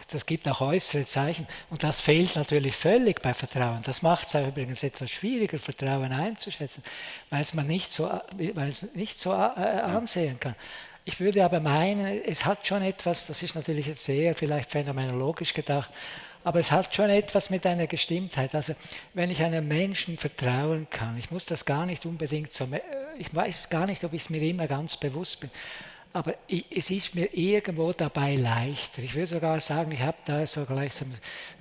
Das gibt auch äußere Zeichen. Und das fehlt natürlich völlig bei Vertrauen. Das macht es auch übrigens etwas schwieriger, Vertrauen einzuschätzen, weil es nicht so ansehen kann. Ich würde aber meinen, es hat schon etwas, das ist natürlich jetzt sehr vielleicht phänomenologisch gedacht, aber es hat schon etwas mit einer Gestimmtheit. Also wenn ich einem Menschen vertrauen kann, ich muss das gar nicht unbedingt so, ich weiß gar nicht, ob ich es mir immer ganz bewusst bin, aber es ist mir irgendwo dabei leichter. Ich würde sogar sagen, ich habe da so gleich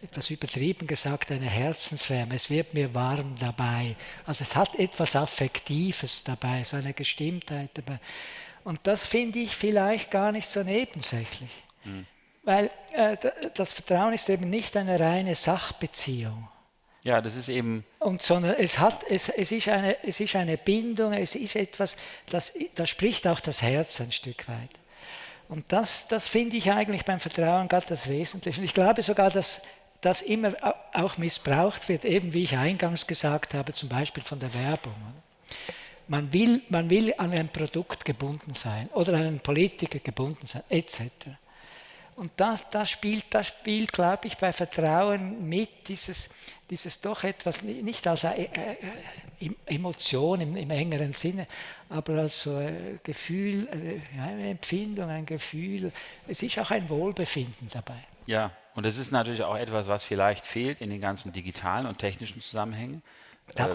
etwas übertrieben gesagt, eine Herzenswärme. Es wird mir warm dabei. Also es hat etwas Affektives dabei, so eine Gestimmtheit dabei. Und das finde ich vielleicht gar nicht so nebensächlich. Weil das Vertrauen ist eben nicht eine reine Sachbeziehung. Ja, das ist eben... Sondern es ist eine Bindung, es ist etwas, da spricht auch das Herz ein Stück weit. Und das finde ich eigentlich beim Vertrauen gerade das Wesentliche. Und ich glaube sogar, dass das immer auch missbraucht wird, eben wie ich eingangs gesagt habe, zum Beispiel von der Werbung. Man will an ein Produkt gebunden sein oder an einen Politiker gebunden sein, etc. Und das spielt, glaube ich, bei Vertrauen mit, dieses doch etwas, nicht als Emotion im engeren Sinne, aber als so ein Gefühl, eine Empfindung, ein Gefühl. Es ist auch ein Wohlbefinden dabei. Ja, und das ist natürlich auch etwas, was vielleicht fehlt in den ganzen digitalen und technischen Zusammenhängen.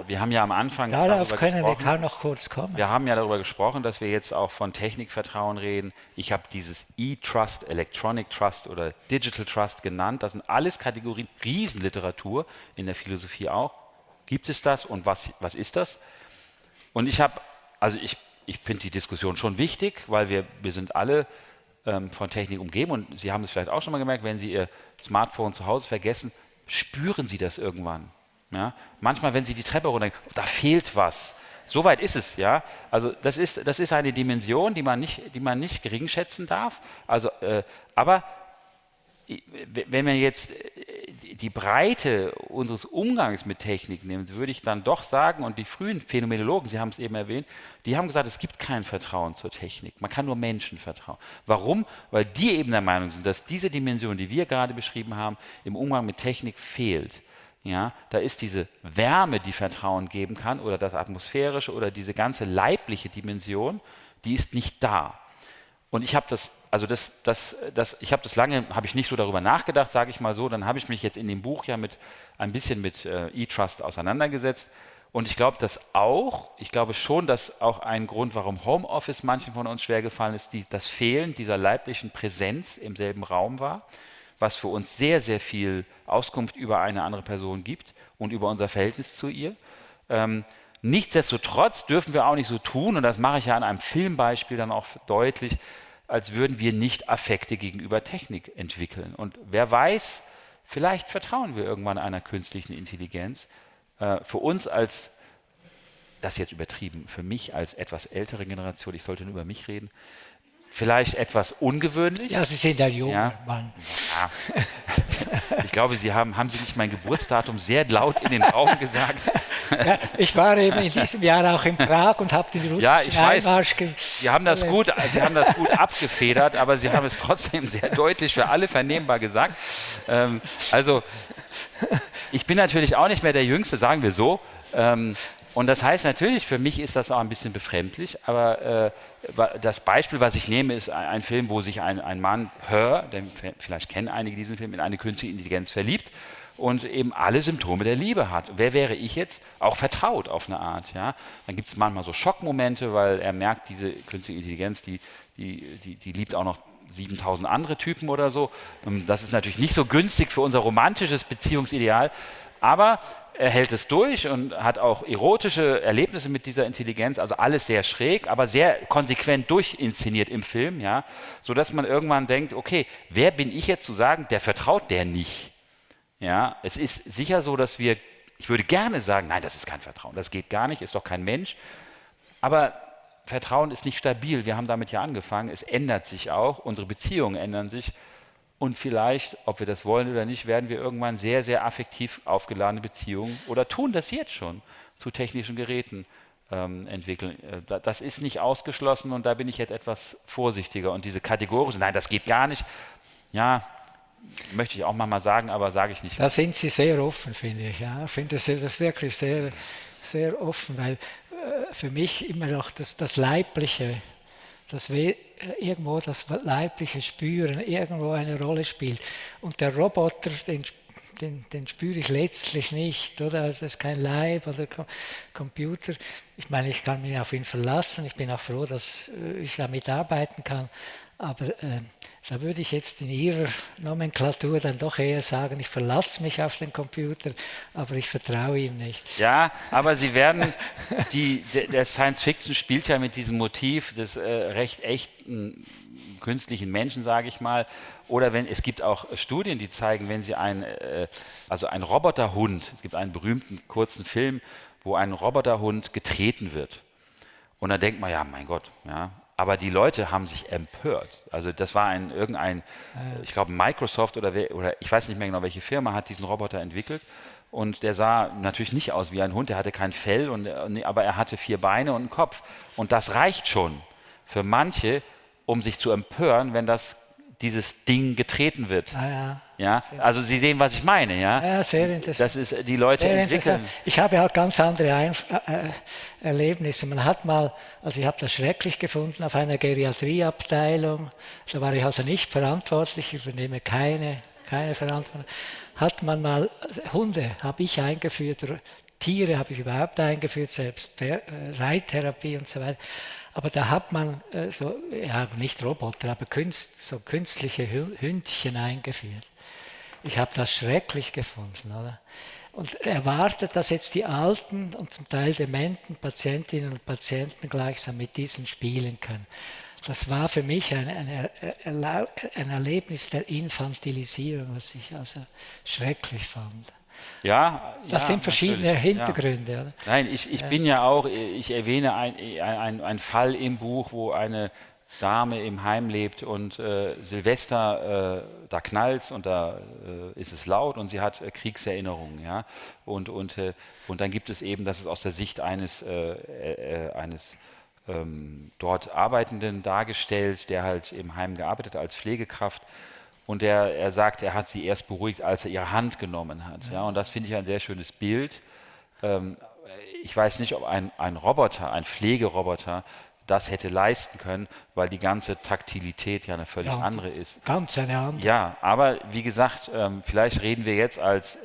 Wir haben ja am Anfang Darauf darüber können wir gesprochen, kaum noch kurz kommen. wir haben ja darüber gesprochen, dass wir jetzt auch von Technikvertrauen reden. Ich habe dieses E-Trust, Electronic Trust oder Digital Trust genannt. Das sind alles Kategorien, Riesenliteratur, in der Philosophie auch. Gibt es das und was ist das? Und ich finde die Diskussion schon wichtig, weil wir sind alle von Technik umgeben und Sie haben es vielleicht auch schon mal gemerkt, wenn Sie Ihr Smartphone zu Hause vergessen, spüren Sie das irgendwann. Ja? Manchmal, wenn Sie die Treppe runtergehen, da fehlt was. So weit ist es, ja. Also das ist eine Dimension, die man nicht geringschätzen darf. Also, aber wenn man jetzt die Breite unseres Umgangs mit Technik nimmt, würde ich dann doch sagen, und die frühen Phänomenologen, Sie haben es eben erwähnt, die haben gesagt, es gibt kein Vertrauen zur Technik. Man kann nur Menschen vertrauen. Warum? Weil die eben der Meinung sind, dass diese Dimension, die wir gerade beschrieben haben, im Umgang mit Technik fehlt. Ja, da ist diese Wärme, die Vertrauen geben kann, oder das Atmosphärische oder diese ganze leibliche Dimension, die ist nicht da. Und ich habe habe ich nicht so darüber nachgedacht, sage ich mal so. Dann habe ich mich jetzt in dem Buch ja ein bisschen mit E-Trust auseinandergesetzt. Und ich glaube schon, dass auch ein Grund, warum Homeoffice manchen von uns schwer gefallen ist, das Fehlen dieser leiblichen Präsenz im selben Raum war, was für uns sehr, sehr viel Auskunft über eine andere Person gibt und über unser Verhältnis zu ihr. Nichtsdestotrotz dürfen wir auch nicht so tun, und das mache ich ja an einem Filmbeispiel dann auch deutlich, als würden wir nicht Affekte gegenüber Technik entwickeln. Und wer weiß, vielleicht vertrauen wir irgendwann einer künstlichen Intelligenz. Für uns das ist jetzt übertrieben, für mich als etwas ältere Generation, ich sollte nur über mich reden, vielleicht etwas ungewöhnlich. Ja, Sie sind ein junger Ja. Mann. Ja. Ich glaube, haben Sie nicht mein Geburtsdatum sehr laut in den Raum gesagt? Ja, ich war eben in diesem Jahr auch in Prag und habe den russischen Ja, ich weiß. Einmarsch Sie haben das gut abgefedert, aber Sie haben es trotzdem sehr deutlich für alle vernehmbar gesagt. Also, ich bin natürlich auch nicht mehr der Jüngste, sagen wir so. Und das heißt natürlich, für mich ist das auch ein bisschen befremdlich, aber das Beispiel, was ich nehme, ist ein Film, wo sich ein Mann, vielleicht kennen einige diesen Film, in eine künstliche Intelligenz verliebt und eben alle Symptome der Liebe hat. Wer wäre ich jetzt? Auch vertraut auf eine Art. Ja? Dann gibt es manchmal so Schockmomente, weil er merkt, diese künstliche Intelligenz, die liebt auch noch 7000 andere Typen oder so. Das ist natürlich nicht so günstig für unser romantisches Beziehungsideal, aber er hält es durch und hat auch erotische Erlebnisse mit dieser Intelligenz, also alles sehr schräg, aber sehr konsequent durchinszeniert im Film, ja, sodass man irgendwann denkt, okay, wer bin ich jetzt zu sagen, der vertraut der nicht? Ja, es ist sicher so, dass ich würde gerne sagen, nein, das ist kein Vertrauen, das geht gar nicht, ist doch kein Mensch, aber Vertrauen ist nicht stabil, wir haben damit ja angefangen, es ändert sich auch, unsere Beziehungen ändern sich. Und vielleicht, ob wir das wollen oder nicht, werden wir irgendwann sehr, sehr affektiv aufgeladene Beziehungen oder tun das jetzt schon zu technischen Geräten entwickeln. Das ist nicht ausgeschlossen und da bin ich jetzt etwas vorsichtiger. Und diese kategorische, nein, das geht gar nicht, ja, möchte ich auch mal sagen, aber sage ich nicht. Da sind Sie sehr offen, finde ich. Ja. Ich finde das wirklich sehr, sehr offen, weil für mich immer noch das Leibliche, irgendwo das leibliche Spüren irgendwo eine Rolle spielt. Und der Roboter, den spüre ich letztlich nicht, oder? Also es ist kein Leib oder Computer. Ich meine, ich kann mich auf ihn verlassen. Ich bin auch froh, dass ich damit arbeiten kann. Aber da würde ich jetzt in Ihrer Nomenklatur dann doch eher sagen, ich verlasse mich auf den Computer, aber ich vertraue ihm nicht. Ja, aber Sie werden, der Science Fiction spielt ja mit diesem Motiv des recht echten künstlichen Menschen, sage ich mal. Oder es gibt auch Studien, die zeigen, wenn Sie ein Roboterhund, es gibt einen berühmten kurzen Film, wo ein Roboterhund getreten wird. Und dann denkt man, ja, mein Gott, ja. Aber die Leute haben sich empört. Also das war ich glaube Microsoft oder ich weiß nicht mehr genau, welche Firma hat diesen Roboter entwickelt. Und der sah natürlich nicht aus wie ein Hund, der hatte kein Fell, aber er hatte 4 Beine und einen Kopf. Und das reicht schon für manche, um sich zu empören, wenn dieses Ding getreten wird. Ja, also Sie sehen, was ich meine, ja? Ja, sehr interessant. Das ist, die Leute entwickeln. Ich habe halt ganz andere Erlebnisse. Ich habe das schrecklich gefunden auf einer Geriatrieabteilung. Da war ich also nicht verantwortlich, ich übernehme keine Verantwortung. Hunde habe ich eingeführt, Tiere habe ich überhaupt eingeführt, selbst Reittherapie und so weiter. Aber da hat man nicht Roboter, aber so künstliche Hündchen eingeführt. Ich habe das schrecklich gefunden, oder? Und erwartet, dass jetzt die alten und zum Teil dementen Patientinnen und Patienten gleichsam mit diesen spielen können. Das war für mich ein Erlebnis der Infantilisierung, was ich also schrecklich fand. Ja, Das sind verschiedene Hintergründe. Ja. Oder? Nein, ich bin ja auch, ich erwähne einen Fall im Buch, wo eine Dame im Heim lebt und Silvester, da knallt's und da ist es laut und sie hat Kriegserinnerungen. Ja? Und dann gibt es eben, das ist aus der Sicht eines dort Arbeitenden dargestellt, der halt im Heim gearbeitet hat als Pflegekraft. Und er sagt, er hat sie erst beruhigt, als er ihre Hand genommen hat. Ja, und das finde ich ein sehr schönes Bild. Ich weiß nicht, ob ein Roboter, ein Pflegeroboter, das hätte leisten können, weil die ganze Taktilität ja eine völlig andere ist. Ganz eine andere. Ja, aber wie gesagt, vielleicht reden wir jetzt als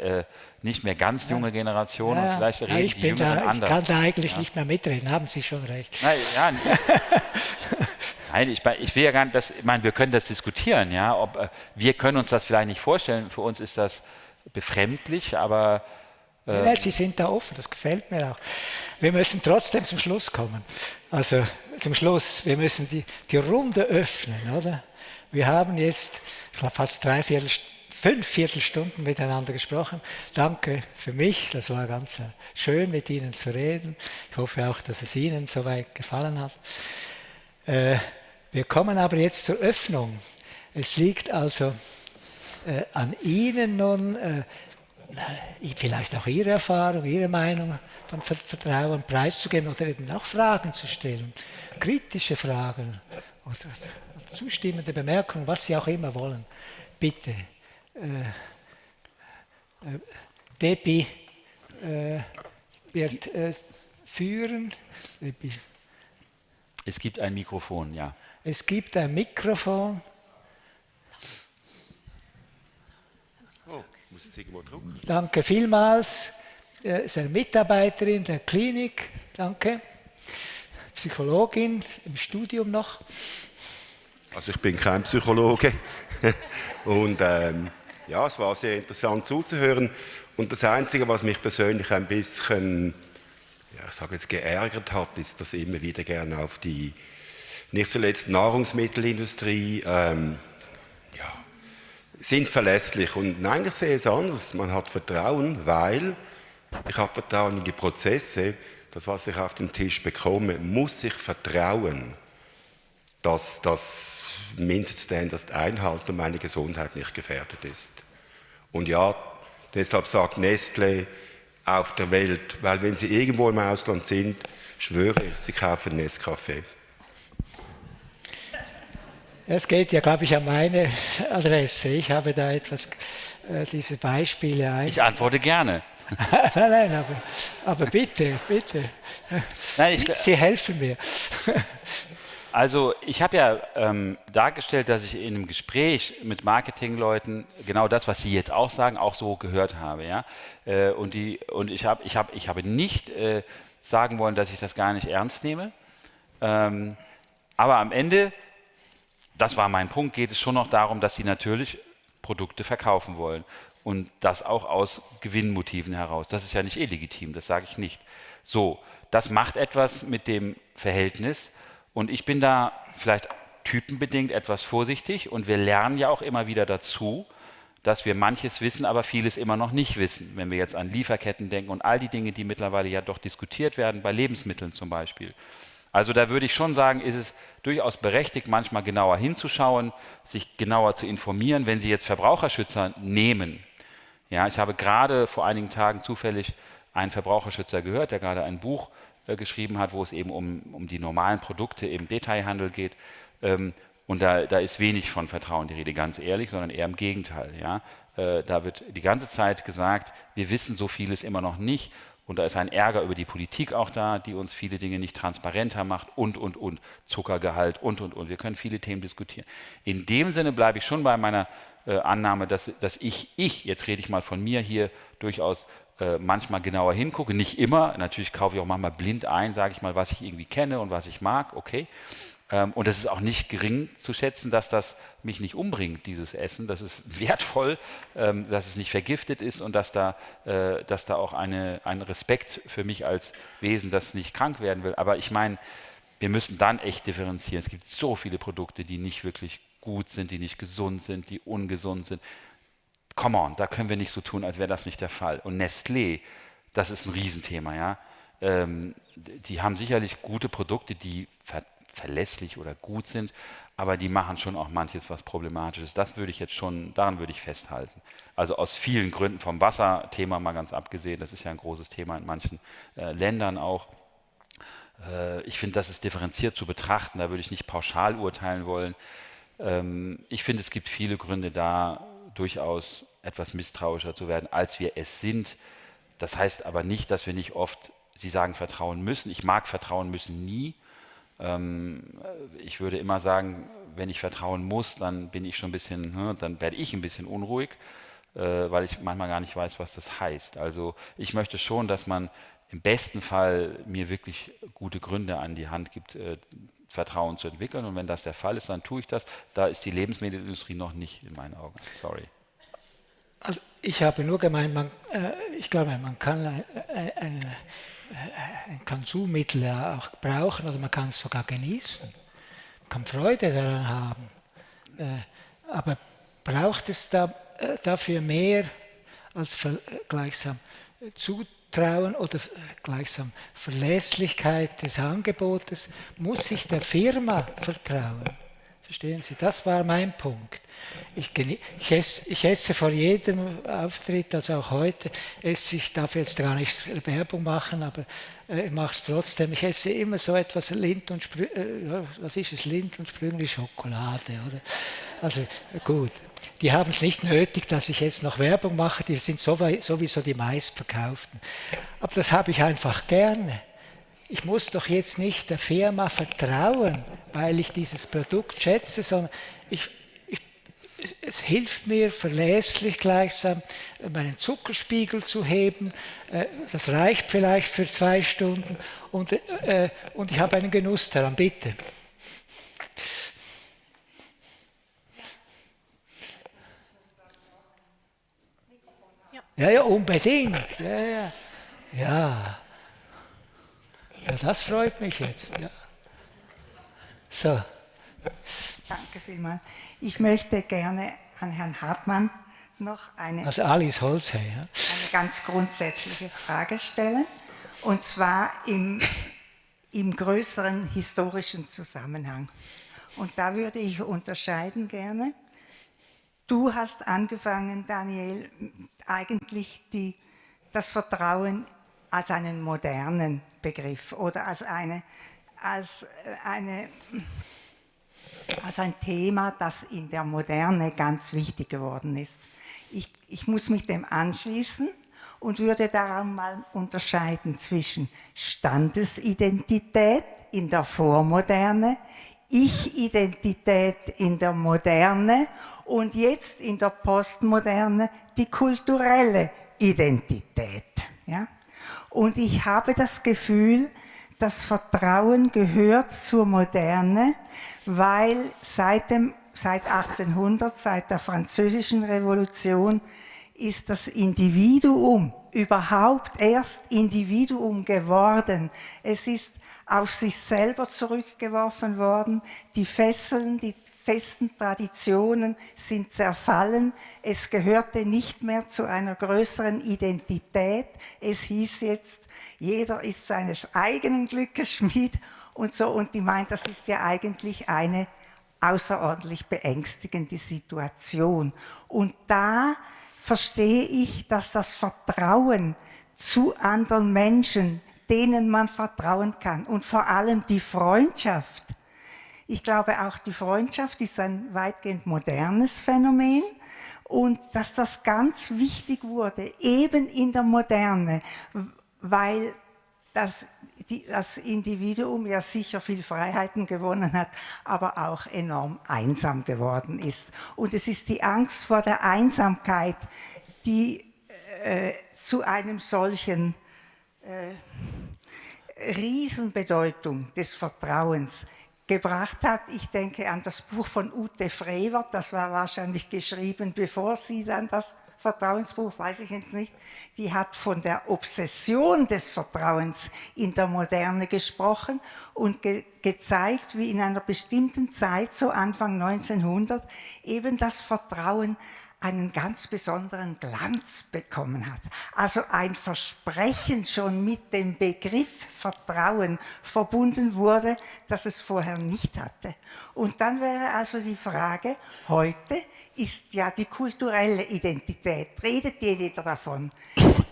nicht mehr ganz junge Generation und vielleicht reden die Jüngeren anders. Ich kann da eigentlich nicht mehr mitreden, haben Sie schon recht. Nein, ich will ja gar nicht, wir können das diskutieren, ja, wir können uns das vielleicht nicht vorstellen, für uns ist das befremdlich, aber... Nein, Sie sind da offen, das gefällt mir auch. Wir müssen trotzdem zum Schluss kommen. Also zum Schluss, wir müssen die Runde öffnen, oder? Wir haben jetzt, ich glaube, fast 5 Viertelstunden miteinander gesprochen. Danke für mich, das war ganz schön, mit Ihnen zu reden. Ich hoffe auch, dass es Ihnen soweit gefallen hat. Wir kommen aber jetzt zur Öffnung. Es liegt also an Ihnen nun, vielleicht auch Ihre Erfahrung, Ihre Meinung von Vertrauen preiszugeben oder eben auch Fragen zu stellen, kritische Fragen oder zustimmende Bemerkungen, was Sie auch immer wollen. Bitte. Debbie wird führen. Debbie. Es gibt ein Mikrofon, ja. Es gibt ein Mikrofon. Muss jetzt irgendwo drucken. Danke vielmals. Ist eine Mitarbeiterin der Klinik. Danke. Psychologin im Studium noch. Also ich bin kein Psychologe. Und es war sehr interessant zuzuhören. Und das Einzige, was mich persönlich ein bisschen geärgert hat, ist, dass immer wieder gerne auf die, nicht zuletzt Nahrungsmittelindustrie, sind verlässlich. Und nein, ich sehe es anders. Man hat Vertrauen, weil ich habe Vertrauen in die Prozesse. Das, was ich auf den Tisch bekomme, muss ich vertrauen, dass das Mindeststandards einhalten und meine Gesundheit nicht gefährdet ist. Und ja, deshalb sagt Nestlé auf der Welt, weil wenn Sie irgendwo im Ausland sind, schwöre ich, Sie kaufen Nescafé. Es geht ja, glaube ich, an meine Adresse. Ich habe da etwas, diese Beispiele ein. Ich antworte gerne. Nein, aber bitte. Nein, Sie helfen mir. Also ich habe ja dargestellt, dass ich in einem Gespräch mit Marketingleuten genau das, was Sie jetzt auch sagen, auch so gehört habe. Ja? Und ich habe nicht sagen wollen, dass ich das gar nicht ernst nehme. Aber am Ende, das war mein Punkt, geht es schon noch darum, dass Sie natürlich Produkte verkaufen wollen. Und das auch aus Gewinnmotiven heraus. Das ist ja nicht illegitim, das sage ich nicht. So, das macht etwas mit dem Verhältnis. Und ich bin da vielleicht typenbedingt etwas vorsichtig. Und wir lernen ja auch immer wieder dazu, dass wir manches wissen, aber vieles immer noch nicht wissen. Wenn wir jetzt an Lieferketten denken und all die Dinge, die mittlerweile ja doch diskutiert werden, bei Lebensmitteln zum Beispiel. Also da würde ich schon sagen, ist es durchaus berechtigt, manchmal genauer hinzuschauen, sich genauer zu informieren, wenn Sie jetzt Verbraucherschützer nehmen. Ja, ich habe gerade vor einigen Tagen zufällig einen Verbraucherschützer gehört, der gerade ein Buch geschrieben hat, wo es eben um die normalen Produkte im Detailhandel geht. Und da ist wenig von Vertrauen die Rede, ganz ehrlich, sondern eher im Gegenteil. Ja? Da wird die ganze Zeit gesagt, wir wissen so vieles immer noch nicht. Und da ist ein Ärger über die Politik auch da, die uns viele Dinge nicht transparenter macht und. Zuckergehalt und. Wir können viele Themen diskutieren. In dem Sinne bleibe ich schon bei meiner Annahme, dass ich, jetzt rede ich mal von mir hier, durchaus manchmal genauer hingucke, nicht immer. Natürlich kaufe ich auch manchmal blind ein, sage ich mal, was ich irgendwie kenne und was ich mag, okay. Und es ist auch nicht gering zu schätzen, dass das mich nicht umbringt, dieses Essen. Das ist wertvoll, dass es nicht vergiftet ist und dass da auch ein Respekt für mich als Wesen, das nicht krank werden will. Aber ich meine, wir müssen dann echt differenzieren. Es gibt so viele Produkte, die nicht wirklich gut sind, die nicht gesund sind, die ungesund sind. Come on, da können wir nicht so tun, als wäre das nicht der Fall. Und Nestlé, das ist ein Riesenthema, ja. Die haben sicherlich gute Produkte, die verlässlich oder gut sind, aber die machen schon auch manches, was problematisch ist. Das würde ich jetzt schon, daran würde ich festhalten. Also aus vielen Gründen, vom Wasserthema mal ganz abgesehen, das ist ja ein großes Thema in manchen Ländern auch. Ich finde, das ist differenziert zu betrachten, da würde ich nicht pauschal urteilen wollen. Ich finde, es gibt viele Gründe da, durchaus etwas misstrauischer zu werden, als wir es sind. Das heißt aber nicht, dass wir nicht oft, Sie sagen, vertrauen müssen. Ich mag vertrauen müssen nie. Ich würde immer sagen, wenn ich vertrauen muss, dann bin ich schon ein bisschen, dann werde ich ein bisschen unruhig, weil ich manchmal gar nicht weiß, was das heißt. Also ich möchte schon, dass man im besten Fall mir wirklich gute Gründe an die Hand gibt, Vertrauen zu entwickeln. Und wenn das der Fall ist, dann tue ich das. Da ist die Lebensmittelindustrie noch nicht in meinen Augen. Sorry. Also ich habe nur gemeint, ich glaube, man kann ein Konsummittel ja auch brauchen oder man kann es sogar genießen. Man kann Freude daran haben. Aber braucht es dafür mehr als gleichsam Zutrauen oder gleichsam Verlässlichkeit des Angebotes? Muss ich der Firma vertrauen? Verstehen Sie, das war mein Punkt. Ich esse vor jedem Auftritt, also auch heute, ich darf jetzt gar nicht Werbung machen, aber ich mache es trotzdem. Ich esse immer so etwas Lind und Sprüngli Schokolade. Oder? Also gut, die haben es nicht nötig, dass ich jetzt noch Werbung mache, die sind sowieso die meistverkauften. Aber das habe ich einfach gerne. Ich muss doch jetzt nicht der Firma vertrauen, weil ich dieses Produkt schätze, sondern es hilft mir verlässlich gleichsam, meinen Zuckerspiegel zu heben. Das reicht vielleicht für 2 Stunden und ich habe einen Genuss daran. Bitte. Ja, unbedingt. Ja, das freut mich jetzt. Ja. So. Danke vielmals. Ich möchte gerne an Herrn Hartmann noch eine Alice Holzhey, ja? Eine ganz grundsätzliche Frage stellen, und zwar im größeren historischen Zusammenhang. Und da würde ich unterscheiden gerne. Du hast angefangen, Daniel, eigentlich das Vertrauen als einen modernen Begriff oder als ein Thema, das in der Moderne ganz wichtig geworden ist. Ich muss mich dem anschließen und würde daran mal unterscheiden zwischen Standesidentität in der Vormoderne, Ich-Identität in der Moderne und jetzt in der Postmoderne die kulturelle Identität. Ja? Und ich habe das Gefühl, das Vertrauen gehört zur Moderne, weil seit 1800, seit der Französischen Revolution, ist das Individuum überhaupt erst Individuum geworden. Es ist auf sich selber zurückgeworfen worden, die Fesseln, die festen Traditionen sind zerfallen, es gehörte nicht mehr zu einer größeren Identität, es hieß jetzt, jeder ist seines eigenen Glückes Schmied und so, und die meint, das ist ja eigentlich eine außerordentlich beängstigende Situation. Und da verstehe ich, dass das Vertrauen zu anderen Menschen, denen man vertrauen kann, und vor allem die Freundschaft. Ich glaube, auch die Freundschaft ist ein weitgehend modernes Phänomen und dass das ganz wichtig wurde, eben in der Moderne, weil das Individuum ja sicher viel Freiheiten gewonnen hat, aber auch enorm einsam geworden ist. Und es ist die Angst vor der Einsamkeit, die zu einem solchen Riesenbedeutung des Vertrauens gebracht hat. Ich denke an das Buch von Ute Frevert, das war wahrscheinlich geschrieben, bevor sie dann das Vertrauensbuch, weiß ich jetzt nicht, die hat von der Obsession des Vertrauens in der Moderne gesprochen und gezeigt, wie in einer bestimmten Zeit, so Anfang 1900, eben das Vertrauen einen ganz besonderen Glanz bekommen hat. Also ein Versprechen schon mit dem Begriff Vertrauen verbunden wurde, das es vorher nicht hatte. Und dann wäre also die Frage, heute ist ja die kulturelle Identität, redet jeder davon.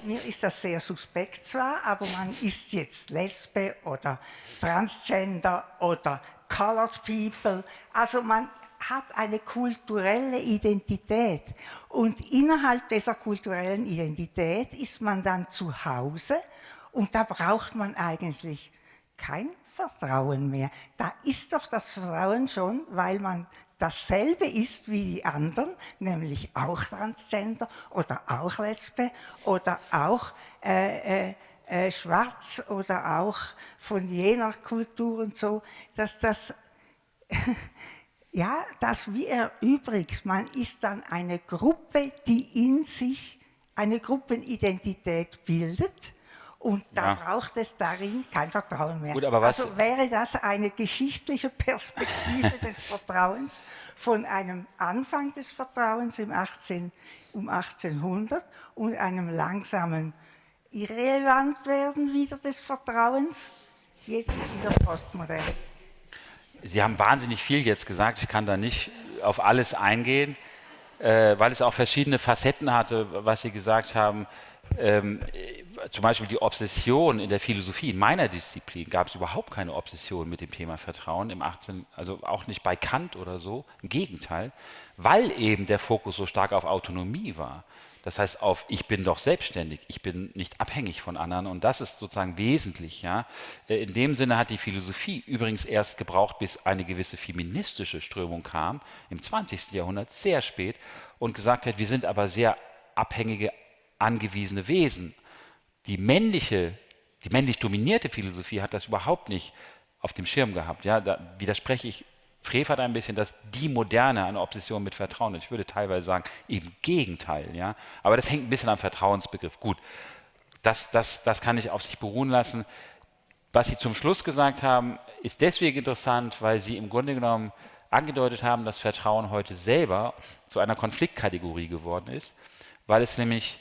Mir ist das sehr suspekt zwar, aber man ist jetzt Lesbe oder Transgender oder Colored People, also man hat eine kulturelle Identität und innerhalb dieser kulturellen Identität ist man dann zu Hause und da braucht man eigentlich kein Vertrauen mehr. Da ist doch das Vertrauen schon, weil man dasselbe ist wie die anderen, nämlich auch Transgender oder auch Lesbe oder auch schwarz oder auch von jener Kultur und so, dass das ja, das wie erübrigt, man ist dann eine Gruppe, die in sich eine Gruppenidentität bildet und da braucht es darin kein Vertrauen mehr. Gut, aber also wäre das eine geschichtliche Perspektive des Vertrauens von einem Anfang des Vertrauens um 1800 und einem langsamen Irrelevantwerden wieder des Vertrauens, jetzt in der Postmoderne. Sie haben wahnsinnig viel jetzt gesagt, ich kann da nicht auf alles eingehen, weil es auch verschiedene Facetten hatte, was Sie gesagt haben. Zum Beispiel die Obsession in der Philosophie. In meiner Disziplin gab es überhaupt keine Obsession mit dem Thema Vertrauen im 18., also auch nicht bei Kant oder so, im Gegenteil, weil eben der Fokus so stark auf Autonomie war. Das heißt auf, ich bin doch selbstständig, ich bin nicht abhängig von anderen und das ist sozusagen wesentlich. Ja. In dem Sinne hat die Philosophie übrigens erst gebraucht, bis eine gewisse feministische Strömung kam, im 20. Jahrhundert, sehr spät, und gesagt hat, wir sind aber sehr abhängige, angewiesene Wesen. Die männlich dominierte Philosophie hat das überhaupt nicht auf dem Schirm gehabt. Ja. Da widerspreche ich Frevert ein bisschen, dass die Moderne eine Obsession mit Vertrauen ist. Ich würde teilweise sagen, im Gegenteil. Ja? Aber das hängt ein bisschen am Vertrauensbegriff. Gut, das kann ich auf sich beruhen lassen. Was Sie zum Schluss gesagt haben, ist deswegen interessant, weil Sie im Grunde genommen angedeutet haben, dass Vertrauen heute selber zu einer Konfliktkategorie geworden ist, weil es nämlich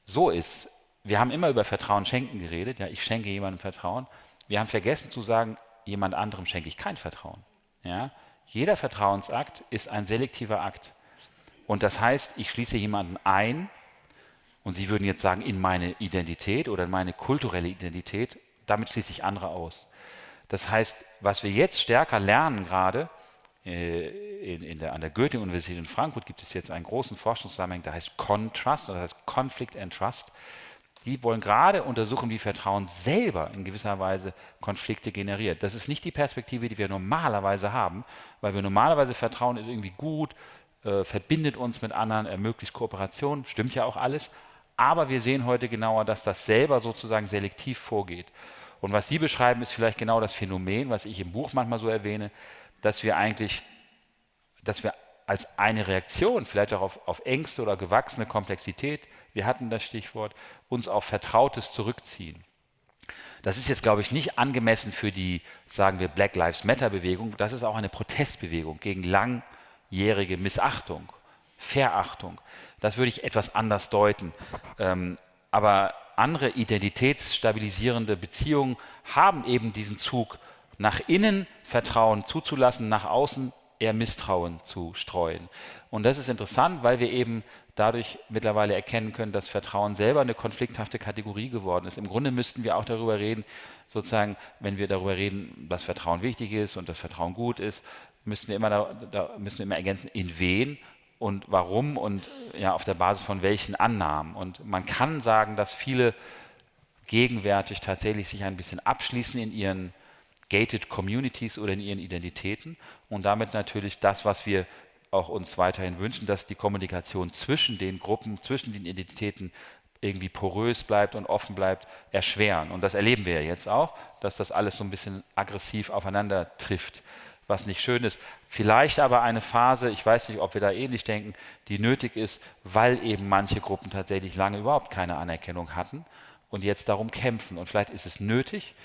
so ist, wir haben immer über Vertrauen schenken geredet, ja, ich schenke jemandem Vertrauen, wir haben vergessen zu sagen, jemand anderem schenke ich kein Vertrauen. Ja? Jeder Vertrauensakt ist ein selektiver Akt. Und das heißt, ich schließe jemanden ein, und Sie würden jetzt sagen, in meine Identität oder in meine kulturelle Identität, damit schließe ich andere aus. Das heißt, was wir jetzt stärker lernen gerade, an der Goethe-Universität in Frankfurt gibt es jetzt einen großen Forschungszusammenhang, der heißt Contrast, das heißt Conflict and Trust. Die wollen gerade untersuchen, wie Vertrauen selber in gewisser Weise Konflikte generiert. Das ist nicht die Perspektive, die wir normalerweise haben, weil wir normalerweise Vertrauen ist irgendwie gut, verbindet uns mit anderen, ermöglicht Kooperation, stimmt ja auch alles. Aber wir sehen heute genauer, dass das selber sozusagen selektiv vorgeht. Und was Sie beschreiben, ist vielleicht genau das Phänomen, was ich im Buch manchmal so erwähne, dass wir als eine Reaktion, vielleicht auch auf Ängste oder gewachsene Komplexität, wir hatten das Stichwort, uns auf Vertrautes zurückziehen. Das ist jetzt, glaube ich, nicht angemessen für die, sagen wir, Black Lives Matter-Bewegung. Das ist auch eine Protestbewegung gegen langjährige Missachtung, Verachtung. Das würde ich etwas anders deuten. Aber andere identitätsstabilisierende Beziehungen haben eben diesen Zug, nach innen Vertrauen zuzulassen, nach außen eher Misstrauen zu streuen. Und das ist interessant, weil wir eben dadurch mittlerweile erkennen können, dass Vertrauen selber eine konflikthafte Kategorie geworden ist. Im Grunde müssten wir auch darüber reden, sozusagen, wenn wir darüber reden, dass Vertrauen wichtig ist und dass Vertrauen gut ist, müssen wir immer ergänzen, in wen und warum und ja, auf der Basis von welchen Annahmen. Und man kann sagen, dass viele gegenwärtig tatsächlich sich ein bisschen abschließen in ihren gated Communities oder in ihren Identitäten und damit natürlich das, was wir auch uns weiterhin wünschen, dass die Kommunikation zwischen den Gruppen, zwischen den Identitäten irgendwie porös bleibt und offen bleibt, erschweren. Und das erleben wir ja jetzt auch, dass das alles so ein bisschen aggressiv aufeinander trifft, was nicht schön ist. Vielleicht aber eine Phase, ich weiß nicht, ob wir da ähnlich denken, die nötig ist, weil eben manche Gruppen tatsächlich lange überhaupt keine Anerkennung hatten und jetzt darum kämpfen. Und vielleicht ist es nötig,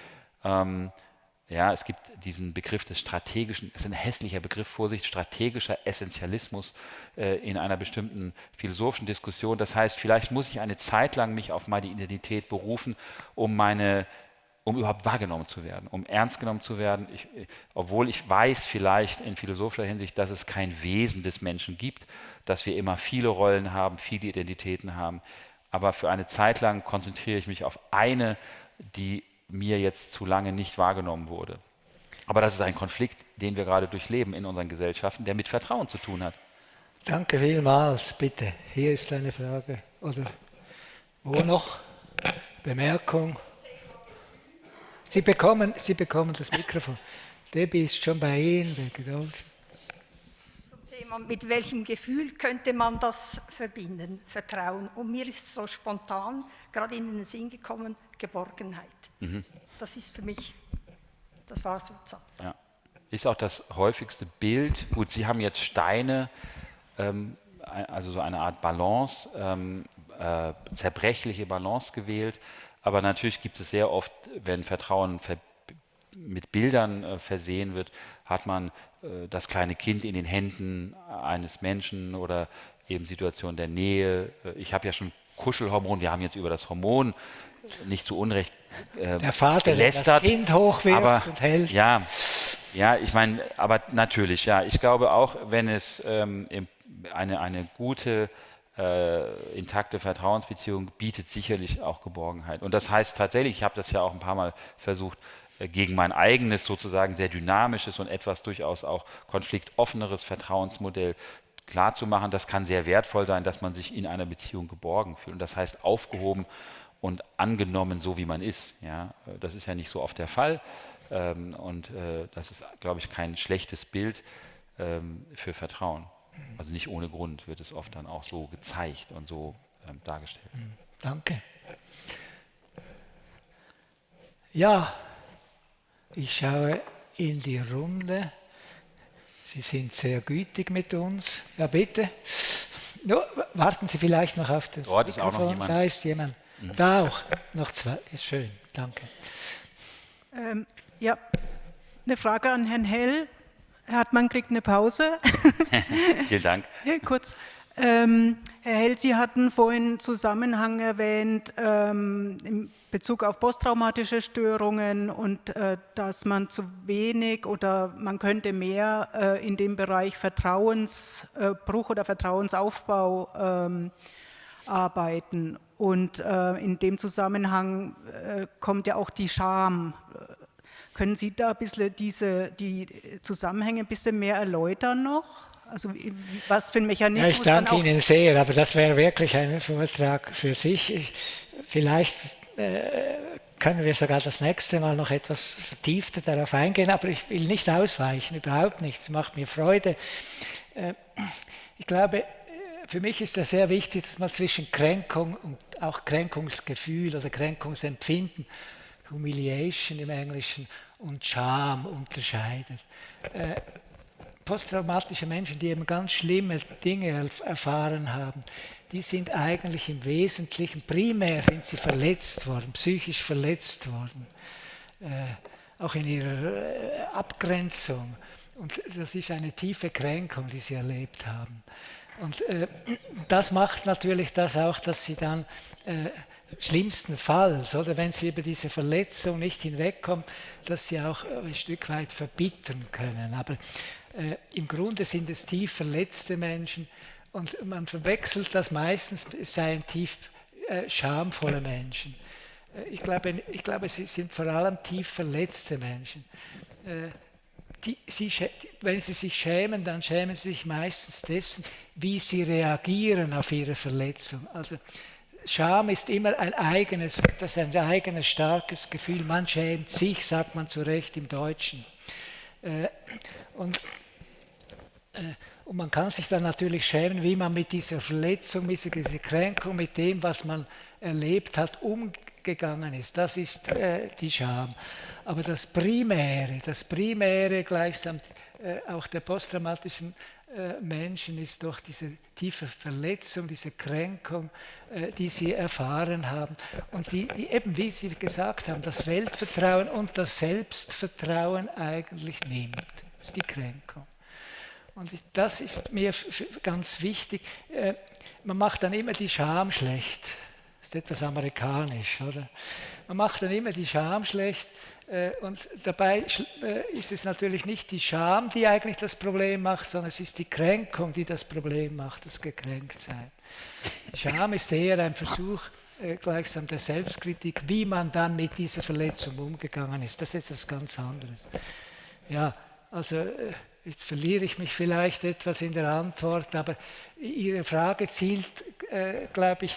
ja, es gibt diesen Begriff des strategischen, es ist ein hässlicher Begriff, Vorsicht, strategischer Essentialismus in einer bestimmten philosophischen Diskussion. Das heißt, vielleicht muss ich eine Zeit lang mich auf meine Identität berufen, um überhaupt wahrgenommen zu werden, um ernst genommen zu werden, obwohl ich weiß vielleicht in philosophischer Hinsicht, dass es kein Wesen des Menschen gibt, dass wir immer viele Rollen haben, viele Identitäten haben, aber für eine Zeit lang konzentriere ich mich auf eine, die mir jetzt zu lange nicht wahrgenommen wurde. Aber das ist ein Konflikt, den wir gerade durchleben in unseren Gesellschaften, der mit Vertrauen zu tun hat. Danke vielmals, bitte. Hier ist eine Frage. Oder wo noch? Bemerkung? Sie bekommen das Mikrofon. Debbie ist schon bei Ihnen. Geduld. Zum Thema, mit welchem Gefühl könnte man das verbinden, Vertrauen? Und mir ist so spontan gerade in den Sinn gekommen, Geborgenheit. Das ist für mich, das war so. Ja. Ist auch das häufigste Bild. Gut, Sie haben jetzt Steine, also so eine Art Balance, zerbrechliche Balance gewählt. Aber natürlich gibt es sehr oft, wenn Vertrauen mit Bildern versehen wird, hat man das kleine Kind in den Händen eines Menschen oder eben Situationen der Nähe. Ich habe ja schon Kuschelhormon, wir haben jetzt über das Hormon nicht zu Unrecht der Vater, gelästert, der das Kind hochwirft aber, und hält. Ja, ich meine, aber natürlich, ja. Ich glaube auch, wenn es eine gute, intakte Vertrauensbeziehung bietet sicherlich auch Geborgenheit. Und das heißt tatsächlich, ich habe das ja auch ein paar Mal versucht, gegen mein eigenes sozusagen sehr dynamisches und etwas durchaus auch konfliktoffeneres Vertrauensmodell klarzumachen, das kann sehr wertvoll sein, dass man sich in einer Beziehung geborgen fühlt. Und das heißt aufgehoben und angenommen, so wie man ist. Ja, das ist ja nicht so oft der Fall. Und das ist, glaube ich, kein schlechtes Bild für Vertrauen. Also nicht ohne Grund wird es oft dann auch so gezeigt und so dargestellt. Danke. Ja, ich schaue in die Runde. Sie sind sehr gütig mit uns. Ja, bitte. No, warten Sie vielleicht noch auf das Dort ist auch noch jemand. Da ist jemand. Da auch. Noch zwei. Ist schön. Danke. Ja, eine Frage an Herrn Hell. Herr Hartmann kriegt eine Pause. Vielen Dank. Kurz. Herr Hell, Sie hatten vorhin Zusammenhang erwähnt in Bezug auf posttraumatische Störungen und dass man zu wenig oder man könnte mehr in dem Bereich Vertrauensbruch oder Vertrauensaufbau arbeiten. Und in dem Zusammenhang kommt ja auch die Scham. Können Sie da ein bisschen die Zusammenhänge ein bisschen mehr erläutern noch? Also was für ein Mechanismus? Ja, ich danke Ihnen sehr, aber das wäre wirklich ein Vortrag für sich. Vielleicht können wir sogar das nächste Mal noch etwas vertiefter darauf eingehen, aber ich will nicht ausweichen, überhaupt nicht. Es macht mir Freude. Ich glaube, für mich ist es sehr wichtig, dass man zwischen Kränkung und auch Kränkungsgefühl oder Kränkungsempfinden, Humiliation im Englischen, und Scham unterscheidet. Posttraumatische Menschen, die eben ganz schlimme Dinge erfahren haben, die sind eigentlich im Wesentlichen, primär sind sie verletzt worden, psychisch verletzt worden, auch in ihrer Abgrenzung. Und das ist eine tiefe Kränkung, die sie erlebt haben. Und das macht natürlich das auch, dass sie dann schlimmstenfalls, oder wenn sie über diese Verletzung nicht hinwegkommen, dass sie auch ein Stück weit verbittern können. Aber im Grunde sind es tief verletzte Menschen und man verwechselt das meistens, es seien tief schamvolle Menschen. Ich glaube, sie sind vor allem tief verletzte Menschen. Wenn sie sich schämen, dann schämen sie sich meistens dessen, wie sie reagieren auf ihre Verletzung. Also Scham ist immer ein eigenes starkes Gefühl. Man schämt sich, sagt man zu Recht im Deutschen. Und man kann sich dann natürlich schämen, wie man mit dieser Verletzung, mit dieser Kränkung, mit dem, was man erlebt hat, umgegangen ist. Das ist die Scham. Aber das Primäre gleichsam auch der posttraumatischen Menschen ist doch diese tiefe Verletzung, diese Kränkung, die sie erfahren haben und die eben, wie Sie gesagt haben, das Weltvertrauen und das Selbstvertrauen eigentlich nimmt. Das ist die Kränkung. Und das ist mir ganz wichtig. Man macht dann immer die Scham schlecht. Das ist etwas amerikanisch, oder? Man macht dann immer die Scham schlecht. Und dabei ist es natürlich nicht die Scham, die eigentlich das Problem macht, sondern es ist die Kränkung, die das Problem macht, das Gekränktsein. Die Scham ist eher ein Versuch gleichsam der Selbstkritik, wie man dann mit dieser Verletzung umgegangen ist. Das ist etwas ganz anderes. Ja, also jetzt verliere ich mich vielleicht etwas in der Antwort, aber Ihre Frage zielt, glaube ich,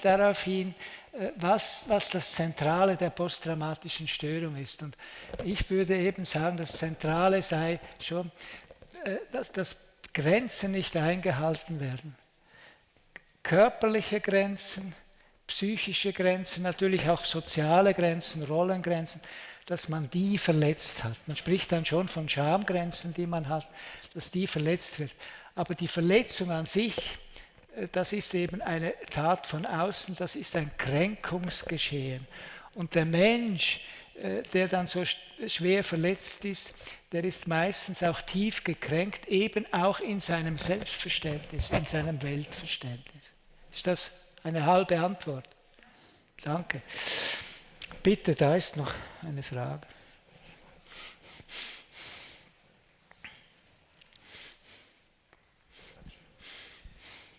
darauf hin, was das Zentrale der posttraumatischen Störung ist. Und ich würde eben sagen, das Zentrale sei schon, dass Grenzen nicht eingehalten werden. Körperliche Grenzen, psychische Grenzen, natürlich auch soziale Grenzen, Rollengrenzen, dass man die verletzt hat. Man spricht dann schon von Schamgrenzen, die man hat, dass die verletzt wird. Aber die Verletzung an sich, das ist eben eine Tat von außen, das ist ein Kränkungsgeschehen. Und der Mensch, der dann so schwer verletzt ist, der ist meistens auch tief gekränkt, eben auch in seinem Selbstverständnis, in seinem Weltverständnis. Ist das eine halbe Antwort? Danke. Bitte, da ist noch eine Frage.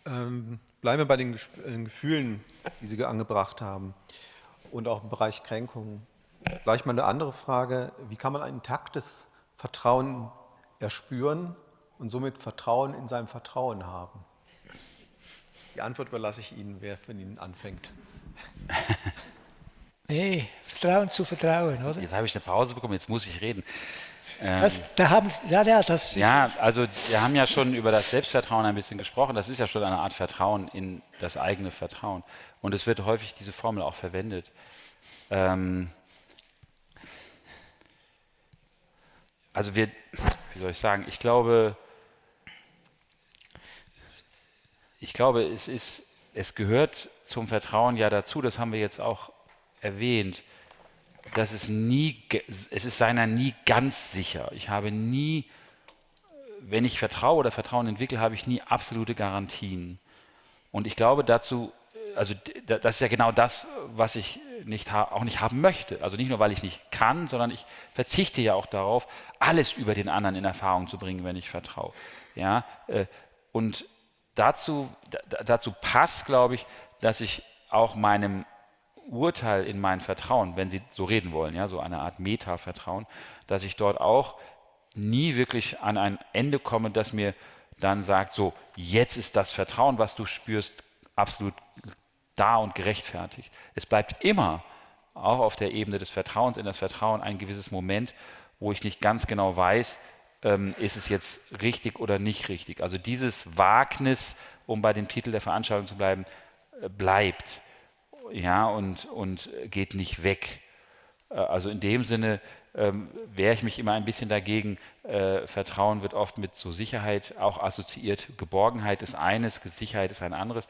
Bleiben wir bei den Gefühlen, die Sie angebracht haben und auch im Bereich Kränkungen. Gleich mal eine andere Frage. Wie kann man ein intaktes Vertrauen erspüren und somit Vertrauen in seinem Vertrauen haben? Die Antwort überlasse ich Ihnen, wer von Ihnen anfängt. Nee, Vertrauen zu vertrauen, oder? Jetzt habe ich eine Pause bekommen, jetzt muss ich reden. Das Also wir haben ja schon über das Selbstvertrauen ein bisschen gesprochen. Das ist ja schon eine Art Vertrauen in das eigene Vertrauen. Und es wird häufig diese Formel auch verwendet. Also wie soll ich sagen, ich glaube, es gehört zum Vertrauen ja dazu, das haben wir jetzt auch erwähnt, dass es ist seiner nie ganz sicher. Ich habe nie, wenn ich vertraue oder Vertrauen entwickle, habe ich nie absolute Garantien. Und ich glaube dazu, also das ist ja genau das, was ich auch nicht haben möchte. Also nicht nur, weil ich nicht kann, sondern ich verzichte ja auch darauf, alles über den anderen in Erfahrung zu bringen, wenn ich vertraue. Ja? Und dazu passt, glaube ich, dass ich auch meinem Urteil in mein Vertrauen, wenn Sie so reden wollen, ja, so eine Art Meta-Vertrauen, dass ich dort auch nie wirklich an ein Ende komme, das mir dann sagt, so, jetzt ist das Vertrauen, was du spürst, absolut da und gerechtfertigt. Es bleibt immer, auch auf der Ebene des Vertrauens, in das Vertrauen ein gewisses Moment, wo ich nicht ganz genau weiß, ist es jetzt richtig oder nicht richtig. Also dieses Wagnis, um bei dem Titel der Veranstaltung zu bleiben, bleibt. Ja, und geht nicht weg. Also in dem Sinne wehre ich mich immer ein bisschen dagegen. Vertrauen wird oft mit so Sicherheit auch assoziiert. Geborgenheit ist eines, Sicherheit ist ein anderes.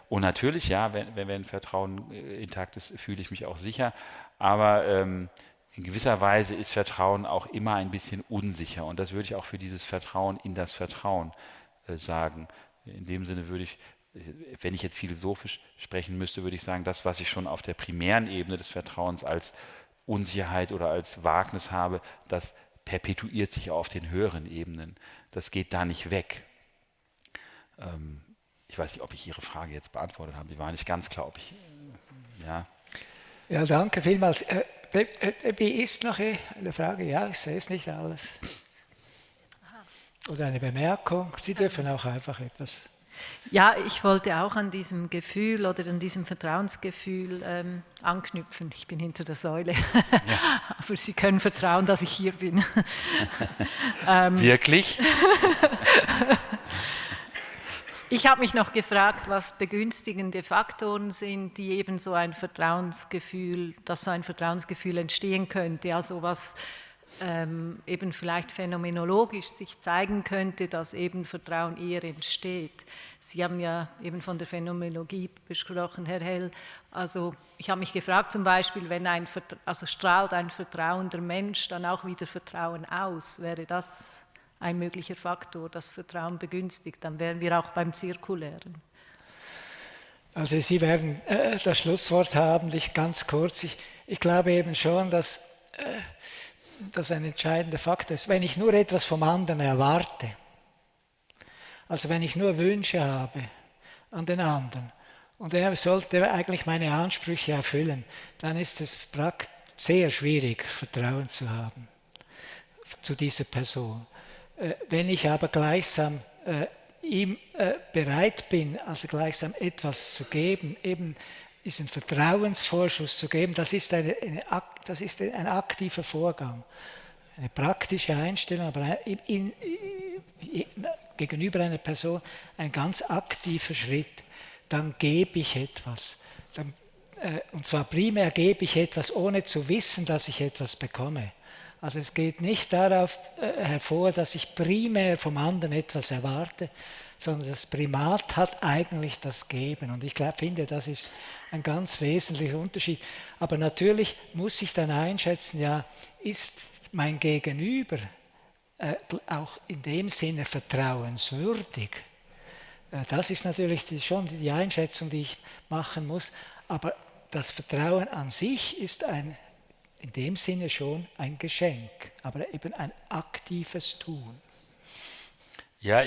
Und natürlich, ja, wenn Vertrauen intakt ist, fühle ich mich auch sicher. Aber in gewisser Weise ist Vertrauen auch immer ein bisschen unsicher. Und das würde ich auch für dieses Vertrauen in das Vertrauen sagen. In dem Sinne würde ich, wenn ich jetzt philosophisch sprechen müsste, würde ich sagen, das, was ich schon auf der primären Ebene des Vertrauens als Unsicherheit oder als Wagnis habe, das perpetuiert sich auf den höheren Ebenen. Das geht da nicht weg. Ich weiß nicht, ob ich Ihre Frage jetzt beantwortet habe. Die war nicht ganz klar, ob ich... Ja, danke vielmals. Wie ist noch eine Frage? Ja, ich sehe es nicht alles. Oder eine Bemerkung. Sie dürfen auch einfach etwas... Ja, ich wollte auch an diesem Gefühl oder an diesem Vertrauensgefühl anknüpfen. Ich bin hinter der Säule, ja. Aber Sie können vertrauen, dass ich hier bin. Wirklich? Ich habe mich noch gefragt, was begünstigende Faktoren sind, die eben dass so ein Vertrauensgefühl entstehen könnte. Also was eben vielleicht phänomenologisch sich zeigen könnte, dass eben Vertrauen eher entsteht. Sie haben ja eben von der Phänomenologie besprochen, Herr Hell. Also ich habe mich gefragt, zum Beispiel, wenn strahlt ein vertrauender Mensch dann auch wieder Vertrauen aus? Wäre das ein möglicher Faktor, das Vertrauen begünstigt? Dann wären wir auch beim Zirkulären. Also Sie werden das Schlusswort haben, ganz kurz. Ich glaube eben schon, dass das ein entscheidender Faktor ist. Wenn ich nur etwas vom anderen erwarte, also wenn ich nur Wünsche habe an den anderen und er sollte eigentlich meine Ansprüche erfüllen, dann ist es sehr schwierig, Vertrauen zu haben zu dieser Person. Wenn ich aber gleichsam ihm bereit bin, also gleichsam etwas zu geben, eben diesen Vertrauensvorschuss zu geben, das ist ein aktiver Vorgang, eine praktische Einstellung, aber gegenüber einer Person ein ganz aktiver Schritt. Dann gebe ich etwas. Und zwar primär gebe ich etwas, ohne zu wissen, dass ich etwas bekomme. Also es geht nicht darauf hervor, dass ich primär vom anderen etwas erwarte, sondern das Primat hat eigentlich das Geben. Und ich finde, das ist ein ganz wesentlicher Unterschied. Aber natürlich muss ich dann einschätzen, ja, ist mein Gegenüber auch in dem Sinne vertrauenswürdig? Das ist natürlich schon die Einschätzung, die ich machen muss. Aber das Vertrauen an sich ist in dem Sinne schon ein Geschenk, aber eben ein aktives Tun. Ja,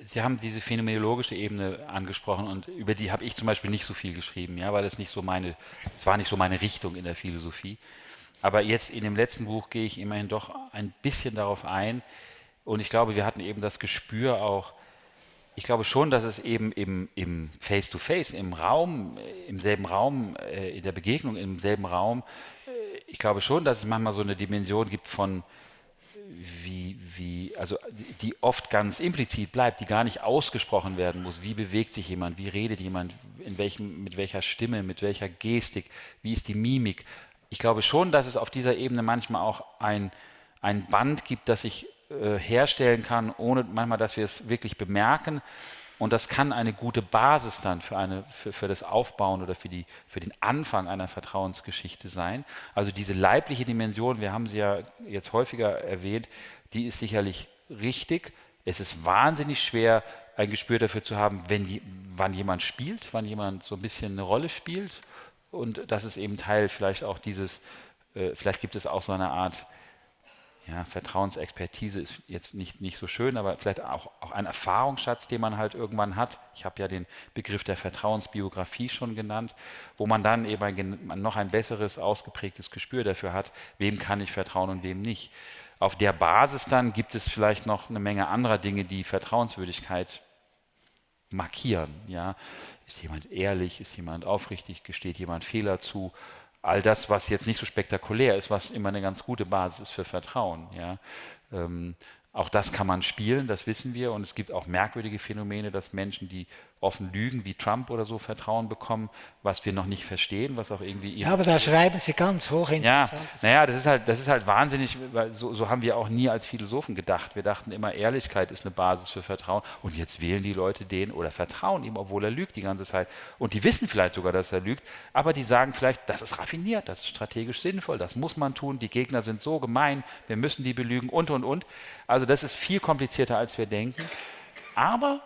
Sie haben diese phänomenologische Ebene angesprochen und über die habe ich zum Beispiel nicht so viel geschrieben, ja, weil es war nicht so meine Richtung in der Philosophie. Aber jetzt in dem letzten Buch gehe ich immerhin doch ein bisschen darauf ein und ich glaube, wir hatten eben das Gespür auch, ich glaube schon, dass es eben im Face-to-Face, im selben Raum, in der Begegnung im selben Raum, ich glaube schon, dass es manchmal so eine Dimension gibt von also die oft ganz implizit bleibt, die gar nicht ausgesprochen werden muss. Wie bewegt sich jemand, wie redet jemand, mit welcher Stimme, mit welcher Gestik, wie ist die Mimik. Ich glaube schon, dass es auf dieser Ebene manchmal auch ein Band gibt, das sich herstellen kann, ohne manchmal, dass wir es wirklich bemerken. Und das kann eine gute Basis dann für das Aufbauen oder für den Anfang einer Vertrauensgeschichte sein. Also diese leibliche Dimension, wir haben sie ja jetzt häufiger erwähnt, die ist sicherlich richtig. Es ist wahnsinnig schwer, ein Gespür dafür zu haben, wann jemand spielt, wann jemand so ein bisschen eine Rolle spielt. Und das ist eben Teil vielleicht auch vielleicht gibt es auch so eine Art, ja, Vertrauensexpertise ist jetzt nicht so schön, aber vielleicht auch ein Erfahrungsschatz, den man halt irgendwann hat. Ich habe ja den Begriff der Vertrauensbiografie schon genannt, wo man dann eben noch ein besseres, ausgeprägtes Gespür dafür hat, wem kann ich vertrauen und wem nicht. Auf der Basis dann gibt es vielleicht noch eine Menge anderer Dinge, die Vertrauenswürdigkeit markieren. Ja? Ist jemand ehrlich, ist jemand aufrichtig, gesteht jemand Fehler zu? All das, was jetzt nicht so spektakulär ist, was immer eine ganz gute Basis ist für Vertrauen. Ja. Auch das kann man spielen, das wissen wir. Und es gibt auch merkwürdige Phänomene, dass Menschen, die offen lügen, wie Trump oder so, Vertrauen bekommen, was wir noch nicht verstehen, was auch irgendwie... Ja, aber da schreiben Sie ganz hochinteressant. Ja, naja, das ist halt wahnsinnig, weil so haben wir auch nie als Philosophen gedacht. Wir dachten immer, Ehrlichkeit ist eine Basis für Vertrauen und jetzt wählen die Leute den oder vertrauen ihm, obwohl er lügt die ganze Zeit. Und die wissen vielleicht sogar, dass er lügt, aber die sagen vielleicht, das ist raffiniert, das ist strategisch sinnvoll, das muss man tun, die Gegner sind so gemein, wir müssen die belügen und. Also das ist viel komplizierter, als wir denken. Aber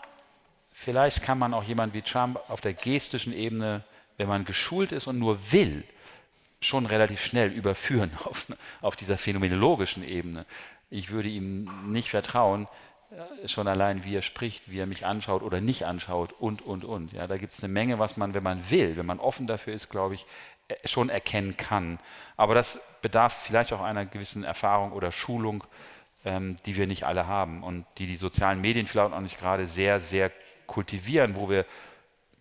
vielleicht kann man auch jemanden wie Trump auf der gestischen Ebene, wenn man geschult ist und nur will, schon relativ schnell überführen auf dieser phänomenologischen Ebene. Ich würde ihm nicht vertrauen, schon allein wie er spricht, wie er mich anschaut oder nicht anschaut und. Ja, da gibt es eine Menge, was man, wenn man will, wenn man offen dafür ist, glaube ich, schon erkennen kann. Aber das bedarf vielleicht auch einer gewissen Erfahrung oder Schulung, die wir nicht alle haben und die sozialen Medien vielleicht auch nicht gerade sehr, sehr kultivieren, wo wir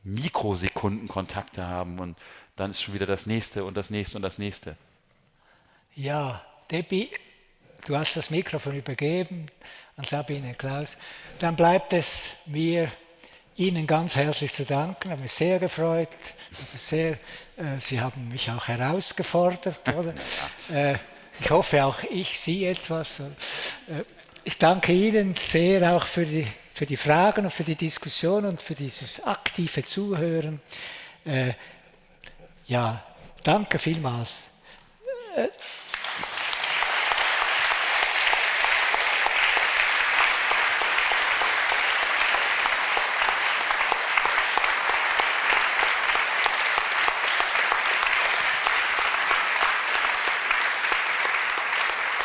Mikrosekundenkontakte haben und dann ist schon wieder das Nächste und das Nächste und das Nächste. Ja, Debbie, du hast das Mikrofon übergeben an Sabine Klaus. Dann bleibt es mir Ihnen ganz herzlich zu danken. Habe mich sehr gefreut. Sie haben mich auch herausgefordert. Oder? Ich hoffe auch ich Sie etwas. Ich danke Ihnen sehr auch für die Fragen und für die Diskussion und für dieses aktive Zuhören. Ja, danke vielmals.